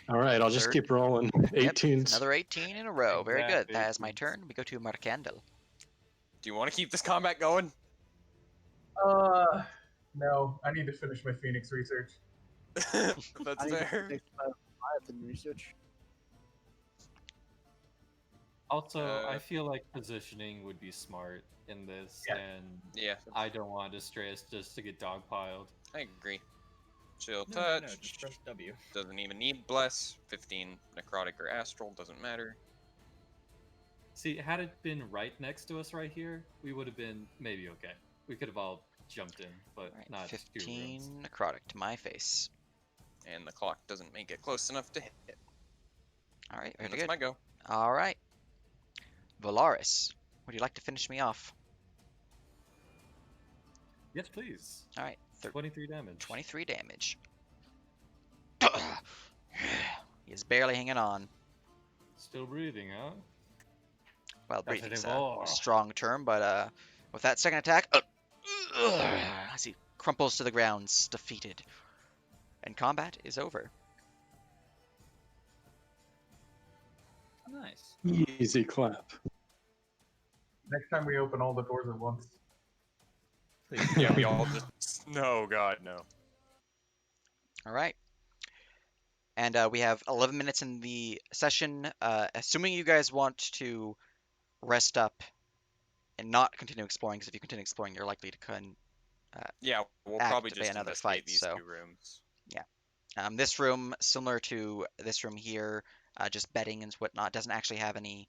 All right, I'll just Third. keep rolling. Yep, 18s. another 18 in a row. Very Exact good. That is my 18s. turn. We go to Marcandel. Do you want to keep this combat going? No. I need to finish my Phoenix research. That's I need to fair. finish my Leviathan research. Also, I Uh, feel like positioning would be smart in this, Yeah. and Yeah, I don't want Distress just to get dogpiled. I agree. Chill No, touch. no, just press W. Doesn't even need bless. 15 necrotic or astral, doesn't matter. See, had it been right next to us right here, we would have been maybe okay. We could have all jumped in, but All right, not 2 15 rooms. necrotic to my face. And the clock doesn't make it close enough to hit. All right, And very that's good. my go. All right. Valaris, would you like to finish me off? Yes, please. All right, 23 damage. 23 damage. He's barely hanging on. Still breathing, huh? Well, That's breathing's anymore. a strong term, but with that second attack, as he crumples to the ground, defeated. And combat is over. Nice. Easy clap. Next time we open all the doors at once. Please. Yeah, we all just. No, God, no. All right. And we have 11 minutes in the session. Assuming you guys want to rest up and not continue exploring, because if you continue exploring, you're likely to Yeah, we'll Act probably to be just another investigate fight, these so- 2 rooms. this room, similar to this room here, just bedding and whatnot, doesn't actually have any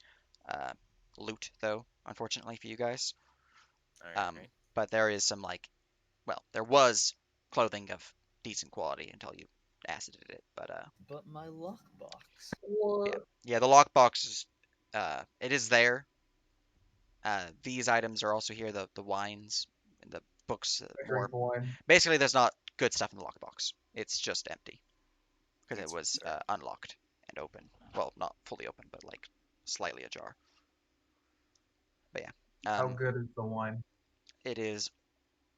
loot, though, unfortunately for you guys. Alright. But there is some, there was clothing of decent quality until you acided it. But But my luck box. yeah, the lockbox is, it is there. These items are also here, the wines and the books. I drink the wine. Basically, there's not good stuff in the lockbox. It's just empty because it That's was fair. unlocked and open. Well, not fully open, but like slightly ajar. How Um, good is the wine? it is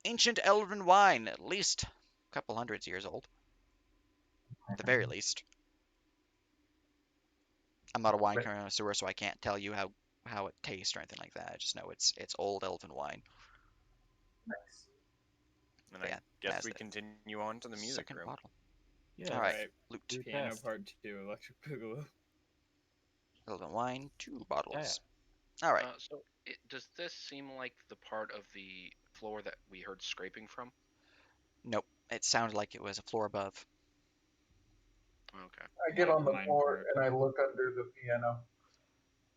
ancient elven wine, at least a couple hundreds years old, at the very least. I'm not a wine Right. connoisseur, so I can't tell you how it tastes or anything like that. I just know it's old elven wine. Nice. And But I yeah, guess that's we the continue on to the music second room. bottle. Yeah. All right, Alright, loot. Do it Piano fast. Part 2, Electric Boogaloo. Elven wine, 2 Yeah. bottles. All right. So, does this seem like the part of the floor that we heard scraping from? Nope. It sounded like it was a floor above. Okay. I get Like on the mine floor part. and I look under the piano.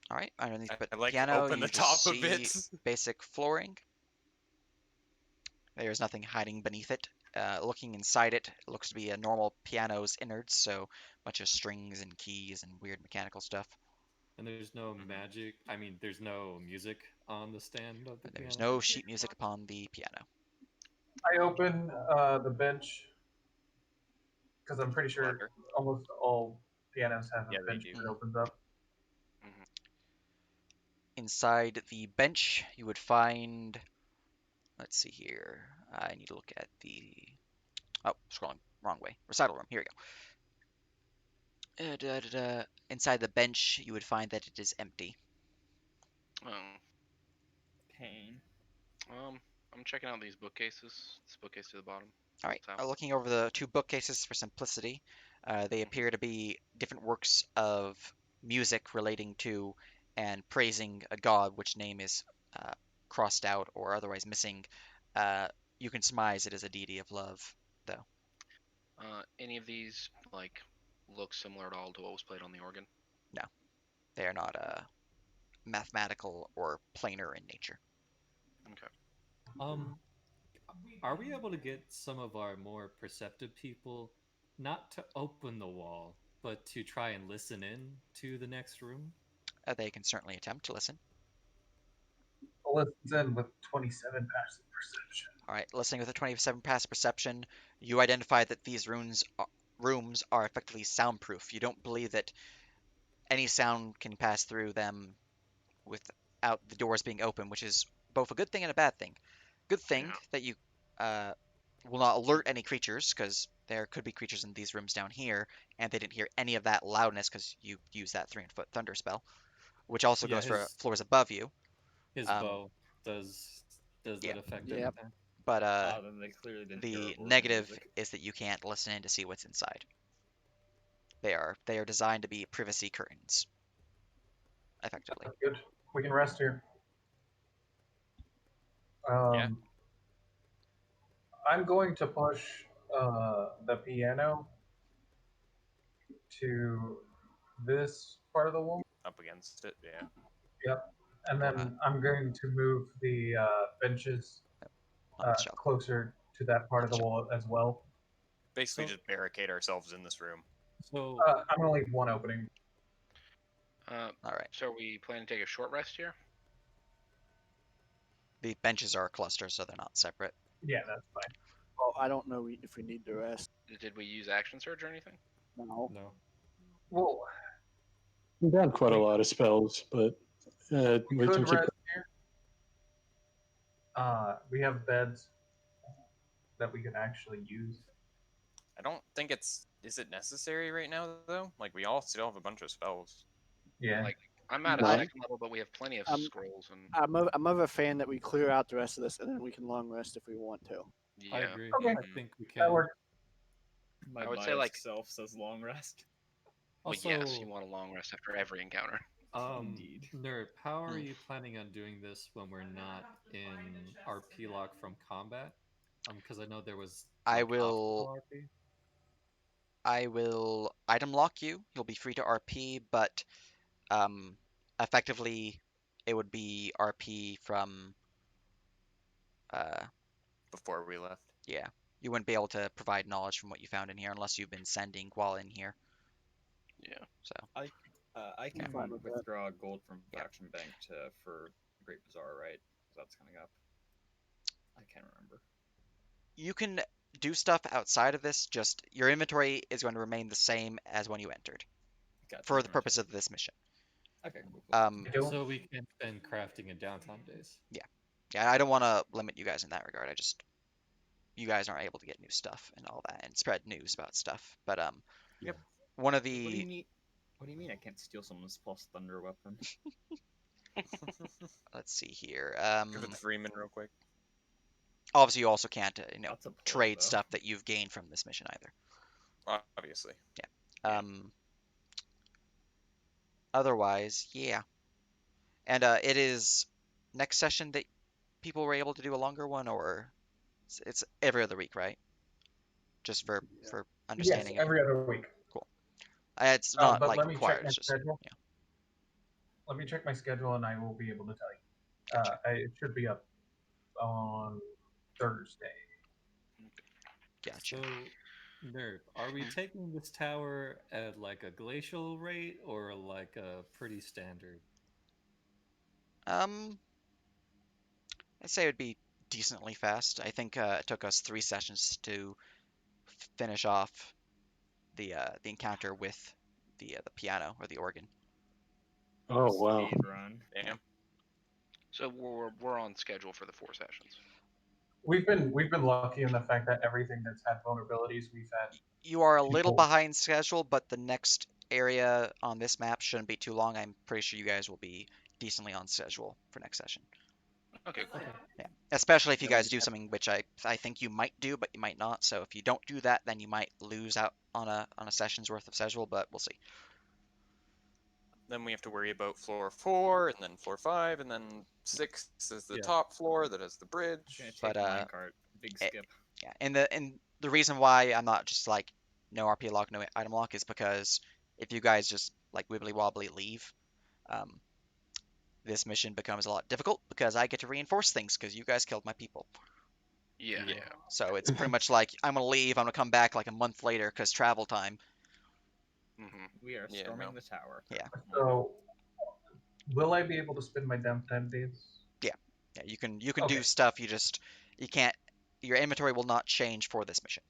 All right, underneath I but like to piano, open you the just top of see it. basic flooring. There's nothing hiding beneath it. Looking inside it, it looks to be a normal piano's innards, so a bunch of strings and keys and weird mechanical stuff. And there's no magic. I mean, there's no music on the stand of the There's piano. no sheet music upon the piano. I open the bench because I'm pretty sure Clever. almost all pianos have Yeah, a they bench do. that opens up. Inside the bench, you would find. Let's see here. I need to look at the. Oh, scrolling wrong way. Recital room. Here we go. Inside the bench, you would find that it is empty. Oh. Pain. I'm checking out these bookcases. This bookcase to the bottom. All right, What's out? looking over the 2 bookcases for simplicity, they appear to be different works of music relating to and praising a god, which name is uh, crossed out or otherwise missing. Uh, you can surmise it is a deity of love, though. Any of these like look similar at all to what was played on the organ? No, they are not mathematical or planar in nature. Okay. Um, are we able to get some of our more perceptive people not to open the wall, but to try and listen in to the next room? They can certainly attempt to listen. Listens in with 27 passive perception. All right, listening with a 27 passive perception, you identify that these rooms are effectively soundproof. You don't believe that any sound can pass through them without the doors being open, which is both a good thing and a bad thing. Good thing Yeah. that you uh, will not alert any creatures, because there could be creatures in these rooms down here, and they didn't hear any of that loudness because you use that 300-foot thunder spell, which also Yeah, goes for his floors above you. his Um, bow does yeah, that affect Yep. anything? but Then they clearly didn't hear the organ negative music. is that you can't listen in to see what's inside. They are designed to be privacy curtains, effectively. That's good. We can rest here. Yeah. I'm going to push the piano to this part of the wall. Up against it, yeah. Yep. And Uh-huh. then I'm going to move the benches On the shelf. closer to that part of the wall as well. Basically, So- just barricade ourselves in this room. So I'm going to leave one opening. All right. So are we planning to take a short rest here? The benches are a cluster, so they're not separate. Yeah, that's fine. Well, I don't know if we need to rest. Did we use action surge or anything? No. no. Well, We've done quite a lot of spells, but we we can could keep. rest here. We have beds that we could actually use. I don't think it's. Is it necessary right now, though? Like, we all still have a bunch of spells. Yeah. Like, I'm at a Right. second level, but we have plenty of Um, scrolls and I'm of a fan that we clear out the rest of this and then we can long rest if we want to. I yeah. agree. Okay. I think we can. That works. My I would say, biased like- self says long rest. Well, Also, yes, you want a long rest after every encounter. Indeed. Nerd, how are Hmm. you planning on doing this when we're not in RP lock from combat? Because I know there was. I like, will- optional RP. I will item lock you. You'll be free to RP, but effectively, it would be RP from Before we left. yeah. You wouldn't be able to provide knowledge from what you found in here unless you've been sending while in here. Yeah. So I can fine with that. withdraw gold from Yeah. Faction Bank for Great Bazaar, right? 'Cause that's coming up. I can't remember. you can do stuff outside of this. Just your inventory is going to remain the same as when you entered Gotcha, for the gotcha. purpose of this mission. Okay, cool. Cool. So we can spend crafting and downtime days. Yeah, I don't want to limit you guys in that regard. You guys aren't able to get new stuff and all that and spread news about stuff. But Yep. one of What do you the mean? What do you mean I can't steal someone's pulse thunder weapon? let's see here. Give it to Freeman real quick. Obviously you also can't That's a play, trade though. stuff that you've gained from this mission either. Obviously. Yeah. Otherwise, yeah. And it is next session that people were able to do a longer one, or it's every other week, right? Just for Yes, understanding. every other week. It's not But like let me required. check my It's just schedule. yeah. Let me check my schedule, and I will be able to tell you. Gotcha. It should be up on Thursday. Gotcha. So, Nerf, are we taking this tower at like a glacial rate or like a pretty standard? I'd say it would be decently fast. I think it took us 3 sessions to finish off the encounter with the piano or the organ. Oh wow. Speed run. Damn. So we're on schedule for the 4 sessions. We've been lucky in the fact that everything that's had vulnerabilities we've had. You are a little People- behind schedule, but the next area on this map shouldn't be too long. I'm pretty sure you guys will be decently on schedule for next session. Okay, cool. Yeah, especially if you Yeah, we guys do something which I think you might do, but you might not. So if you don't do that, then you might lose out on a session's worth of schedule. But we'll see. Then we have to worry about floor 4, and then floor 5, and then 6 is the Yeah. top floor that has the bridge. Gonna take But, the minecart. Big skip. Yeah, and the reason why I'm not just like no RP lock, no item lock is because if you guys just like wibbly wobbly leave, this mission becomes a lot difficult because I get to reinforce things because you guys killed my people. Yeah. Yeah. So it's pretty much like I'm gonna leave, I'm gonna come back like a month later because travel time. Mm-hmm. We are Yeah, storming no. the tower. Yeah. So, will I be able to spend my downtime days? Yeah, you can do Okay. stuff. You can't. Your inventory will not change for this mission.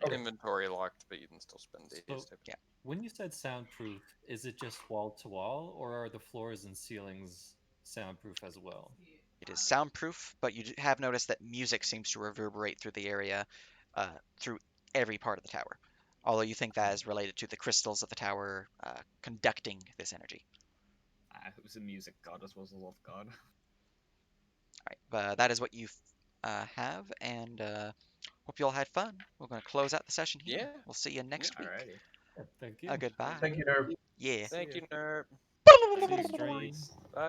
Okay. Inventory locked, but you can still spend days. So- typically. Yeah. When you said soundproof, is it just wall to wall, or are the floors and ceilings soundproof as well? It is soundproof, but you have noticed that music seems to reverberate through the area, through every part of the tower. Although you think that is related to the crystals of the tower conducting this energy. It was a music god as well as a love god. All right, but that is what you have, and hope you all had fun. We're going to close out the session here. Yeah. We'll see you next week. Alrighty. Yeah, thank you. Goodbye. Thank you, Nerv. Yeah. Thank See you, nerd. See you, stream. Bye.